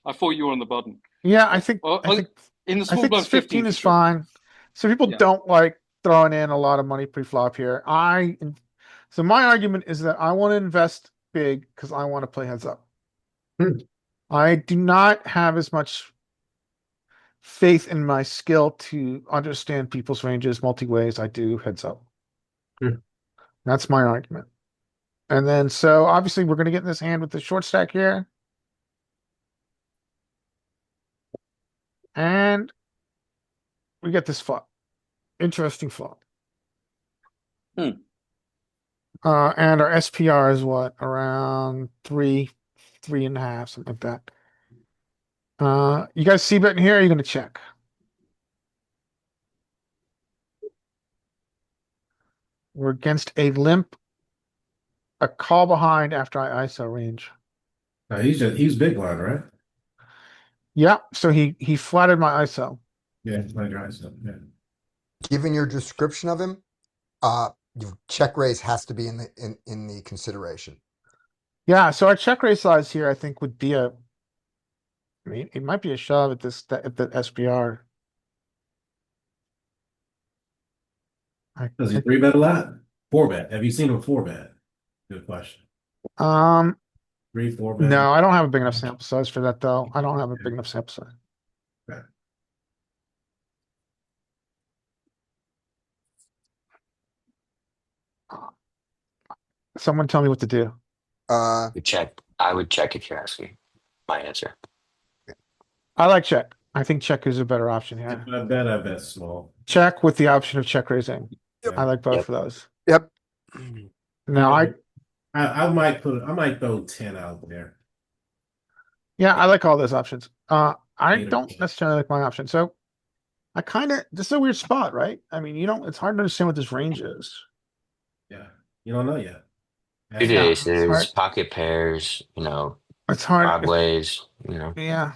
I thought you were on the button. Yeah, I think In the I small think blind, 15 for is sure. fine. So people Yeah. don't like throwing in a lot of money pre-flop here. So my argument is that I want to invest big because I want to play heads up. I do not have as much faith in my skill to understand people's ranges multi-ways. I do heads up. That's my argument. And then so obviously we're going to get in this hand with the short stack here. And we get this flop. Interesting flop. And our SPR is what? Around 3.5, something like that. You guys see betting here? Or are you going to check? We're against a limp, a call behind after I ISO range. He's big blind, right? Yeah, so he flattered my ISO. Yeah, he's playing your eyes up. Yeah. Given your description of him, your check raise has to be in the consideration. Yeah, so our check raise size here, I think, would be I mean, it might be a shove at the SPR. Does he 3-bet a lot? 4-bet. Have you seen him 4-bet? Good question. 3, 4-bet. No, I don't have a big enough sample size for that, though. I don't have a big enough sample size. Okay. Someone tell me what to do. We check. I would check if you're asking my answer. I like check. I think check is a better option here. If I bet small. Check with the option of check raising. Yep. I like both Yep. of those. Yep. Now I might throw 10 out there. I like all those options. I Eight or don't 10. necessarily like my option. So I kind of, this is a weird spot, right? I mean, it's hard to understand what this range is. Yeah. You don't know yet. It Yeah, is. it's There's hard. pocket pairs, It's hard. broadways, Yeah. Yeah.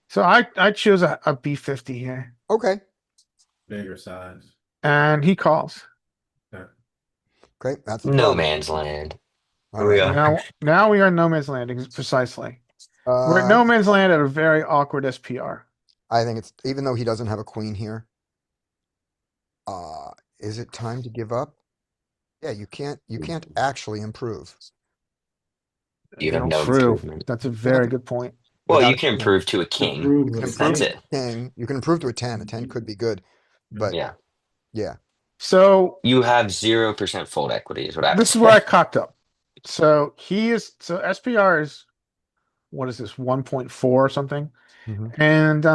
So I choose a B50 here. Okay. Bigger size. And he calls. Great. That's the no problem. man's land. All Here we right. go. Now we are in no man's land, precisely. We're at no man's land at a very awkward SPR. I think it's, even though he doesn't have a queen here, is it time to give up? Yeah, you can't actually improve. You have no True. improvement. That's a very good point. Well, without you a can king. improve to a king. Improve You can with a That's improve it. to a king. You can improve to a 10. A 10 could be good, but Yeah. yeah. So You have 0% fold equity is what I would this is say. where I cocked up. So SPR is, what is this, 1.4 or something? Mhm. And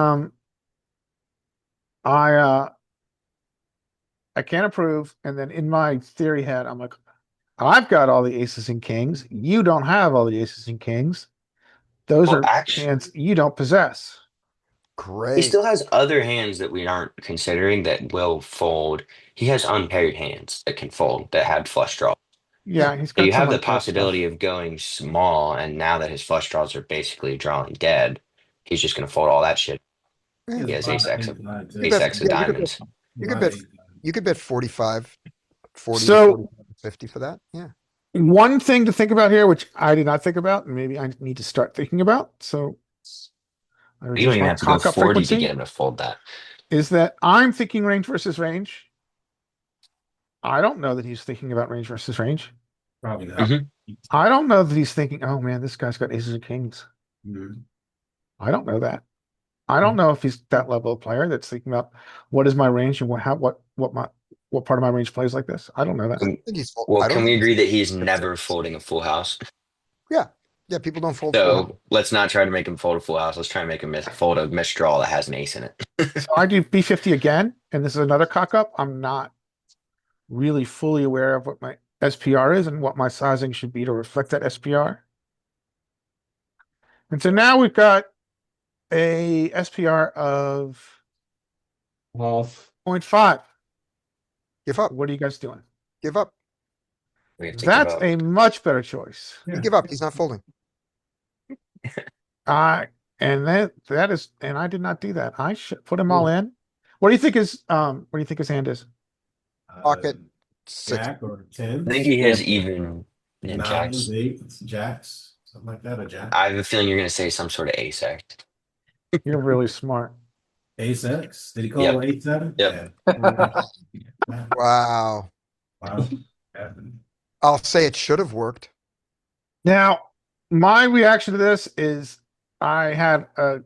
I can't approve. And then in my theory head, I'm like, I've got all the aces and kings. You don't have all the aces and kings. Those Well, are actually, hands you don't possess. he Great. still has other hands that we aren't considering that will fold. He has unpaired hands that can fold that had flush draw. Yeah, he's So got you some have the unpaired stuff. possibility of going small, and now that his flush draws are basically drawing dead, he's just going to fold all that shit. Yeah. He has ace X of You could bet, of diamonds. you could bet 45, 40, So- 45, 50 for that. Yeah. One thing to think about here, which I did not think about, and maybe I need to start thinking about. So I You don't reduce even my have to go cock-up 40 to frequency, get him to fold that. is that I'm thinking range versus range. I don't know that he's thinking about range versus range. Probably not. Mhm. I don't know that he's thinking, oh man, this guy's got aces and kings. Mhm. I don't know that. I don't know if he's that level of player that's thinking about what is my range and what part of my range plays like this. I don't know that. I think he's Well, I don't can we think agree that he's six, never six. folding a full house? Yeah. Yeah. People don't fold. full house. So let's not try to make him fold a full house. Let's try and make him fold a missed draw that has an ace in it. So I do B50 again, and this is another cock up. I'm not really fully aware of what my SPR is and what my sizing should be to reflect that SPR. And so now we've got a SPR of Half. 0.5. Give up. What are you guys doing? Give up. We have to That's give up. a much better choice. You give up. He's not folding. And that is, and I did not do that. I should put them all in. What do you think his hand is? Pocket six. Jack or 10. I think he has even in Nines, jacks. eights, jacks, something like that. A jack. I have a feeling you're going to say some sort of ace X. You're really smart. Ace X. Did he call Yep. 8-7? Yep. Yeah. Wow. Wow. I'll say it should have worked. Now, my reaction to this is I had a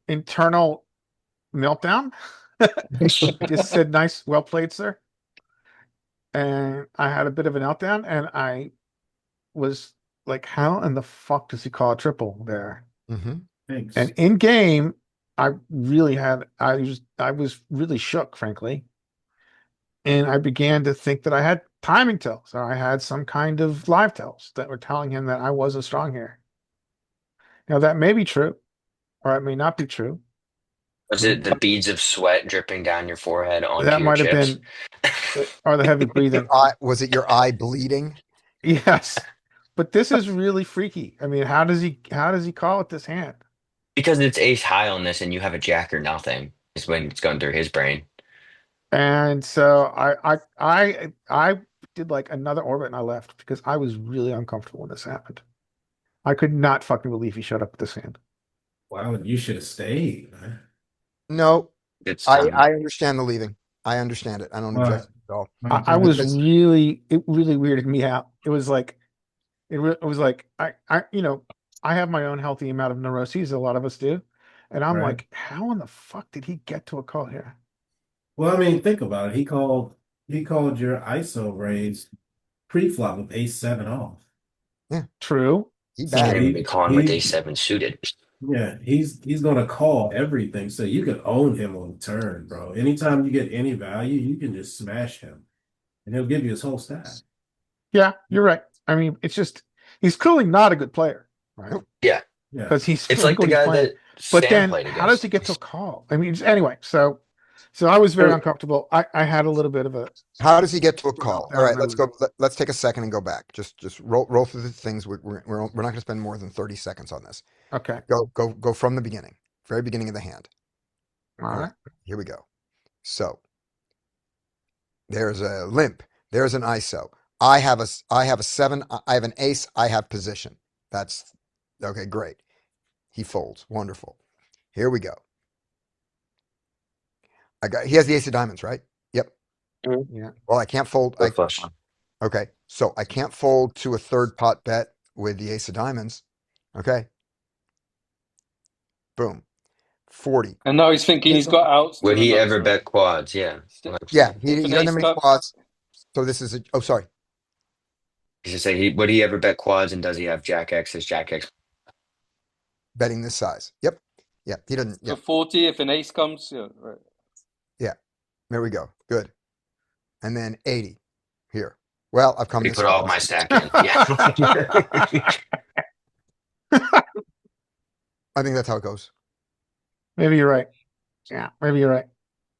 internal meltdown. Just said, nice, well played, sir. And I had a bit of an meltdown, and I was like, how in the fuck does he call a triple there? Mm-hmm. Thanks. And in game, I was really shook, frankly. And I began to think that I had timing tells, or I had some kind of live tells that were telling him that I wasn't strong here. Now that may be true, or it may not be true. Was it the beads of sweat dripping down your forehead onto That your might have chips? been, or the heavy breathing. Was it your eye bleeding? Yes, but this is really freaky. I mean, how does he call it this hand? Because it's ace high on this and you have a jack or nothing is when it's going through his brain. And so I did like another orbit and I left because I was really uncomfortable when this happened. I could not fucking believe he showed up with this hand. Wow, you should have stayed, man. No, It's I understand the leaving. I understand it. I don't object at all. I was it really weirded me out. It was like, it was like, I have my own healthy amount of neuroses. A lot of us do. And I'm Right. like, how in the fuck did he get to a call here? Well, I mean, think about it. He called your ISO raise pre-flop with ace 7 off. True. He So Can't bagged. even be calling with he A7 suited. yeah, he's gonna call everything. So you can own him on the turn, bro. Anytime you get any value, you can just smash him, and he'll give you his whole stack. Yeah, you're right. I mean, it's just he's clearly not a good player, right? Nope. Yeah. Yeah, Because he's It's playing like the what he's guy playing. that But Sam then played how does he get to a against. call? I mean, anyway, so I was very So- uncomfortable. I had a little bit of a How does he get to a call? All meltdown, right, and I let's was- go. Let's take a second and go back. Just roll through the things. We're not going to spend more than 30 seconds on this. Okay. Go from the beginning, very beginning of the hand. All All right. right, here we go. So there's a limp. There's an ISO. I have a 7. I have an ace. I have position. That's okay. Great. He folds. Wonderful. Here we go. He has the ace of diamonds, right? Yep. Yeah. Well, I can't fold. Go flush. Okay. So I can't fold to a third pot bet with the ace of diamonds. Okay. Boom. 40. And now he's thinking he's got outs to Would the he nuts, ever right? bet quads? Yeah. Yeah. If He an doesn't ace have any comes, quads. So this is oh, sorry. He's just say would he ever bet quads, and does he have Jack X as Jack X? Betting this size. Yep. Yeah. He doesn't. so Yeah. 40, if an ace comes, yeah, right. Yeah. There we go. Good. And then 80 here. Well, I've come We this put all far. of my stack in. Yeah. I think that's how it goes. Maybe you're right. Yeah, maybe you're right.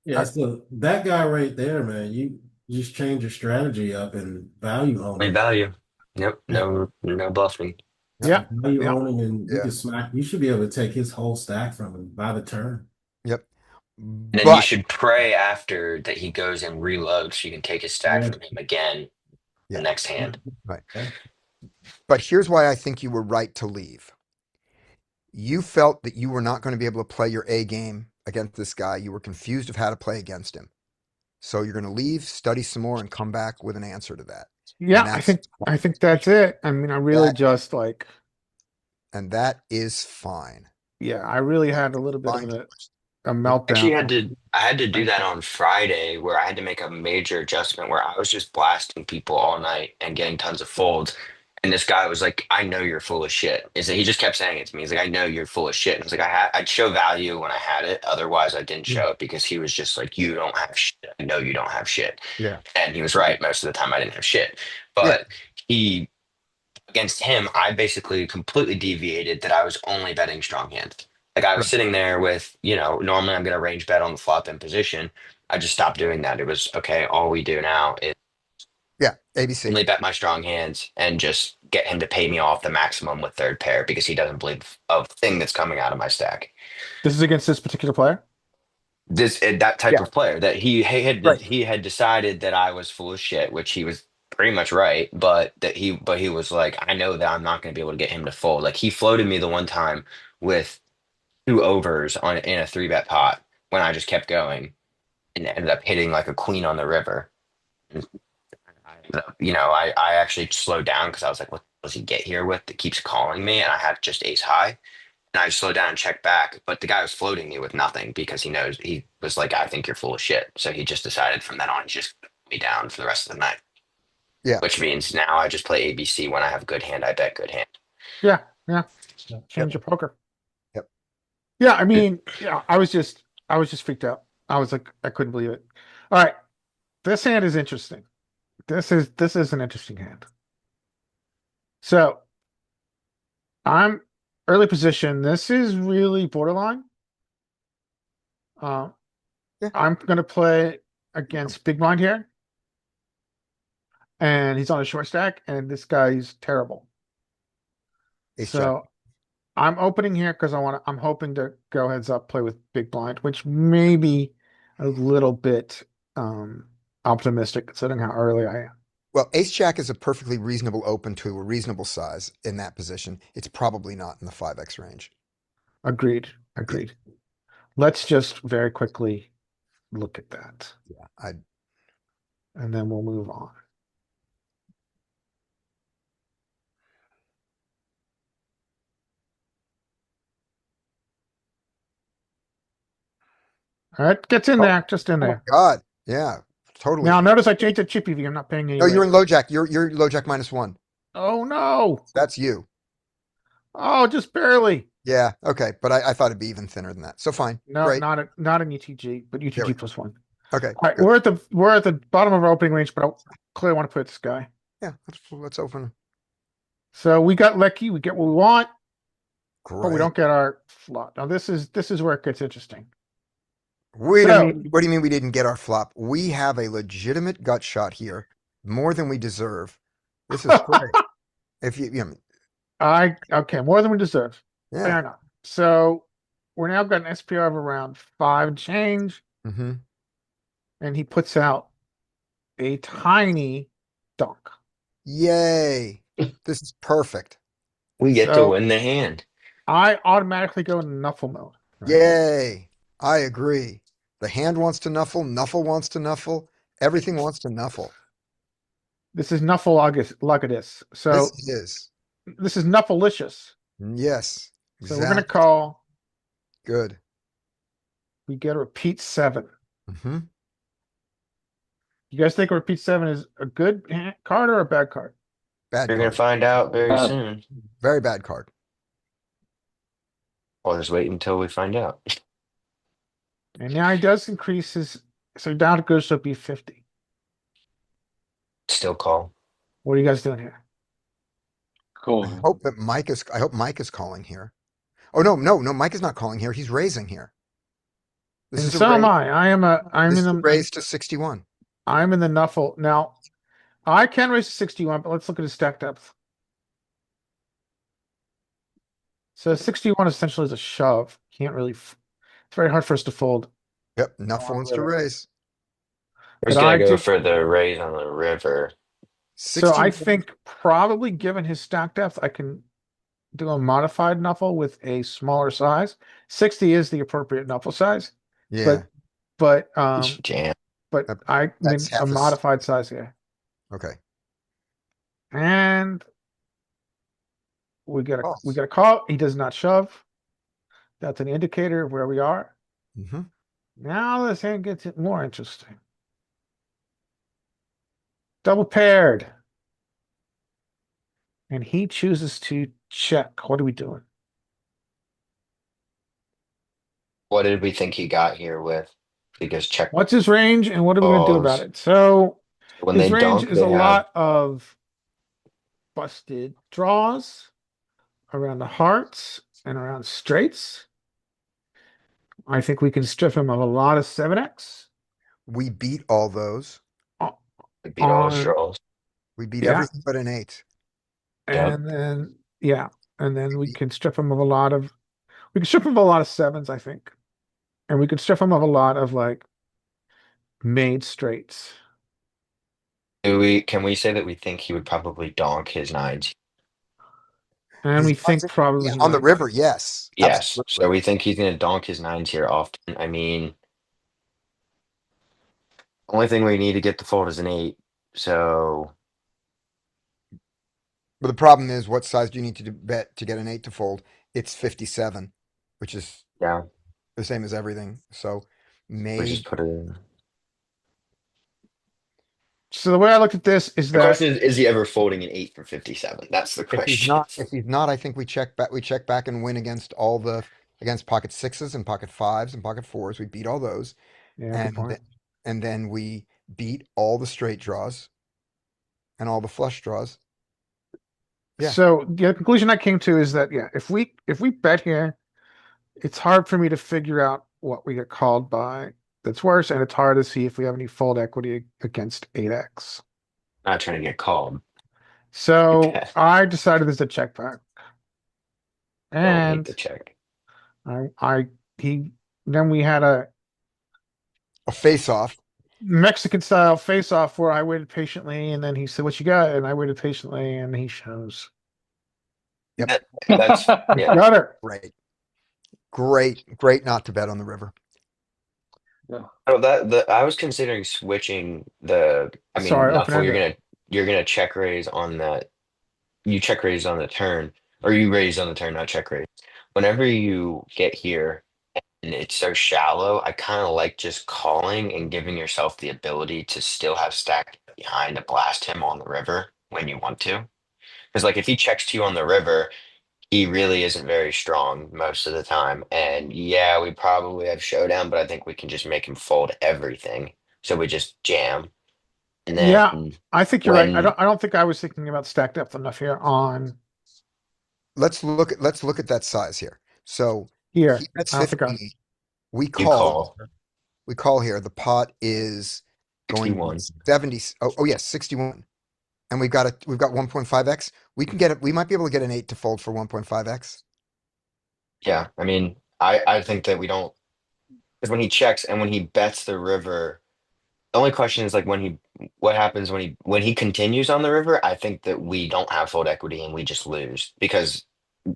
yeah. So that guy right there, man, you just change your strategy up and value I owning. value. Yep. No bluffing. Yeah. Value Yeah. owning, and you Yeah. can smack. You should be able to take his whole stack from him by the turn. Yep. And then you But should pray after that he goes and reloads so you can take his stack Yeah. from him again Yeah. the next hand. right. Yeah. But here's why I think you were right to leave. You felt that you were not going to be able to play your A game against this guy. You were confused of how to play against him. So you're going to leave, study some more, and come back with an answer to that. Yeah, And I think that's it. I mean, I really That- just like, And that is fine. yeah, I really had a little bit of Fine. a meltdown. Actually, I had to do that on Friday where I had to make a major adjustment where I was just blasting people all night and getting tons of folds. And this guy was like, "I know you're full of shit." Is that he just kept saying it to me? He's like, "I know you're full of shit." And I was like, I'd show value when I had it. Otherwise, I didn't show it because he was just like, "You don't have shit. I know you don't have shit." Yeah. And he was right. Most of the time, I didn't have shit. But he against him, I basically completely deviated that I was only betting strong hands. Like I was Right. sitting there with, normally I'm going to range bet on the flop in position. I just stopped doing that. It was okay. All we do now is Yeah. ABC. only bet my strong hands and just get him to pay me off the maximum with third pair because he doesn't believe a thing that's coming out of my stack. This is against this particular player? That type Yeah. of player that Right. he had decided that I was full of shit, which he was pretty much right, but he was like, I know that I'm not going to be able to get him to fold. Like he floated me the one time with 2 overs in a 3-bet pot when I just kept going and ended up hitting like a queen on the river. And I actually slowed down because I was like, what does he get here with that keeps calling me? And I had just ace high. And I slowed down and checked back, but the guy was floating me with nothing because he was like, I think you're full of shit. So he just decided from then on, he just put me down for the rest of the night. Yeah. Which means now I just play ABC. When I have good hand, I bet good hand. Yeah, yeah. Change your poker. Yep. Yeah, I mean, yeah, I was just freaked out. I was like, I couldn't believe it. All right. This hand is interesting. This is an interesting hand. So I'm early position. This is really borderline. Yeah. I'm gonna play against big blind here. And he's on a short stack, and this guy's terrible. Ace So jack. I'm opening here because I'm hoping to go heads up, play with big blind, which may be a little bit optimistic considering how early I am. Well, ace jack is a perfectly reasonable open to a reasonable size in that position. It's probably not in the 5x range. Agreed. Let's just very quickly look at that, Yeah. and then we'll move on. All right, gets in there, just in Oh my there. God. Yeah. totally. Now notice I changed the chippy V. I'm not paying any No, you're rate. in low jack. You're low jack -1. Oh no! That's you. Oh, just barely. Yeah. Okay. But I thought it'd be even thinner than that. So fine. No, Great. not an UTG, but There UTG we +1. Okay. All right, Good. we're at the bottom of our opening range, but I clearly want to put this guy. Yeah. Let's open. So we got lucky. We get what we want, but we Great. don't get our flop. Now this is where it gets interesting. Wait a So- minute. What do you mean we didn't get our flop? We have a legitimate gut shot here, more than we deserve. This is great. If you Okay, more than we deserve. yeah. Fair enough. So we're now got an SPR of around 5 and change, Mm-hmm. and he puts out a tiny dunk. Yay. This is perfect. We get to So- win the hand. I automatically go into Nuffle mode. right? Yay. I agree. The hand wants to nuffle. Nuffle wants to nuffle. Everything wants to nuffle. This is Nuffleagus. So This is. this is Nuffleicious. Yes. So we're gonna call. Good. We get a repeat 7. Mm-hmm. You guys think a repeat 7 is a good card or a bad card? Bad You're gonna card. find out very Bad. soon. Very bad card. Or just wait until we find out. And now he does increase his. So down it goes to be 50. Still call. What are you guys doing here? Cool. I hope Mike is calling here. Oh no, Mike is not calling here. He's raising here. This And is a so am raise. I. I'm This in is a the raise to 61. I'm in the Nuffle. Now I can raise to 61, but let's look at his stack depth. So 61 essentially is a shove. Can't really it's very hard for us to fold. Yep, enough wants to raise. We're just But gonna I go do- for the raise on the river. So I 61 think probably given his stack depth, I can do a modified Nuffle with a smaller size. 60 is the appropriate Nuffle size, Yeah. but Jam. but That- I mean that's a half a modified size here. Okay. And we get Calls. a call. He does not shove. That's an indicator of where we are. Mm-hmm. Now this hand gets it more interesting. Double paired. And he chooses to check. What are we doing? What did we think he got here with? Because check What's his range and what are we going to do about Balls. it? So when his they range dunk, is they a have lot of busted draws around the hearts and around straights. I think we can strip him of a lot of 7x. We beat all those. they beat all his on- draws. We beat Yeah. everything but an 8. Yep. And then and then we can strip him of a lot of 7s, I think. And we can strip him of a lot of like made straights. Can we say that we think he would probably donk his 9s? And His we think nines- probably Yeah, he on the might. river, yes. Yes. So Absolutely. we think he's gonna donk his 9s here often. I mean, only thing we need to get the fold is an 8. So But the problem is, what size do you need to bet to get an 8 to fold? It's 57, which is yeah, the same as everything. So we maybe just put it in. So the way I looked at this is The that question is he ever folding an 8 for 57? That's the if he's question. not, I think we check back. We check back and win against against pocket 6s and pocket 5s and pocket 4s. We beat all those, yeah, good and point. and then we beat all the straight draws and all the flush draws. Yeah. So the conclusion I came to is that if we bet here, it's hard for me to figure out what we get called by that's worse, and it's hard to see if we have any fold equity against 8x. Not trying to get called. So Okay. I decided there's a check back. Don't hate And the check. then we had a A face off. Mexican style face off where I waited patiently and then he said, "What you got?" And I waited patiently and he shows. That's yeah. Got her. Great not to bet on the river. Oh, I was considering switching the. I mean, Sorry, Nuffle, open-ended. you're gonna check raise on that. You check raise on the turn, or you raise on the turn, not check raise. Whenever you get here, and it's so shallow, I kind of like just calling and giving yourself the ability to still have stack behind to blast him on the river when you want to. Because like if he checks to you on the river, he really isn't very strong most of the time. And yeah, we probably have showdown, but I think we can just make him fold everything. So we just jam. And Yeah, then I think you're right. I when don't think I was thinking about stack depth enough here on Let's look at that size here. So he here. bets I don't think I 15. We you call. call We call here. The pot is going to be 61, 70. Oh yes, 61. And we've got 1.5x. We can get it. We might be able to get an 8 to fold for 1.5x. yeah, I mean, I think that we don't because when he checks and when he bets the river, the only question is like what happens when he continues on the river? I think that we don't have fold equity and we just lose because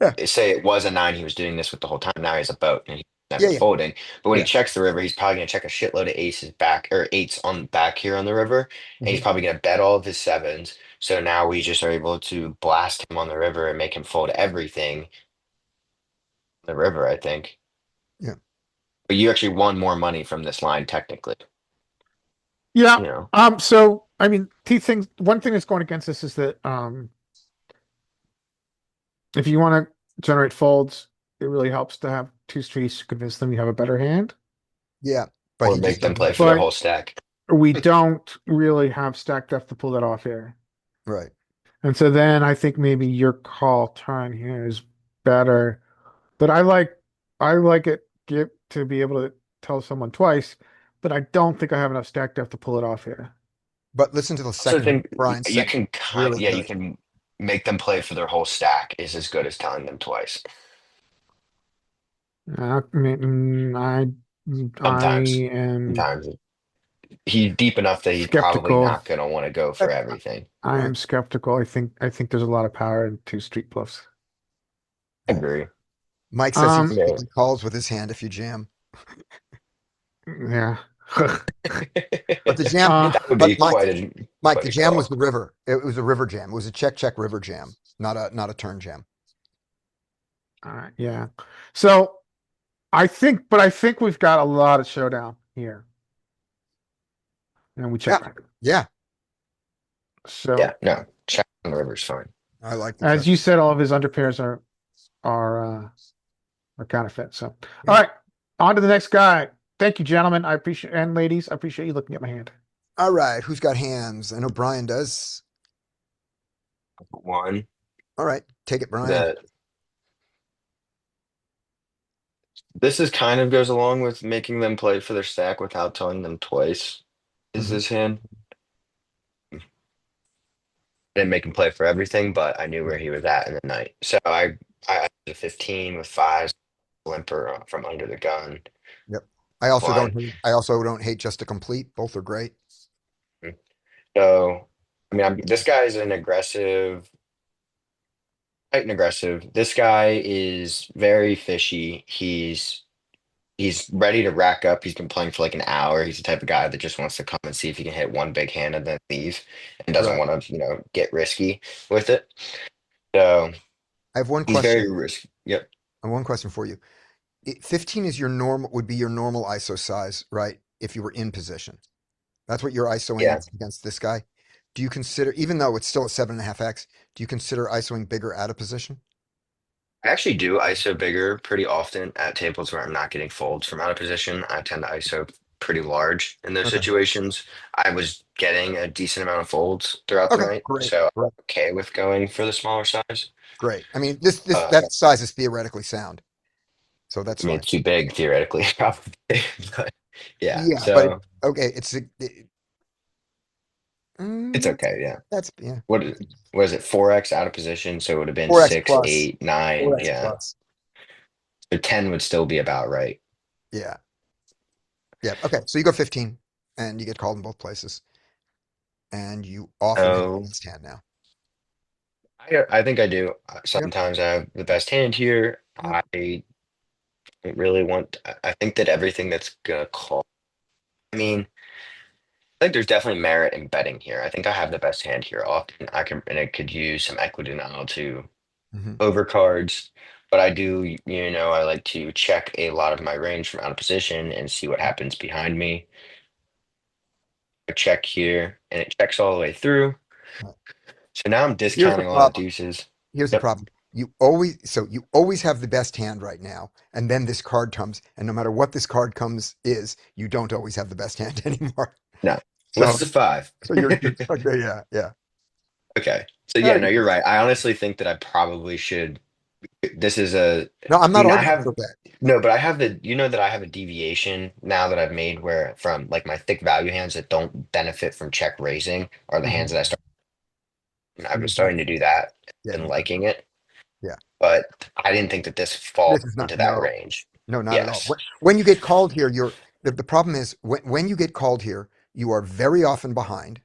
Yeah. say it was a nine, he was doing this with the whole time. Now he's a boat and he's Yeah, never yeah, folding. But when he yeah. checks the river, he's probably gonna check a shitload of aces back or eights on back here on the river, and he's Mhm. probably gonna bet all of his sevens. So now we just are able to blast him on the river and make him fold everything on the river, I think. Yeah. But you actually won more money from this line technically, Yeah. you know. So I mean, one thing that's going against this is that if you want to generate folds, it really helps to have two streets to convince them you have a better hand. Yeah. But Or he just make them doesn't play have for their But whole stack. we don't really have stack depth to pull that off here. right. And so then I think maybe your call turn here is better. But I like it get to be able to tell someone twice, but I don't think I have enough stack depth to pull it off here. But listen to the Also second hand. think Brian's you second. can Really yeah, you good. can make them play for their whole stack is as good as telling them twice. I mean, I Sometimes. am Sometimes he's deep enough that he's probably skeptical. not going to want to go Uh, for everything. I Right. am skeptical. I think there's a lot of power in two street bluffs. I Right. agree. Mike says Um, he calls with his hand if you jam. yeah. But the jam, Uh, That would but be Mike, Mike, quite the a jam was call. the river. It was a river jam. It was a check river jam, not a turn jam. yeah. So I think we've got a lot of showdown here, and we check Yeah. back. Yeah. Yeah, So no, check on the river's fine. I like the check. as you said, all of his underpairs are counterfeit. So Yeah. all right, on to the next guy. Thank you, gentlemen. I appreciate and ladies. I appreciate you looking at my hand. All right. Who's got hands? I know Brian does. One All right. Take it, Brian. that this is kind of goes along with making them play for their stack without telling them twice. Is Mhm. this hand? Didn't make him play for everything, but I knew where he was at in the night. So I did a 15 with fives, limper from under the gun Yep. line. I also don't hate just to complete. Both are great. So I mean, this guy's an aggressive, quite an aggressive. This guy is very fishy. He's ready to rack up. He's been playing for like an hour. He's the type of guy that just wants to come and see if he can hit one big hand and then leave, and doesn't Right. want to, get risky with it. So I have one he's very question. risky. Yep. And one question for you. 15 is would be your normal ISO size, right? If you were in position. That's what you're ISOing Yeah. against this guy. Do you consider, even though it's still at 7.5x, do you consider ISOing bigger out of position? I actually do ISO bigger pretty often at tables where I'm not getting folds from out of position. I tend to ISO pretty large in those Okay. situations. I was getting a decent amount of folds throughout the Okay. night, Great. so I'm Great. okay with going for the smaller size. Great. I mean, this Uh, that size is theoretically sound, so that's I mean, fine. it's too big theoretically, probably, but yeah. Yeah, but So okay, it's mm, okay. Yeah. that's yeah. What is was it? 4x out of position, so it would have been 4x six, plus. eight, nine. 4x Yeah. plus. So 10 would still be about right. Yeah. Yeah. Okay. So you go 15 and you get called in both places. And you often have the So best hand now. I think I do. Yep. Sometimes I have the best hand here. Yep. I really want. I think that everything that's gonna call. I mean, I think there's definitely merit in betting here. I think I have the best hand here. Often I can, and it could use some equity now to Hmm. overcards. But I do, I like to check a lot of my range from out of position and see what happens behind me. I check here, and it checks all the way through. Right. So now I'm Here's the discounting all the problem. deuces. Here's the Yep. problem. You always have the best hand right now, and then this card comes, and no matter what this card comes is, you don't always have the best hand anymore. No. So, What's the five? so you're okay. Yeah, yeah. Okay. So All yeah, right. no, you're right. I honestly think that I probably should. This is a. No, I'm I not mean, I arguing have for that. no, but I have that I have a deviation now that I've made where from like my thick value hands that don't benefit from check raising are the hands Mhm. that I start. I've been You're done. starting to do that Yeah, and you've done. liking it, Yeah. but I didn't think that this falls This is not. into that No, range. no, not at all. Yes. When you get called here, the problem is when you get called here, you are very often behind.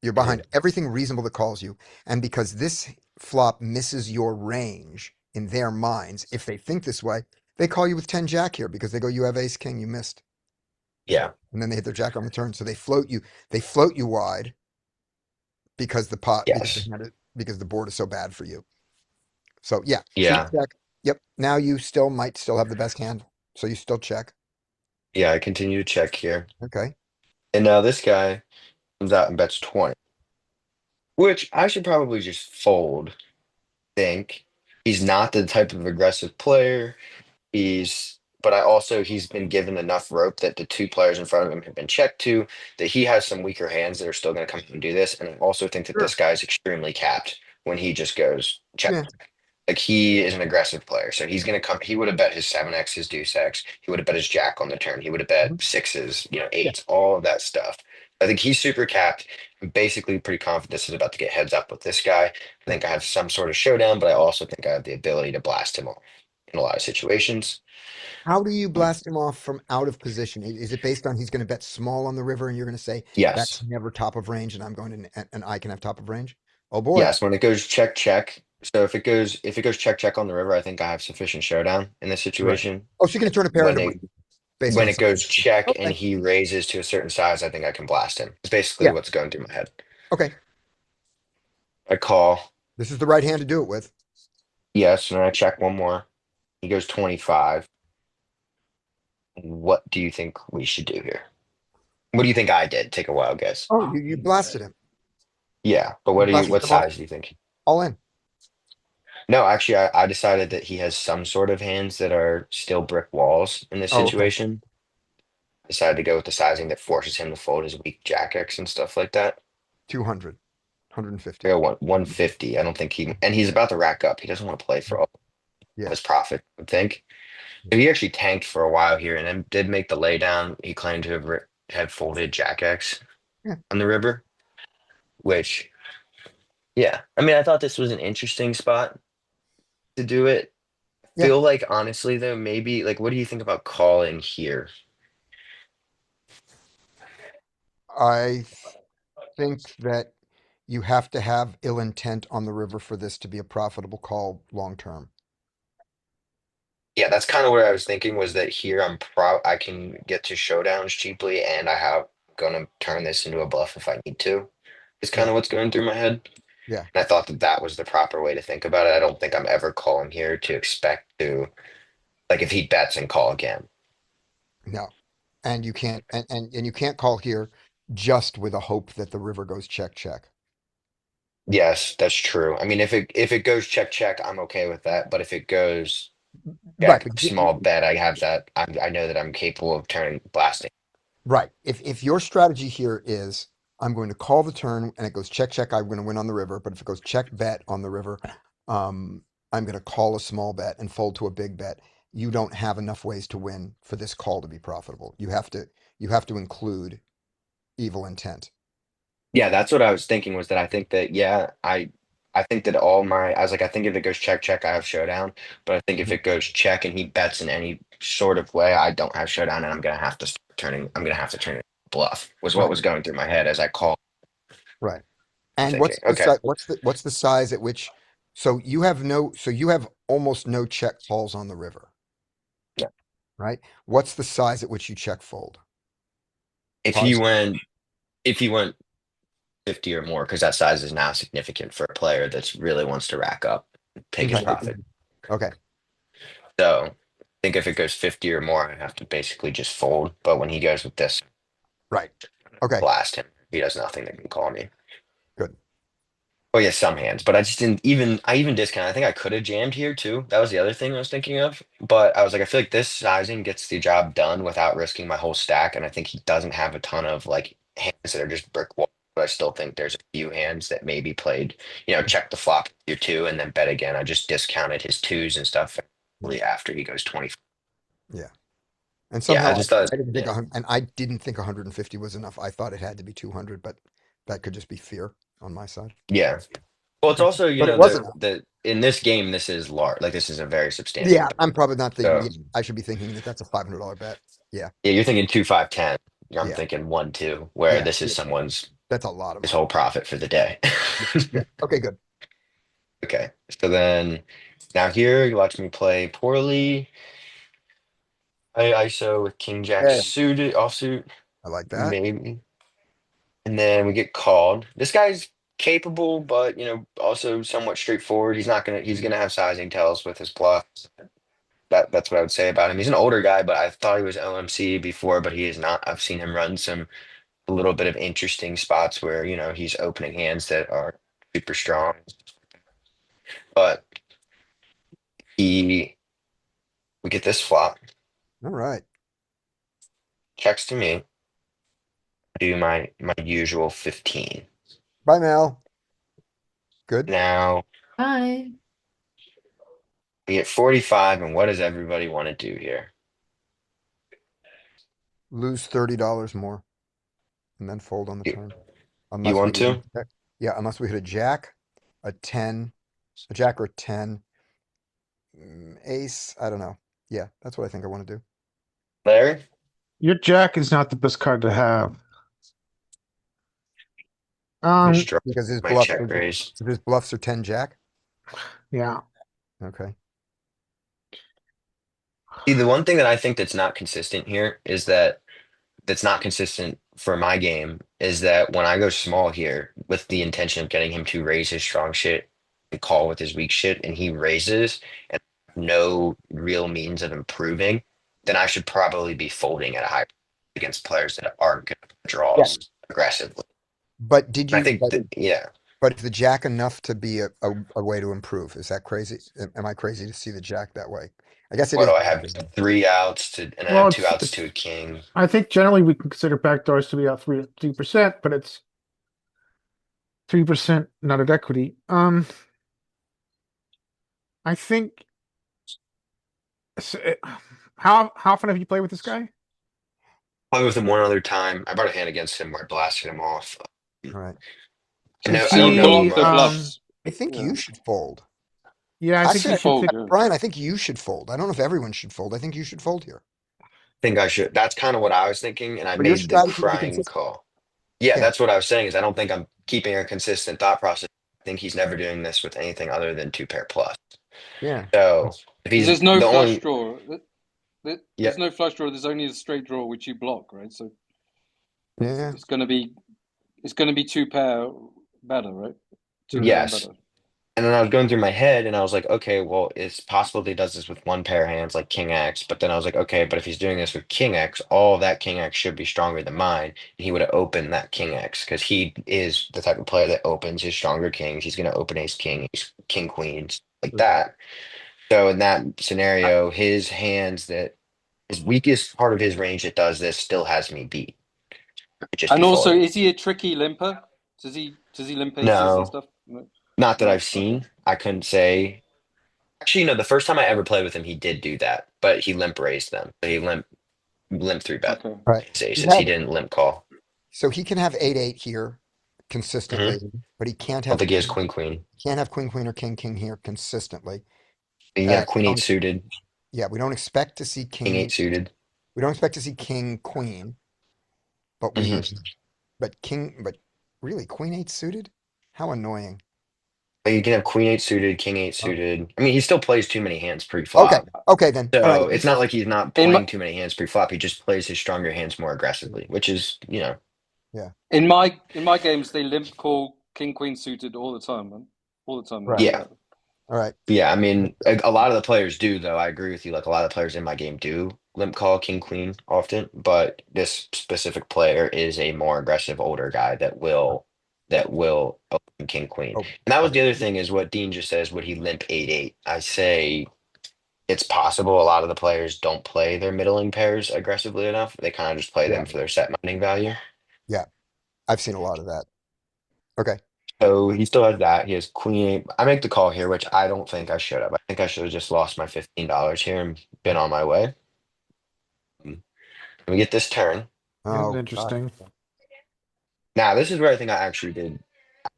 You're behind Mhm. everything reasonable that calls you. And because this flop misses your range in their minds, if they think this way, they call you with 10 jack here because they go, you have ace king, you missed. Yeah. And then they hit their jack on the turn. So they float you wide because Yes. because the board is so bad for you. So yeah, so you Yeah. check. Yep. Now you might still have the best hand. So you still check. Yeah. I continue to check here, Okay. and now this guy comes out and bets 20, which I should probably just fold. Think he's not the type of aggressive player. But he's been given enough rope that the two players in front of him have been checked to, that he has some weaker hands that are still going to come out and do this. And I also think that this Sure. guy is extremely capped when he just goes check. Yeah. Like he is an aggressive player, so he's going to come. He would have bet his 7x, his deuce X. He would have bet his jack on the turn. He would have bet Mhm. sixes, Yeah. eights, all of that stuff. I think he's super capped. I'm basically pretty confident this is about to get heads up with this guy. I Yeah. think I have some sort of showdown, but I also think I have the ability to blast him off in a lot of situations. How do you blast him off from out of position? Is it based on he's going to bet small on the river and you're going to say that's Yes. never top of range and I'm going to and I can have top of range? Oh boy. Yes, when it goes check check. So if it goes check check on the river, I think I have sufficient showdown in this Right. situation. Oh, so you're going to turn a pair When into it money based when on it goes something. check and Okay. he raises to a certain size, I think I can blast him. It's basically Yeah. what's going through my head. Okay. I call This is the right hand to do it with. yes, and I check one more. He goes 25. What do you think we should do here? What do you think I did? Take a wild guess. Oh, you blasted him. Yeah, but You blasted what him size do you think? all in. No, actually, I decided that he has some sort of hands that are still brick walls in this Oh, okay. situation. Decided to go with the sizing that forces him to fold his weak jack X and stuff like that. 200, I 150. go 150. I don't think and he's about to rack up. He doesn't want to play for all of Yeah. his profit, I would think. So he actually tanked for a while here and then did make the laydown. He claimed to have had folded jack X Yeah. on the river, which, yeah. I mean, I thought this was an interesting spot to do it. Yeah. Feel like, honestly, though, maybe, like, what do you think about calling here? I think that you have to have ill intent on the river for this to be a profitable call long term. Yeah, that's kind of what I was thinking was that here I can get to showdowns cheaply and I have gonna turn this into a bluff if I need to. Is kind Yeah. of what's going through my head. Yeah. And I thought that that was the proper way to think about it. I don't think I'm ever calling here to expect to like if he bets and call again. No. And you can't and you can't call here just with a hope that the river goes check check. Yes, that's true. I mean, if it goes check check, I'm okay with that. But if it goes Right. check small bet, I have that. I know that I'm capable of turning blasting. Right. If your strategy here is I'm going to call the turn and it goes check check, I'm going to win on the river. But if it goes check bet on the river, um, I'm going to call a small bet and fold to a big bet. You don't have enough ways to win for this call to be profitable. You have to include evil intent. Yeah, that's what I was thinking was that I think that yeah, I think that I was like I think if it goes check check I have showdown, but I think if Mhm. it goes check and he bets in any sort of way, I don't have showdown and I'm gonna have to turn it bluff was what Right. was going through my head as I called Right. And thinking. what's the Okay. size? What's the size at which? So you have almost no check calls on the river, Yeah. right? What's the size at which you check fold? If he Pause. went if he went 50 or more, because that size is now significant for a player that's really wants to rack up, take his Okay. profit. Okay. So I think if it goes 50 or more, I have to basically just fold. But when he goes with this, Right. Okay, blast him. He does nothing that can call me. good. Oh yeah, some hands, but I just didn't even. I even discounted. I think I could have jammed here too. That was the other thing I was thinking of. But I was like, I feel like this sizing gets the job done without risking my whole stack. And I think he doesn't have a ton of like hands that are just brick wall. But I still think there's a few hands that maybe played. Check the flop your two and then bet again. I just discounted his twos and stuff after he goes 20. Yeah. And Yeah, somehow I just thought. I didn't think Yeah, and I didn't think 150 was enough. I thought it had to be 200, but that could just be fear on my side. yeah. Well, it's Okay. also But it wasn't. the in this game this is large. Like this is a very substantial Yeah, bet. I'm probably not thinking. So Yeah, I should be thinking that that's a $500 bet. Yeah, yeah, you're thinking 2, 5, 10. I'm yeah, thinking 1, 2, where yeah, this is yeah. someone's That's a lot of his money. whole profit for the day. Yeah, yeah. Okay, good. Okay, so then now here you watch me play poorly. I ISO with King Jack Yeah, suited offsuit, I like that. maybe, and then we get called. This guy's capable, but also somewhat straightforward. He's gonna have sizing tells with his bluffs. That's what I would say about him. He's an older guy, but I thought he was OMC before, but he is not. I've seen him run some a little bit of interesting spots where he's opening hands that are super strong, but he we get this flop, All right. checks to me, do my usual 15. Bye, Mel. Good. Now Bye. we get 45, and what does everybody want to do here? Lose $30 more, and then fold on the You, turn. you Unless we want hit a to? jack. Yeah, unless we hit a jack, a 10, a jack or a 10, ace. I don't know. Yeah, that's what I think I want to do. Larry? Your jack is not the best card to have. Just drop Because his my bluffs check are raise. his bluffs are 10 jack. Yeah. Okay. See, the one thing that I think that's not consistent here is that's not consistent for my game is that when I go small here with the intention of getting him to raise his strong shit and call with his weak shit, and he raises and no real means of improving, then I should probably be folding at a high against players that aren't going to Yeah. draws aggressively. But did I you, think that, yeah. but is the jack enough to be a way to improve? Is that crazy? Am I crazy to see the jack that way? I guess it What is. do I have? 3 outs and I Well, have 2 outs to a it's king. I think generally we can consider backdoors to be out 3%, but it's 3% not at equity. I think how often have you played with this guy? Played with him one other time. I brought a hand against him where I blasted him off. All right. Is I don't And know he block the bluffs. I think Yeah. you should fold. yeah, I think Actually, you should Fold, think yeah. Brian, I think you should fold. I don't know if everyone should fold. I think you should fold here. think I should. That's kind of what I was thinking, and I But your made the strategy to be crying consistent. call. Yeah, Yeah. that's what I was saying. Is I don't think I'm keeping a consistent thought process. I think he's never doing this with anything other than 2 pair plus. Yeah. So if Because he's there's no the flush only, draw. yeah, There's no flush draw. There's only a straight draw which you block, right? So Yeah. it's going to be 2 pair better, right? 2 pair and yes. better. And then I was going through my head, and I was like, okay, well, it's possible that he does this with one pair of hands, like King X. But then I was like, okay, but if he's doing this with King X, all of that King X should be stronger than mine, and he would have opened that King X because he is the type of player that opens his stronger kings. He's going to open Ace King, King Queens, like that. So in that scenario, his hands that his weakest part of his range that does this still has me beat. It'd just And be also, folding. is he a tricky limper? Does he limp aces and No, stuff? No. not that No? I've Okay. seen. I couldn't say. Actually, no, the first time I ever played with him, he did do that, but he limp raised them. So he limp 3 bet Okay. All right. his He aces. He has, didn't limp call. so he can have 8-8 here consistently, I but he can't don't have think he has queen queen. queen queen or king king here consistently. You can have We queen eight don't, suited, yeah, we don't expect to see king eight suited. we don't expect to see king queen, but Mhm. but really queen 8 suited? How annoying. But you can have queen eight suited, king eight Oh. suited. I mean, he still plays too many hands Okay. pre-flop. Okay then. All right. So it's not like he's not In playing my too many hands pre-flop. He just plays his stronger hands more aggressively, which is, Yeah. in my games, they limp call king queen suited all the time, man. All the time. They Right. do yeah. that. All right. Yeah, I mean, a lot of the players do, though. I agree with you. Like a lot of players in my game do limp call king queen often, but this specific player is a more aggressive older guy that will open king queen. Oh, And that was okay. the other thing is what Dean just says. Would he limp 8-8? I say it's possible. A lot of the players don't play their middling pairs aggressively enough. They kind of just play Yeah. them for their set minding value. Yeah. I've seen a lot of that. Okay. So he still has that. He has queen eight. I make the call here, which I don't think I should have. I think I should have just lost my $15 here and been on my way. We get this turn. This is Oh, God. interesting. Now, this is where I think I actually did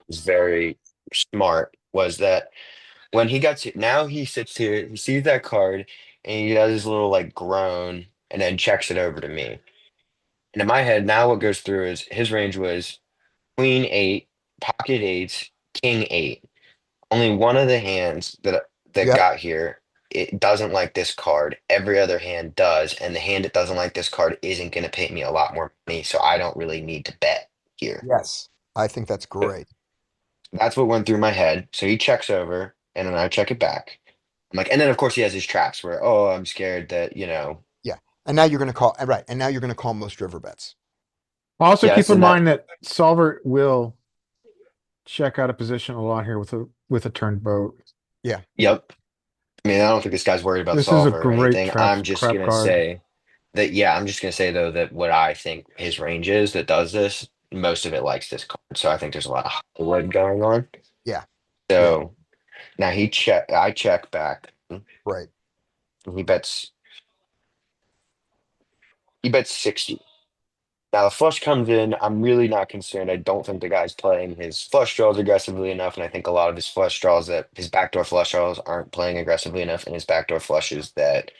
was very smart. Was that when he got to now he sits here, he sees that card, and he does his little like groan, and then checks it over to me. And in my head, now what goes through is his range was queen eight, pocket eights, king eight. Only one of the hands that Yep. got here, it doesn't like this card. Every other hand does, and the hand that doesn't like this card isn't going to pay me a lot more money, so I don't really need to bet here. Yes. I think that's So great. that's what went through my head. So he checks over, and then I check it back. I'm like, and then of course he has his traps where, oh, I'm scared that, Yeah. And now you're going to call, right. And now you're going to call most river bets. Also, keep yes, in and that, mind that solver will check out of position a lot here with a turned boat. yep. I mean, I don't think this guy's worried about This is a solver or great anything. I'm just trap gonna card. say that, yeah, I'm just gonna say though that what I think his range is that does this, most of it likes this card. So I think there's a lot of Hollywood going on. Yeah. Yeah. So now I check back. Right. He bets he bets 60. Now the flush comes in. I'm really not concerned. I don't think the guy's playing his flush draws aggressively enough, and I think a lot of his flush draws that his backdoor flush draws aren't playing aggressively enough, and his backdoor flushes that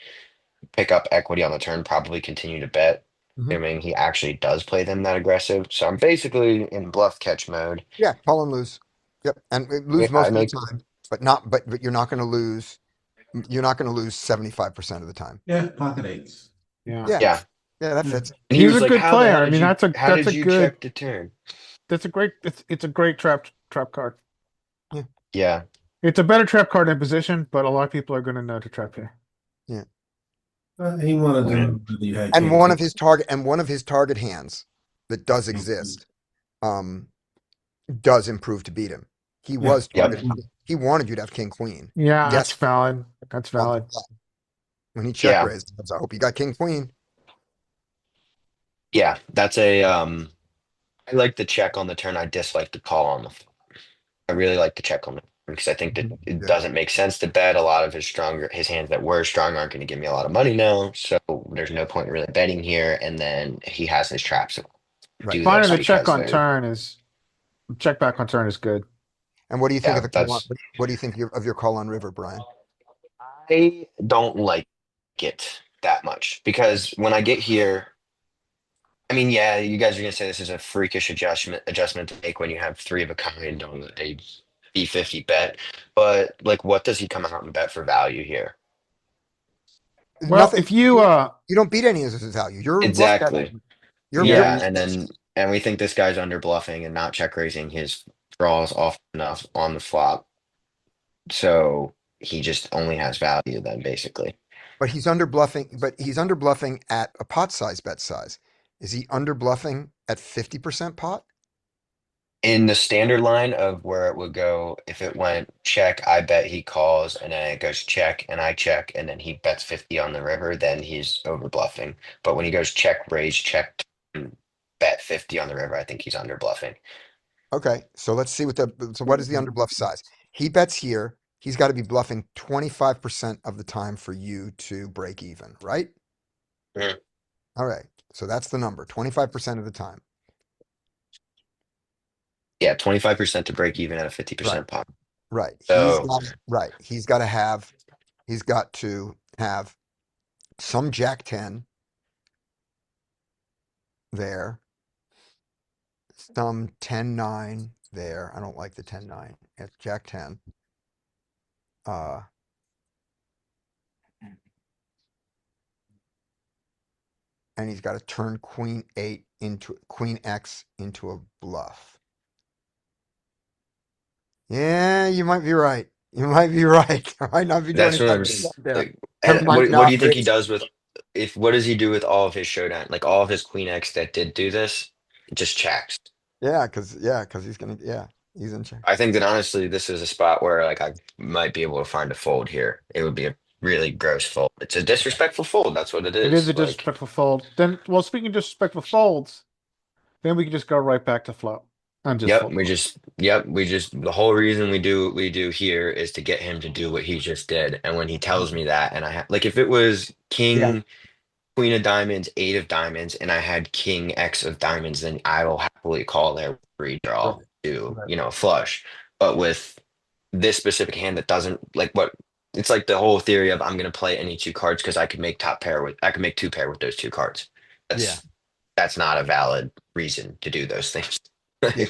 pick up equity on the turn probably continue to bet, Mhm. assuming he actually does play them that aggressive. So I'm basically in bluff catch mode. Yeah. Call and lose. Yep. And lose I most of the make time, but you're not going to lose. You're not going to lose 75% of the time. Yeah, pocket eights. Yeah. Yeah. yeah. Yeah. That Yeah. fits. And he He's was a like, good "How the player. hell I did mean, you? that's a good check the turn?" it's a great trap card. Yeah. Yeah, It's a better trap card in position, but a lot of people are gonna know to trap here. Yeah. He wanted to yeah, know whether you had And king. one of his target hands that does exist, um, does improve to beat him. He Yeah. was yep, targeting. He wanted you to have king queen. Yeah, that's Yes. valid. That's On the valid. flop. When he check yeah, raised, he goes, I hope you got king queen. yeah. That's a I like the check on the turn. I dislike the call on the flop. I really like the check on the turn because I think that it Yeah. doesn't make sense to bet. A lot of his hands that were strong aren't going to give me a lot of money now. So there's no point in really betting here. And then he has his traps to Right. do Finding this the check because on they're turn is check back on turn is good. And what do you think of yeah. the call on, That's what do you think of your call on river, Brian? I don't like it that much because when I get here, I mean, yeah, you guys are gonna say this is a freakish adjustment to make when you have three of a kind on a B50 bet, but like, what does he come out and bet for value here? Well, Nothing. if you You don't beat any of his value. You're in bluff Exactly. category. You're yeah, Yeah, and we think this guy's under bluffing and not check raising his draws off enough on the flop, so he just only has value then basically. but he's under bluffing. But he's under bluffing at a pot size bet size. Is he under bluffing at 50% pot? In the standard line of where it would go, if it went check, I bet he calls, and then it goes check, and I check, and then he bets 50 on the river, then he's over bluffing. But when he goes check, raise, check, bet 50 on the river, I think he's under bluffing. Okay, so let's see what is the under bluff size? He bets here. He's got to be bluffing 25% of the time for you to break even, right? Mhm. All right. So that's the number, 25% of the time. Yeah, 25% to break even at a Right. 50% pop. Right. So Right. He's got to have some Jack 10 there, some 10-9 there. I don't like the 10-9. It's Jack 10. Uh, and he's got to turn Queen X into a bluff. Yeah, you might be right. You might be right. I might not be doing That's what I'm 25% there. like. There And might what do not you think he raise. does with if what does he do with all of his showdown? Like all of his Queen X that did do this, just checks. Yeah, because he's in check. I think that honestly, this is a spot where like I might be able to find a fold here. It would be a really gross fold. It's a disrespectful fold. That's what it It is is. a Like, disrespectful fold. Then, well, speaking of disrespectful folds, then we can just go right back to flow and just fold. we just the whole reason we do what we do here is to get him to do what he just did. And when he tells me that, and I like if it was Yeah, King, Queen of Diamonds, Eight of Diamonds, and I had King X of Diamonds, then I will happily call their right, redraw to, right. a flush. But with this specific hand that doesn't like what it's like the whole theory of I'm gonna play any two cards because I could make two pair with those two cards. Yeah, That's not a valid reason to do those things. yeah,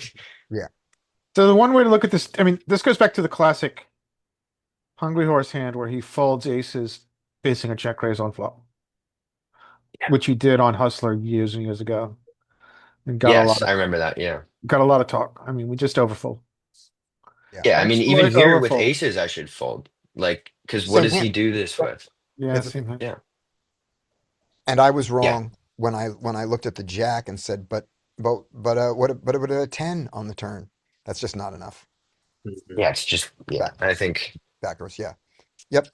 yeah, So the one way to look at this, I mean, this goes back to the classic Hungry Horse hand where he folds aces facing a check raise on flop, which he did on Hustler years and years ago, and Yes, I remember that. Yeah. got a lot of talk. I mean, we just overfold. yeah. Yeah, I mean, even Absolute here with overfold. aces, I should fold. Like, because what Same does he here. do this Yep. with? Yeah, same thing. Yeah. And I was Yeah. wrong when I looked at the jack and said, what about a 10 on the turn? That's just not enough. Yeah, it's just Back I think backdoors, yeah. Yep.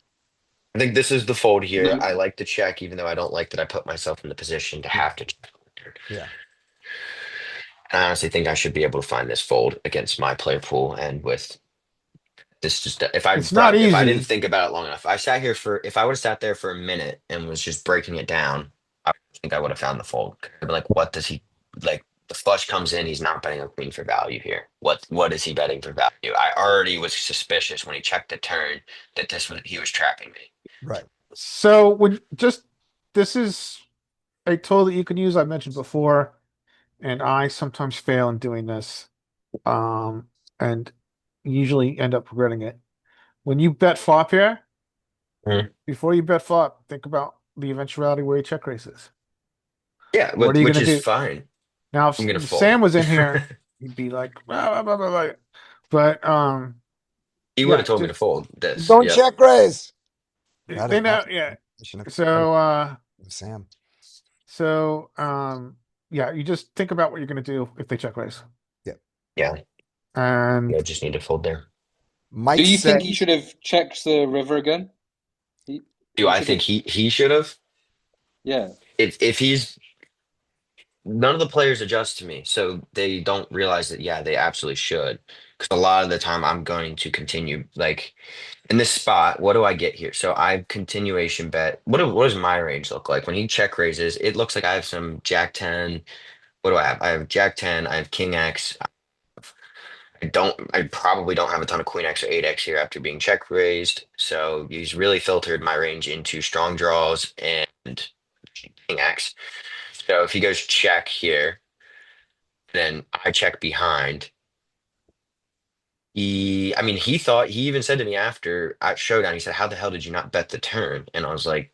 I think this is the fold here. No, I like to check, even though I don't like that I put myself in the position to have to check. Yeah. I honestly think I should be able to find this fold against my player pool and with this just It's not if I didn't easy. think about it long enough. I sat here for if I would have sat there for a minute and was just breaking it down, I think I would have found the fold. I'd be like, what does he like? The flush comes in, he's not betting a queen for value here. What is he betting for value? I already was suspicious when he checked the turn that he was trapping me. Right. So this is a tool that you can use. I mentioned before, and I sometimes fail in doing this, and usually end up regretting it. When you bet flop here, Mhm. before you bet flop, think about the eventuality where he check raises. Yeah, What are you which gonna is do? fine. Now, I'm gonna if fold. Sam was in here, he'd be like, "Blah, blah, blah, blah, blah." But He would yeah, have told me to just fold this. Don't Yep. check raise. That they is know, not yeah. the position So of Sam. so yeah, you just think about what you're gonna do if they check raise. Yep. Yeah. And I just need to fold there. Might do you say think he should have checked the river again? Do He I should think have. he should have? Yeah. If he's none of the players adjust to me, so they don't realize that, yeah, they absolutely should. Because a lot of the time I'm going to continue like in this spot, what do I get here? So I continuation bet. What does my range look like? When he check raises, it looks like I have some Jack 10. What do I have? I have Jack 10, I have King X. I probably don't have a ton of Queen X or 8X here after being check raised. So he's really filtered my range into strong draws and King X. So if he goes check here, then I check behind. I mean, he even said to me after at showdown, he said, "How the hell did you not bet the turn?" And I was like,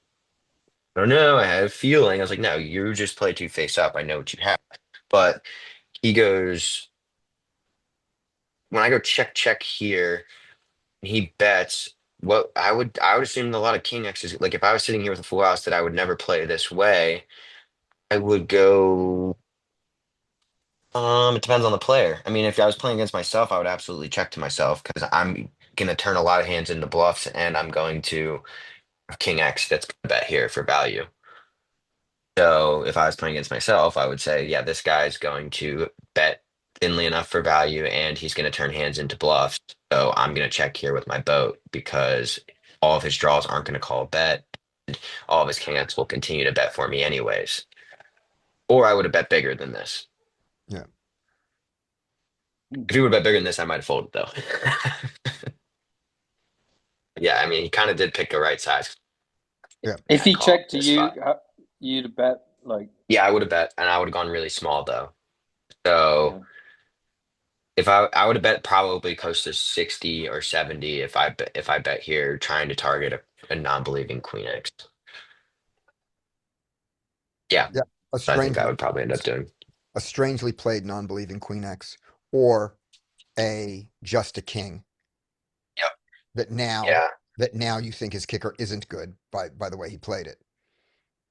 "I don't know. I had a feeling." I was like, "No, you just play two face up. I know what you have." But he goes, when I go check here, he bets. What I would assume a lot of king X's, like if I was sitting here with a full house that I would never play this way, I would go. It depends on the player. I mean, if I was playing against myself, I would absolutely check to myself because I'm gonna turn a lot of hands into bluffs, and I'm going to have King X that's gonna bet here for value. So if I was playing against myself, I would say, yeah, this guy's going to bet thinly enough for value, and he's going to turn hands into bluffs. So I'm going to check here with my boat because all of his draws aren't going to call a bet. All of his King X will continue to bet for me anyways. Or I would have bet bigger than this. Yeah. If he would have bet bigger than this, I might have folded though. Yeah, I mean, he kind of did pick the right size. Yeah. If he Call checked to this you, spot. you'd bet like. Yeah, I would have bet, and I would have gone really small though. Yeah. So if I would have bet probably close to 60 or 70 if I bet here trying to target a non-believing Queen X. Yeah, Yeah. A I think I strangely would probably end up doing. a strangely played non-believing Queen X or a just a king. Yep. that now Yeah. that now you think his kicker isn't good by the way he played it.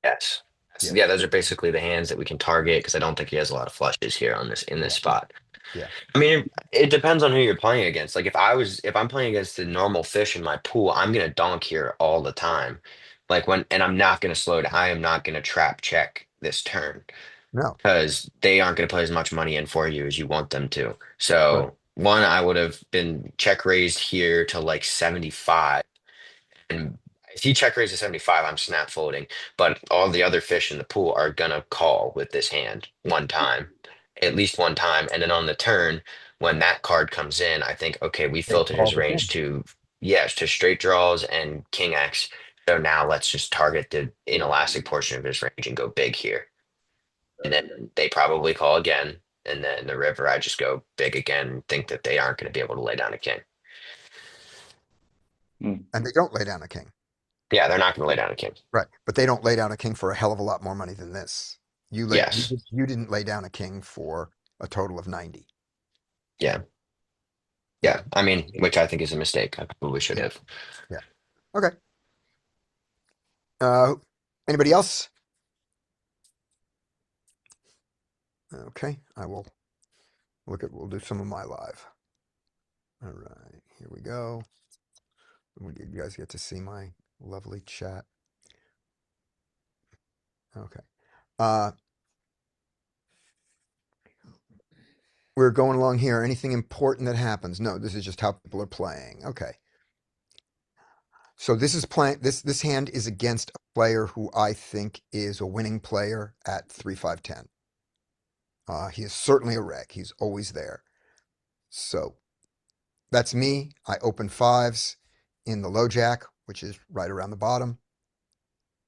Yes. Yeah. Yeah, those are basically the hands that we can target because I don't think he has a lot of flushes here on this in this Yeah. spot. Yeah. I mean, it depends on who you're playing against. Like if I'm playing against the normal fish in my pool, I'm gonna donk here all the time. And I'm not gonna slow down. I am not gonna trap check this turn No. because they aren't gonna put as much money in for you as you want them to. Right. So one, I would have been check raised here to like 75. And if he check raises 75, I'm snap folding. But all the other fish in the pool are gonna call with this hand one time, at least one time. And then on the turn, when that card comes in, I think, okay, we They filtered call his the range king. to, yes, to straight draws and king X. So now let's just target the inelastic portion of his range and go big here. And then they probably call again. And then the river, I just go big again, and think that they aren't going to be able to lay down a king. And they don't lay down a king. Yeah, they're not going to lay down a king. Right. But they don't lay down a king for a hell of a lot more money than this. Yes. You didn't lay down a king for a total of 90. Yeah. Yeah, I mean, which I think is a mistake. I probably should Yeah. have. Yeah. Okay. Anybody else? Okay, we'll do some of my live. All right, here we go. You guys get to see my lovely chat. Okay. We're going along here. Anything important that happens? No, this is just how people are playing. Okay. So this is playing this hand is against a player who I think is a winning player at 3-5-10. He is certainly a reg. He's always there. So that's me. I open fives in the low jack, which is right around the bottom.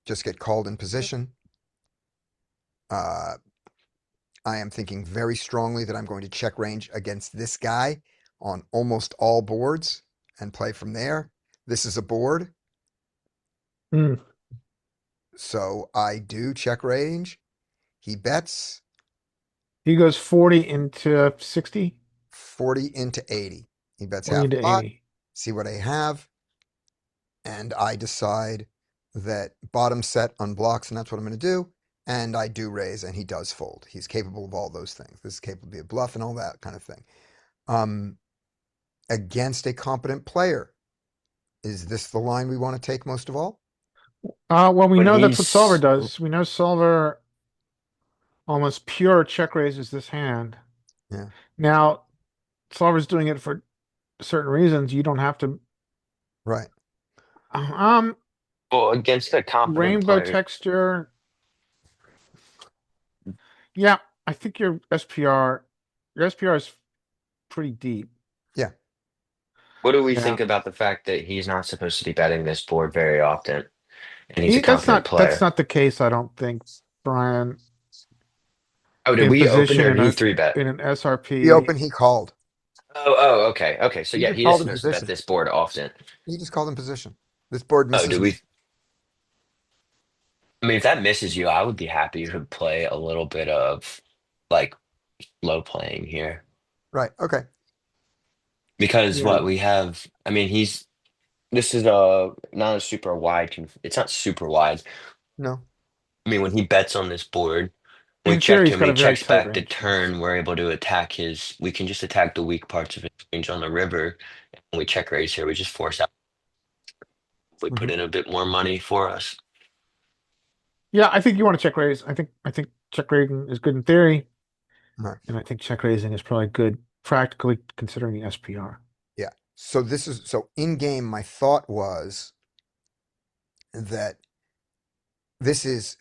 Just get called in position. I am thinking very strongly that I'm going to check range against this guy on almost all boards and play from there. This is a board. Hmm. So I do check range. He bets He goes 40 into 60, 40 into 80. He bets 40 half into pot, 80. see what I have. And I decide that bottom set unblocks, and that's what I'm going to do. And I do raise, and he does fold. He's capable of all those things. This is capable of be a bluff and all that kind of thing. Against a competent player, is this the line we want to take most of all? Well, we When know that's what Solver he's does. We know Solver almost pure check raises this hand. Yeah. Now, Solver's doing it for certain reasons. You don't have to. Right. well against a competent Rainbow player, texture. Yeah, I think your SPR is pretty deep. Yeah. what do we Yeah. think about the fact that he's not supposed to be betting this board very often, and he's a That's competent that's player? not the case, I don't think, Brian. Oh, did In we open position or did he three bet? in an He SRP. opened, he called. Okay, okay. So He yeah, just he is called in supposed to bet position. this board often. He just called in position. This board Oh, misses do me. we? I mean, if that misses you, I would be happy to play a little bit of like low playing here Right. Okay. because Yeah. what we have. I mean, this is not a super wide. It's not super wide. No. I mean, when he bets on this board, we In check theory, he's him, got he a very checks tight back the range. turn. We're able to attack we can just attack the weak parts of his range on the river. When we check raise here, we just force out. If we put Mhm. in a bit more money for us. Yeah, I think you want to check raise. I think check raising is good in theory, Right. and I think check raising is probably good practically considering the SPR. Yeah. So in game, my thought was that this is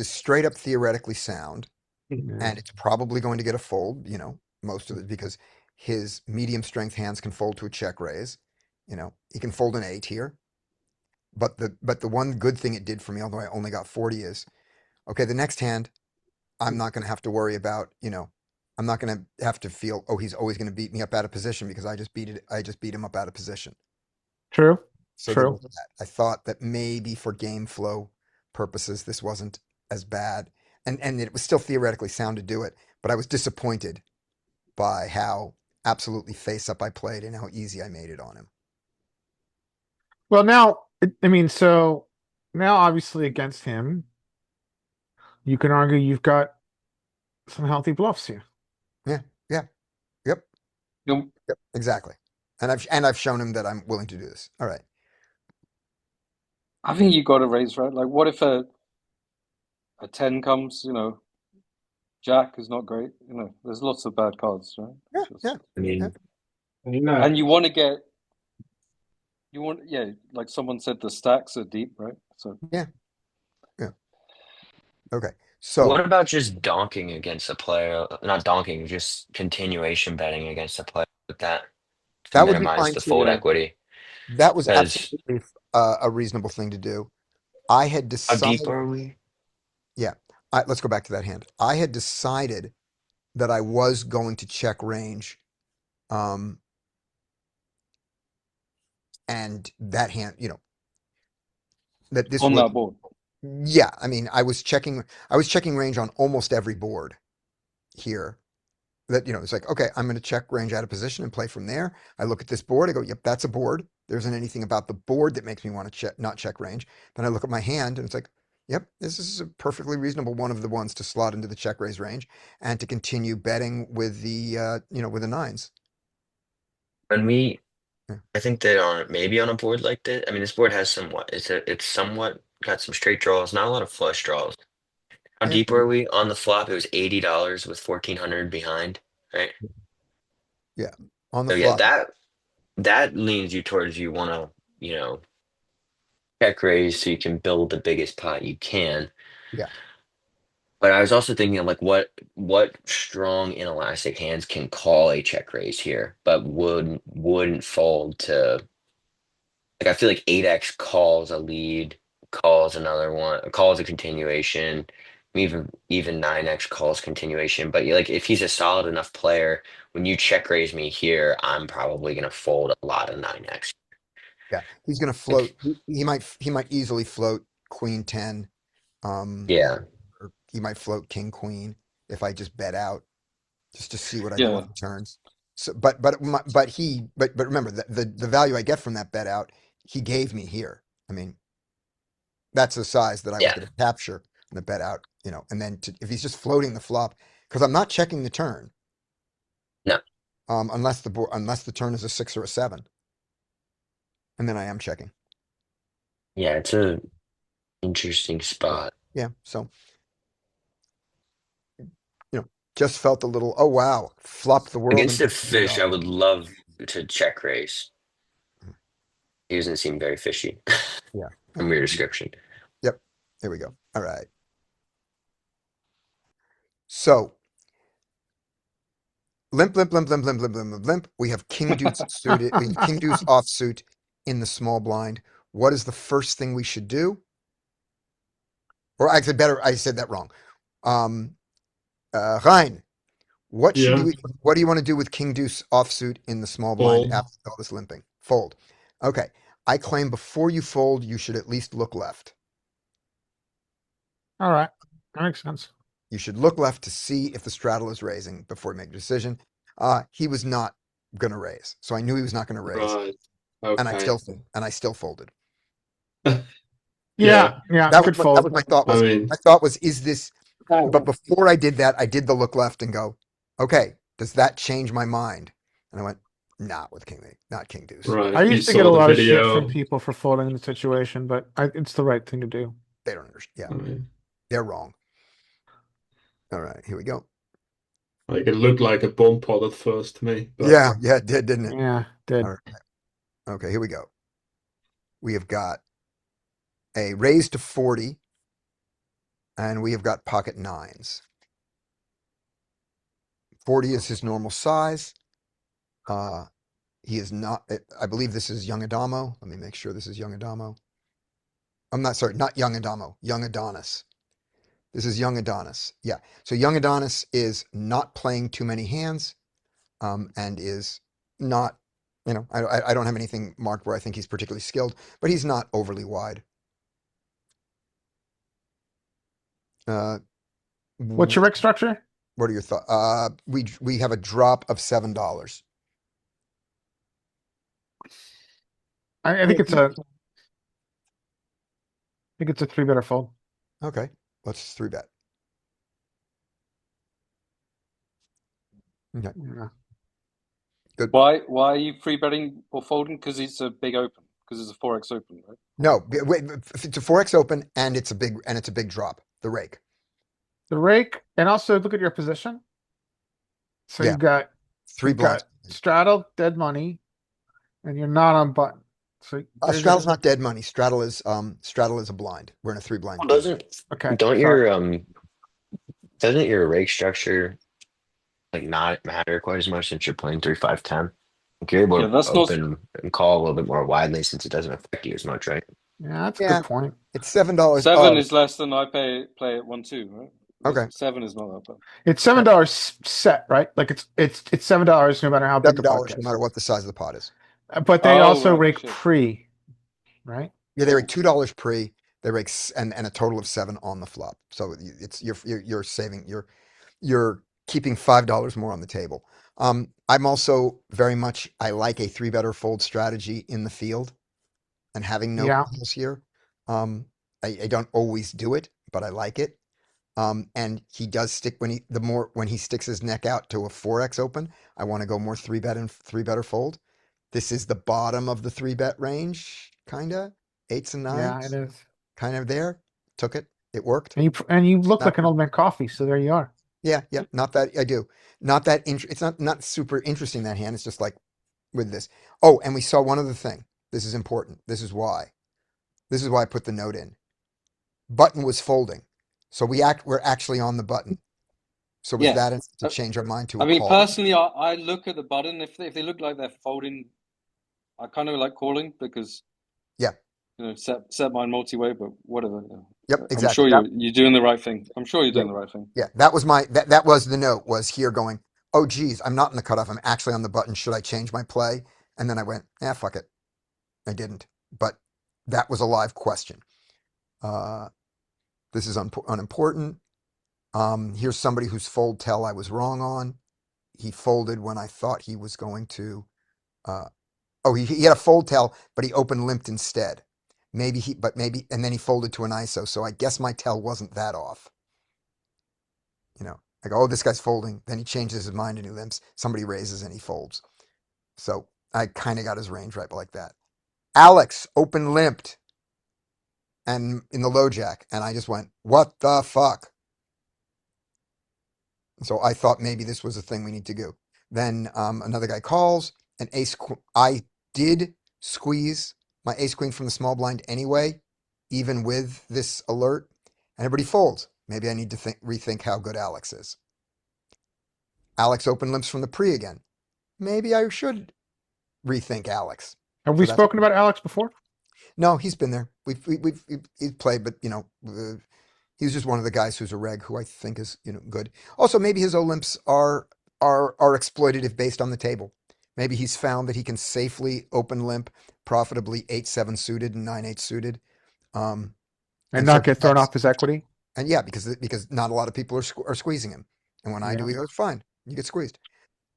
straight up theoretically sound, Yeah. and it's probably going to get a fold. Most of it because his medium strength hands can fold to a check raise. He can fold an 8 here. But the one good thing it did for me, although I only got 40, is okay. The next hand, I'm not going to have to worry about. I'm not going to have to feel, oh, he's always going to beat me up out of position because I just beat him up out of position. True. So True. I thought that maybe for game flow purposes, this wasn't as bad, and it was still theoretically sound to do it. But I was disappointed by how absolutely face up I played and how easy I made it on him. Well, now, I mean, so now obviously against him, you can argue you've got some healthy bluffs here. Yeah, yeah, yep, You know, yep, exactly. And I've shown him that I'm willing to do this. All right. I think you got to raise, right? Like, what if a 10 comes? You know, Jack is not great. You know, there's lots of bad cards, right? Yeah, Just yeah, I mean, and you want to get yeah, like someone said, the stacks are deep, right? So yeah, yeah. Okay. what So about just donking against a player? Not donking, just continuation betting against a player like that to that would be minimize fine the too. fold yeah, equity. That was Because absolutely a reasonable thing to do. I had how deep decided, are we? yeah, let's go back to that hand. I had decided that I was going to check range. Um, and that hand, that this on was, that board. yeah, I mean, I was checking range on almost every board here. That, it's like, okay, I'm going to check range out of position and play from there. I look at this board, I go, yep, that's a board. There isn't anything about the board that makes me want to not check range. Then I look at my hand and it's like, yep, this is a perfectly reasonable one of the ones to slot into the check raise range and to continue betting with with the nines. When we, Yeah. I think that on maybe on a board like this, I mean, this board has somewhat, it's somewhat got some straight draws, not a lot of flush draws. How Yeah. deep were we on the flop? It was $80 with 1,400 behind, right? Yeah. On the So yeah, flop. that leans you towards you want to, check raise so you can build the biggest pot you can. Yeah. But I was also thinking of like what strong inelastic hands can call a check raise here, but wouldn't fold to like I feel like 8x calls a lead, calls another one, calls a continuation, even 9x calls continuation. But like if he's a solid enough player, when you check raise me here, I'm probably gonna fold a lot of 9x. Yeah. He's going to Like, float. He might easily float queen 10. Um, yeah, or he might float king queen if I just bet out just to see what I do Yeah, on turns. So, but remember the value I get from that bet out, he gave me here. I mean, that's the size that I was yeah, going to capture in the bet out, and then if he's just floating the flop, because I'm not checking the turn, no, unless the turn is a 6 or a 7, and then I am checking. yeah, it's a interesting Yeah. spot. Yeah. So, just felt a little, oh wow, flopped the world Against into a the middle. fish, I would love to check raise. He doesn't seem very fishy Yeah. from your description. Yep. There we go. All right. So limp, limp, limp, limp, limp, limp, limp, limp, limp. We have king deuce suited. We have king deuce offsuit in the small blind. What is the first thing we should do? Or actually, better, I said that wrong. Um, Rein, Yeah, what do you want to do with king deuce offsuit in the small blind fold. after all this limping? Fold. Okay. I claim before you fold, you should at least look left. All right. That makes sense. You should look left to see if the straddle is raising before you make a decision. He was not going to raise, so I knew he was not going to raise, Right. and Okay. I still folded. Yeah. Yeah, That good that fold. was my thought. I mean, Is this? But before I did that, I did the look left and go, okay, does that change my mind? And I went, not with not king deuce. I right. You used to get a saw the lot of shit from video. people for folding the situation, but it's the right thing to do. They don't understand. I Yeah, mean, they're wrong. All right, here we go. like it looked like a bomb pot at first to me, but Yeah, yeah, it did, didn't it? Yeah, did. All right. Okay, here we go. We have got a raise to 40, and we have got pocket nines. 40 is his normal size. He is not, I believe this is young Adamo. Let me make sure this is young Adamo. I'm not sorry, not young Adamo, young Adonis. This is young Adonis. Yeah. So young Adonis is not playing too many hands, and is not, I don't have anything marked where I think he's particularly skilled, but he's not overly wide. Uh, What's your Rick structure? what are your thoughts? We have a drop of $7. I think it's a think it's a 3-better fold. Okay, let's 3-bet. Okay, Yeah. good. Why are you free betting or folding? Because it's a big open. Because it's a 4x open, right? No, wait, it's a 4x open and it's a big drop. The rake. The rake, and also look at your position. So Yeah. you got 3 blinds. straddle, dead money, and you're not on button. So there's Straddle's not dead money. Straddle is a blind. We're in a 3-blind Well, game. okay. Don't sorry. your doesn't your rake structure like not matter quite as much since you're playing 3-5-10? Like you're able Yeah, to that's not. open and call a little bit more widely since it doesn't affect you as much, right? Yeah, that's a Yeah. good point. It's $7. 7 Oh, is less than I play at 1-2, right? okay. 7 is not that bad. It's $7 set, right? Like it's $7 no matter how big the pot $7 no gets. matter what the size of the pot is. But they Oh, also right, rake shit. pre, right? Yeah, they rake $2 pre. They rake and a total of 7 on the flop. So it's you're saving you're keeping $5 more on the table. I'm also very much I like a 3-better fold strategy in the field and having no Yeah. calls here. I don't always do it, but I like it. And he does stick when he sticks his neck out to a 4x open. I want to go more 3-bet and 3-better fold. This is the bottom of the 3-bet range, kinda 8s and Yeah, it 9s, is. kind of there. Took it. It worked. And you look Not- like an old man coffee, so there you are. Yeah, not that I do. Not that it's not super interesting, that hand. It's just like with this. Oh, and we saw one other thing. This is important. This is why I put the note in. Button was folding. So we're actually on the button. So was Yeah. that enough to change our mind to I a mean, call? personally, I look at the button. If they look like they're folding, I kind of like calling because, Yeah. set mine multi-way, but whatever. Yep, I'm exactly. sure you're doing the right thing. I'm sure you're Yeah. doing the right thing. Yeah, that was that was the note, was here going, oh geez, I'm not in the cutoff. I'm actually on the button. Should I change my play? And then I went, fuck it. I didn't. But that was a live question. This is unimportant. Here's somebody whose fold tell I was wrong on. He folded when I thought he was going to. He had a fold tell, but he opened limped instead. Maybe, and then he folded to an ISO. So I guess my tell wasn't that off. I go, oh, this guy's folding. Then he changes his mind and he limps. Somebody raises and he folds. So I kind of got his range right like that. Alex open limped and in the low jack, and I just went, what the fuck? So I thought maybe this was a thing we need to do. Then another guy calls, and I did squeeze my ace queen from the small blind anyway, even with this alert, and everybody folds. Maybe I need to rethink how good Alex is. Alex open limps from the pre again. Maybe I should rethink Alex. Have we spoken about Alex before? No, he's been there. He's played, but he's just one of the guys who's a reg who I think is good. Also, maybe his Olymps are exploitative based on the table. Maybe he's found that he can safely open limp profitably 8-7 suited and 9-8 suited, and not get thrown off his equity. And yeah, because not a lot of people are squeezing him, and when I do, he goes fine. You get squeezed.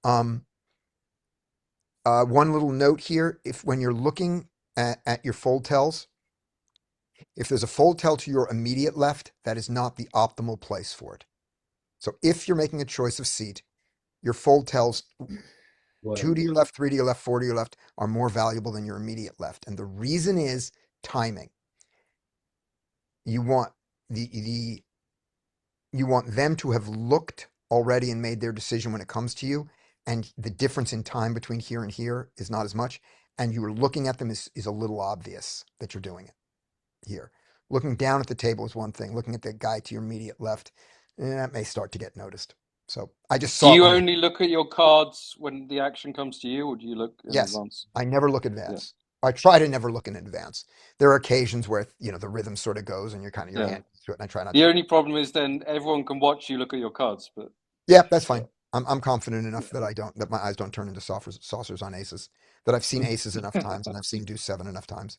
One little note here: when you're looking at your fold tells, if there's a fold tell to your immediate left, that is not the optimal place for it. So if you're making a choice of seat, your fold tells 2 to your left, 3 to your left, 4 to your left are more valuable than your immediate left. And the reason is timing. You want you want them to have looked already and made their decision when it comes to you. And the difference in time between here and here is not as much. And you are looking at them is a little obvious that you're doing it here. Looking down at the table is one thing. Looking at the guy to your immediate left, that may start to get noticed. So I just saw. Do you only look at your cards when the action comes to you, or do you look in Yes, advance? I never look advance. I try to never look in advance. There are occasions where the rhythm sort of goes and you're kind of your hand to it, and I try not to. The only problem is then everyone can watch you look at your cards, but yeah, that's fine. I'm confident enough that my eyes don't turn into saucers on aces. That I've seen aces enough times and I've seen deuce 7 enough times.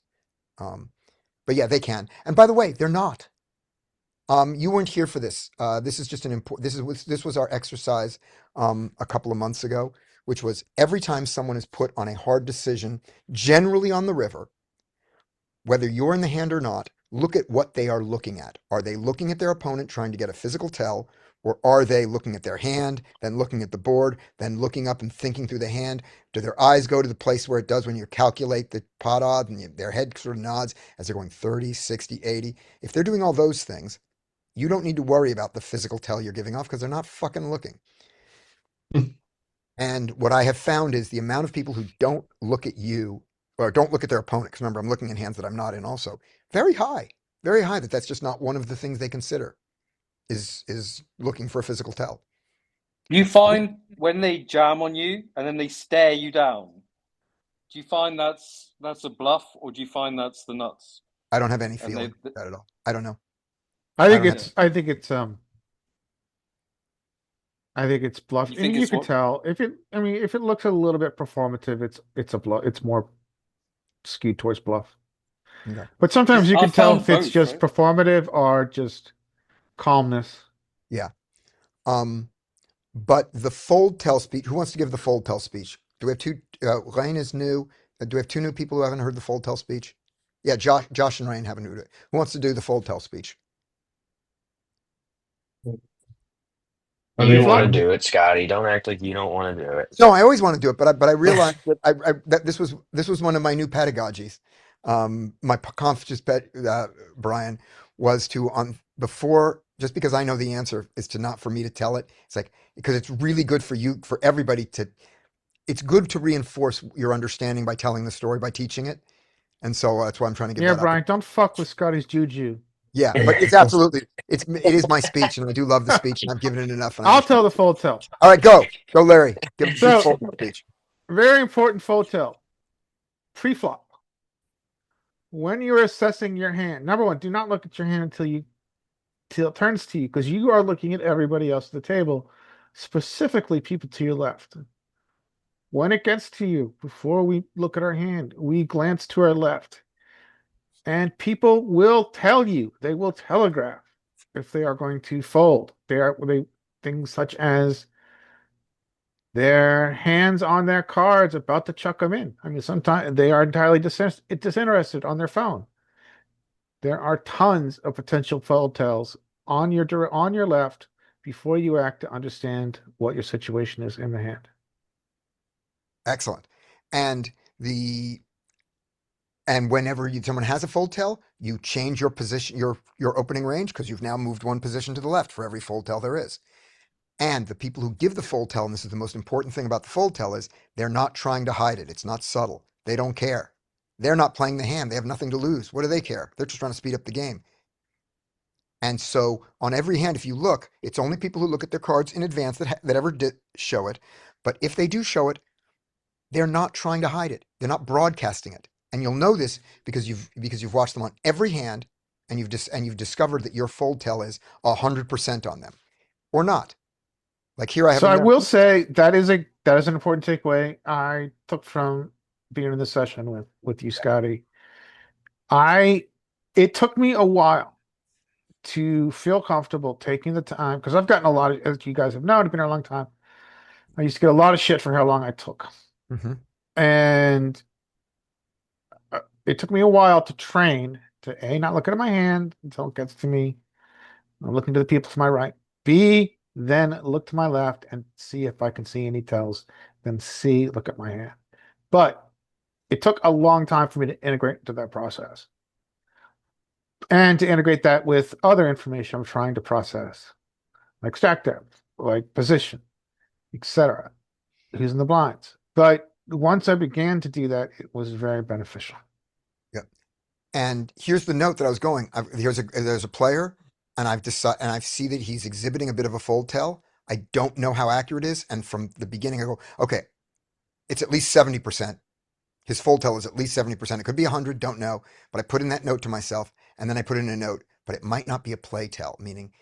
But yeah, they can. And by the way, they're not. You weren't here for this. This is just an important. This was our exercise a couple of months ago, which was every time someone is put on a hard decision, generally on the river, whether you're in the hand or not, look at what they are looking at. Are they looking at their opponent trying to get a physical tell, or are they looking at their hand, then looking at the board, then looking up and thinking through the hand? Do their eyes go to the place where it does when you calculate the pot odds and their head sort of nods as they're going 30, 60, 80? If they're doing all those things, you don't need to worry about the physical tell you're giving off because they're not fucking looking. And what I have found is the amount of people who don't look at you or don't look at their opponent, because remember, I'm looking in hands that I'm not in also, very high, very high that that's just not one of the things they consider is looking for a physical tell. You find when they jam on you and then they stare you down, do you find that's a bluff, or do you find that's the nuts? I don't have any And feeling they, that at all. I don't know. I think don't it's I think it's bluff. You And think you it's could what? tell if it looks a little bit performative, it's a bluff. It's more skewed towards bluff. Okay. But sometimes you I can tell found if it's both, just right? performative or just calmness. Yeah. But the fold tell speech, who wants to give the fold tell speech? Do we have two? Rain is new. Do we have two new people who haven't heard the fold tell speech? Yeah, Josh and Rain haven't heard it. Who wants to do the fold tell speech? I You You mean, fly? want to do it, Scotty. Don't act like you don't want to do it. No, I always want to do it, but I realized that that this was one of my new pedagogies. My conscious pet, Brian, was to on before just because I know the answer is to not for me to tell it. It's like because it's really good for you for everybody to. It's good to reinforce your understanding by telling the story by teaching it, and so that's why I'm trying to give Yeah, that up. Brian, don't fuck with Scotty's juju. Yeah, but it's absolutely it is my speech, and I do love the speech, and I've given it enough. And I I'll understand. tell the full tell. All right, go, Larry. Give the So- full speech. Very important full tell. Pre-flop. When you're assessing your hand, number one, do not look at your hand till it turns to you, because you are looking at everybody else at the table, specifically people to your left. When it gets to you, before we look at our hand, we glance to our left. And people will tell you, they will telegraph if they are going to fold. Things such as their hands on their cards about to chuck them in. I mean, sometimes they are entirely disinterested on their phone. There are tons of potential fold tells on your left before you act to understand what your situation is in the hand. Excellent. And whenever someone has a fold tell, you change your position, your opening range, because you've now moved one position to the left for every fold tell there is. And the people who give the fold tell, and this is the most important thing about the fold tell, is they're not trying to hide it. It's not subtle. They don't care. They're not playing the hand. They have nothing to lose. What do they care? They're just trying to speed up the game. And so on every hand, if you look, it's only people who look at their cards in advance that ever did show it. But if they do show it, they're not trying to hide it. They're not broadcasting it. And you'll know this because you've watched them on every hand, and you've discovered that your fold tell is 100% on them, or not. Like here, I have. So I will say that is an important takeaway I took from being in the session with you, Scotty. It took me a while to feel comfortable taking the time, because I've gotten a lot of, as you guys have known, it's been a long time. I used to get a lot of shit for how long I took. Mm-hmm. And it took me a while to train to not looking at my hand until it gets to me. I'm looking to the people to my right. B, then look to my left and see if I can see any tells. Then C, look at my hand. But it took a long time for me to integrate into that process. And to integrate that with other information I'm trying to process, like stack depth, like position, etc. Who's in the blinds. But once I began to do that, it was very beneficial. Yep. And here's the note that I was going. There's a player, and I see that he's exhibiting a bit of a fold tell. I don't know how accurate it is, and from the beginning I go, okay, it's at least 70%. His fold tell is at least 70%. It could be 100, don't know. But I put in that note to myself, and then I put in a note, but it might not be a play tell, meaning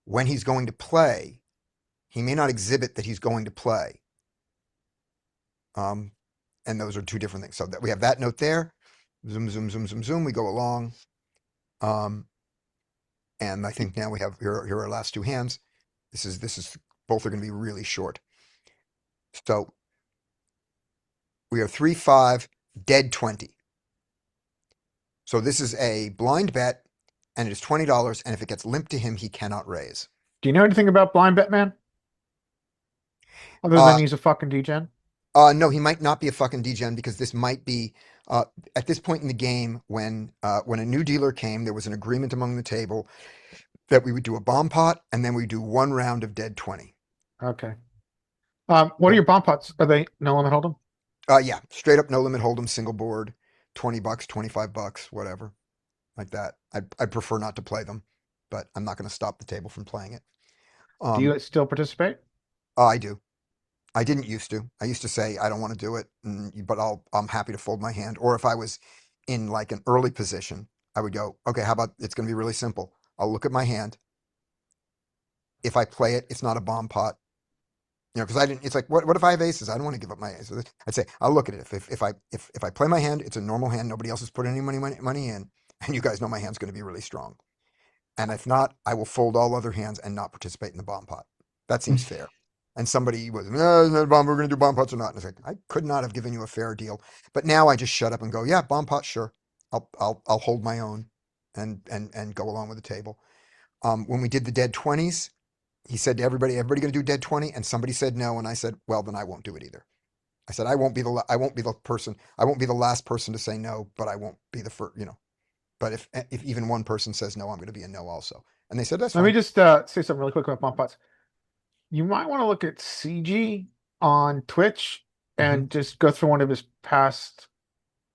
when he's going to play, he may not exhibit that he's going to play. And those are two different things. So that we have that note there. Zoom, zoom, zoom, zoom, zoom. We go along. And I think now we have here are our last two hands. This is both are going to be really short. So we are 3-5, dead 20. So this is a blind bet and it is $20, and if it gets limped to him, he cannot raise. Do you know anything about blind bet man? Other than he's a fucking degen? No, he might not be a fucking degen because this might be at this point in the game when a new dealer came, there was an agreement among the table that we would do a bomb pot and then we do one round of dead 20. Okay. What are your bomb pots? Are they no limit hold'em? Yeah, straight up no limit hold'em, single board, $20, $25, whatever, like that. I'd prefer not to play them, but I'm not going to stop the table from playing it. Do you still participate? I do. I didn't used to. I used to say I don't want to do it, but I'm happy to fold my hand. Or if I was in like an early position, I would go, okay, how about it's going to be really simple. I'll look at my hand. If I play it, it's not a bomb pot. You know, because I didn't. It's like, what if I have aces? I don't want to give up my aces. I'd say I'll look at it. If I play my hand, it's a normal hand. Nobody else has put any money in, and you guys know my hand's going to be really strong. And if not, I will fold all other hands and not participate in the bomb pot. That seems fair. And somebody was, no, it's not a bomb. We're going to do bomb pots or not. And it's like, I could not have given you a fair deal. But now I just shut up and go, yeah, bomb pot, sure. I'll hold my own and go along with the table. When we did the dead 20s, he said to everybody going to do dead 20? And somebody said no. And I said, well, then I won't do it either. I said, I won't be the last person to say no, but I won't be the first, you know. But if even one person says no, I'm going to be a no also. And they said, that's Let fine. me just say something really quick about bomb pots. You might want to look at CG on Twitch and just go through one of his past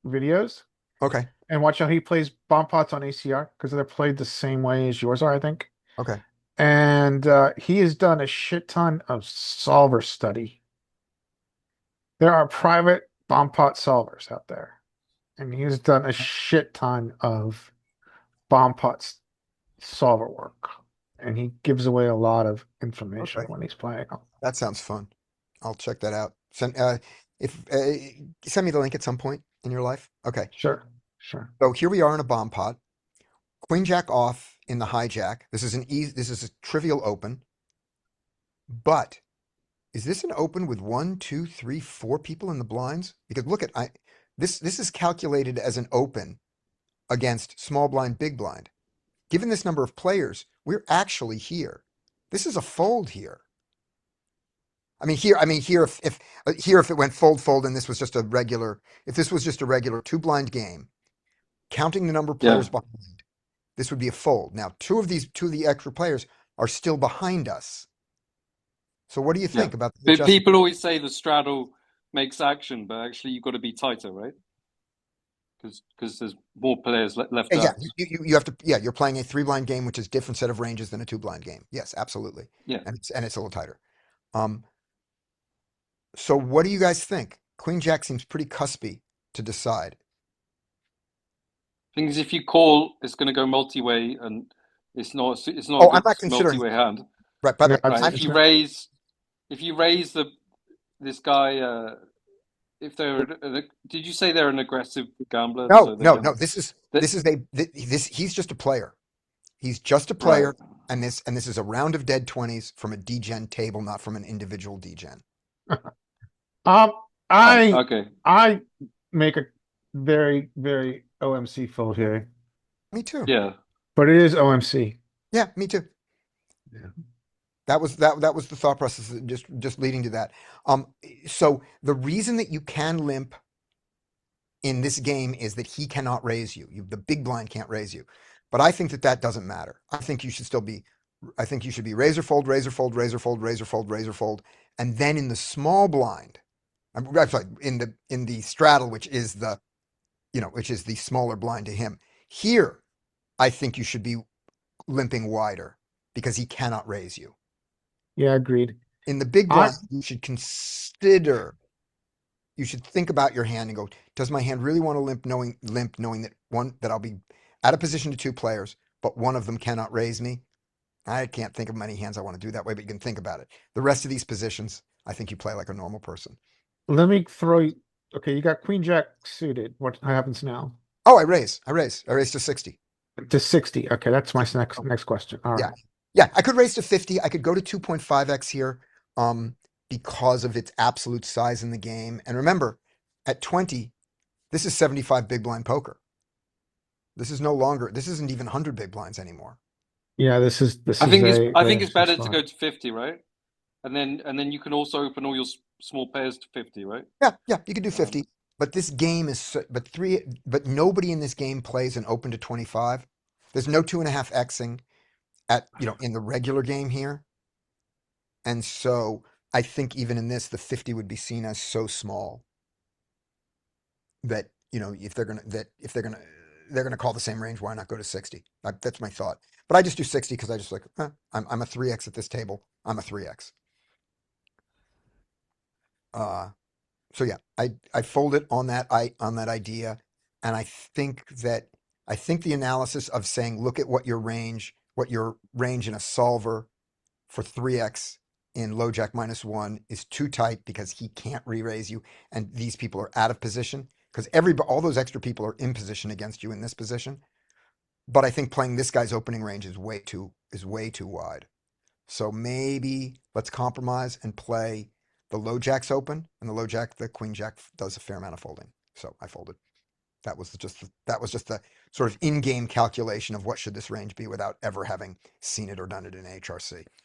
videos. Okay. And watch how he plays bomb pots on ACR because they're played the same way as yours are, I think. Okay. And he has done a shit ton of solver study. There are private bomb pot solvers out there. And he's done a shit ton of bomb pots solver work. And he gives away a lot of information when he's playing them. That sounds fun. I'll check that out. Send me the link at some point in your life. Okay. Sure. So here we are in a bomb pot. Queen jack off in the hijack. This is a trivial open. But is this an open with 1, 2, 3, 4 people in the blinds? Because look at this is calculated as an open against small blind, big blind. Given this number of players, we're actually here. This is a fold here. Here if it went fold, and this was just a regular 2 blind game, counting the number of players behind, this would be a fold. Now, two of the extra players are still behind us. So what do you think about the But people always say the straddle makes action, but actually you've got to be tighter, right? Because there's more players left out. You have to. Yeah, you're playing a 3-blind game, which is a different set of ranges than a 2-blind game. Yes, absolutely. Yeah, and it's a little tighter. So what do you guys think? Queen jack seems pretty cuspy to decide. Thing is, if you call, it's going to go multi-way, and it's not. Oh, a I'm not good considering multi-way hand. Right, but Right. If you raise this guy, if they're, did you say they're an aggressive gambler? No. He's just a player. He's just a player, Right. and this is a round of dead 20s from a degen table, not from an individual degen. Okay. I make a very, very OMC fold here. Me too. Yeah. But it is OMC. Yeah, me too. Yeah. That was the thought process, just leading to that. So the reason that you can limp in this game is that he cannot raise you. The big blind can't raise you. But I think that doesn't matter. I think you should be razor fold, razor fold, razor fold, razor fold, razor fold, and then in the small blind, I'm sorry, in the straddle, which is the smaller blind to him. Here, I think you should be limping wider because he cannot raise you. Yeah, agreed. In the big blind, you should think about your hand and go, does my hand really want to limp knowing that I'll be at a position to 2 players, but one of them cannot raise me? I can't think of many hands I want to do that way, but you can think about it. The rest of these positions, I think you play like a normal person. Let me throw you. Okay, you got queen jack suited. What happens now? Oh, I raise to 60. To 60. Okay, that's my next question. All right. Yeah, I could raise to 50. I could go to 2.5x here because of its absolute size in the game. And remember, at 20, this is 75 big blind poker. This is no longer, this isn't even 100 big blinds anymore. Yeah, this is I think it's a I think it's sweet better to spot. go to 50, right? And then you can also open all your small pairs to 50, right? Yeah, you could do 50, but this game is, but nobody in this game plays an open to 25. There's no 2.5xing at, in the regular game here. And so I think even in this, the 50 would be seen as so small that, they're gonna call the same range, why not go to 60? That's my thought. But I just do 60 because I just like, I'm a 3x at this table. I'm a 3x. So yeah, I fold it on that idea, and I think the analysis of saying look at what your range in a solver for 3x in low jack -1 is too tight because he can't re-raise you, and these people are out of position because all those extra people are in position against you in this position. But I think playing this guy's opening range is way too wide. So maybe let's compromise and play the low jacks open, and the queen jack does a fair amount of folding. So I folded. That was just the sort of in-game calculation of what should this range be without ever having seen it or done it in HRC.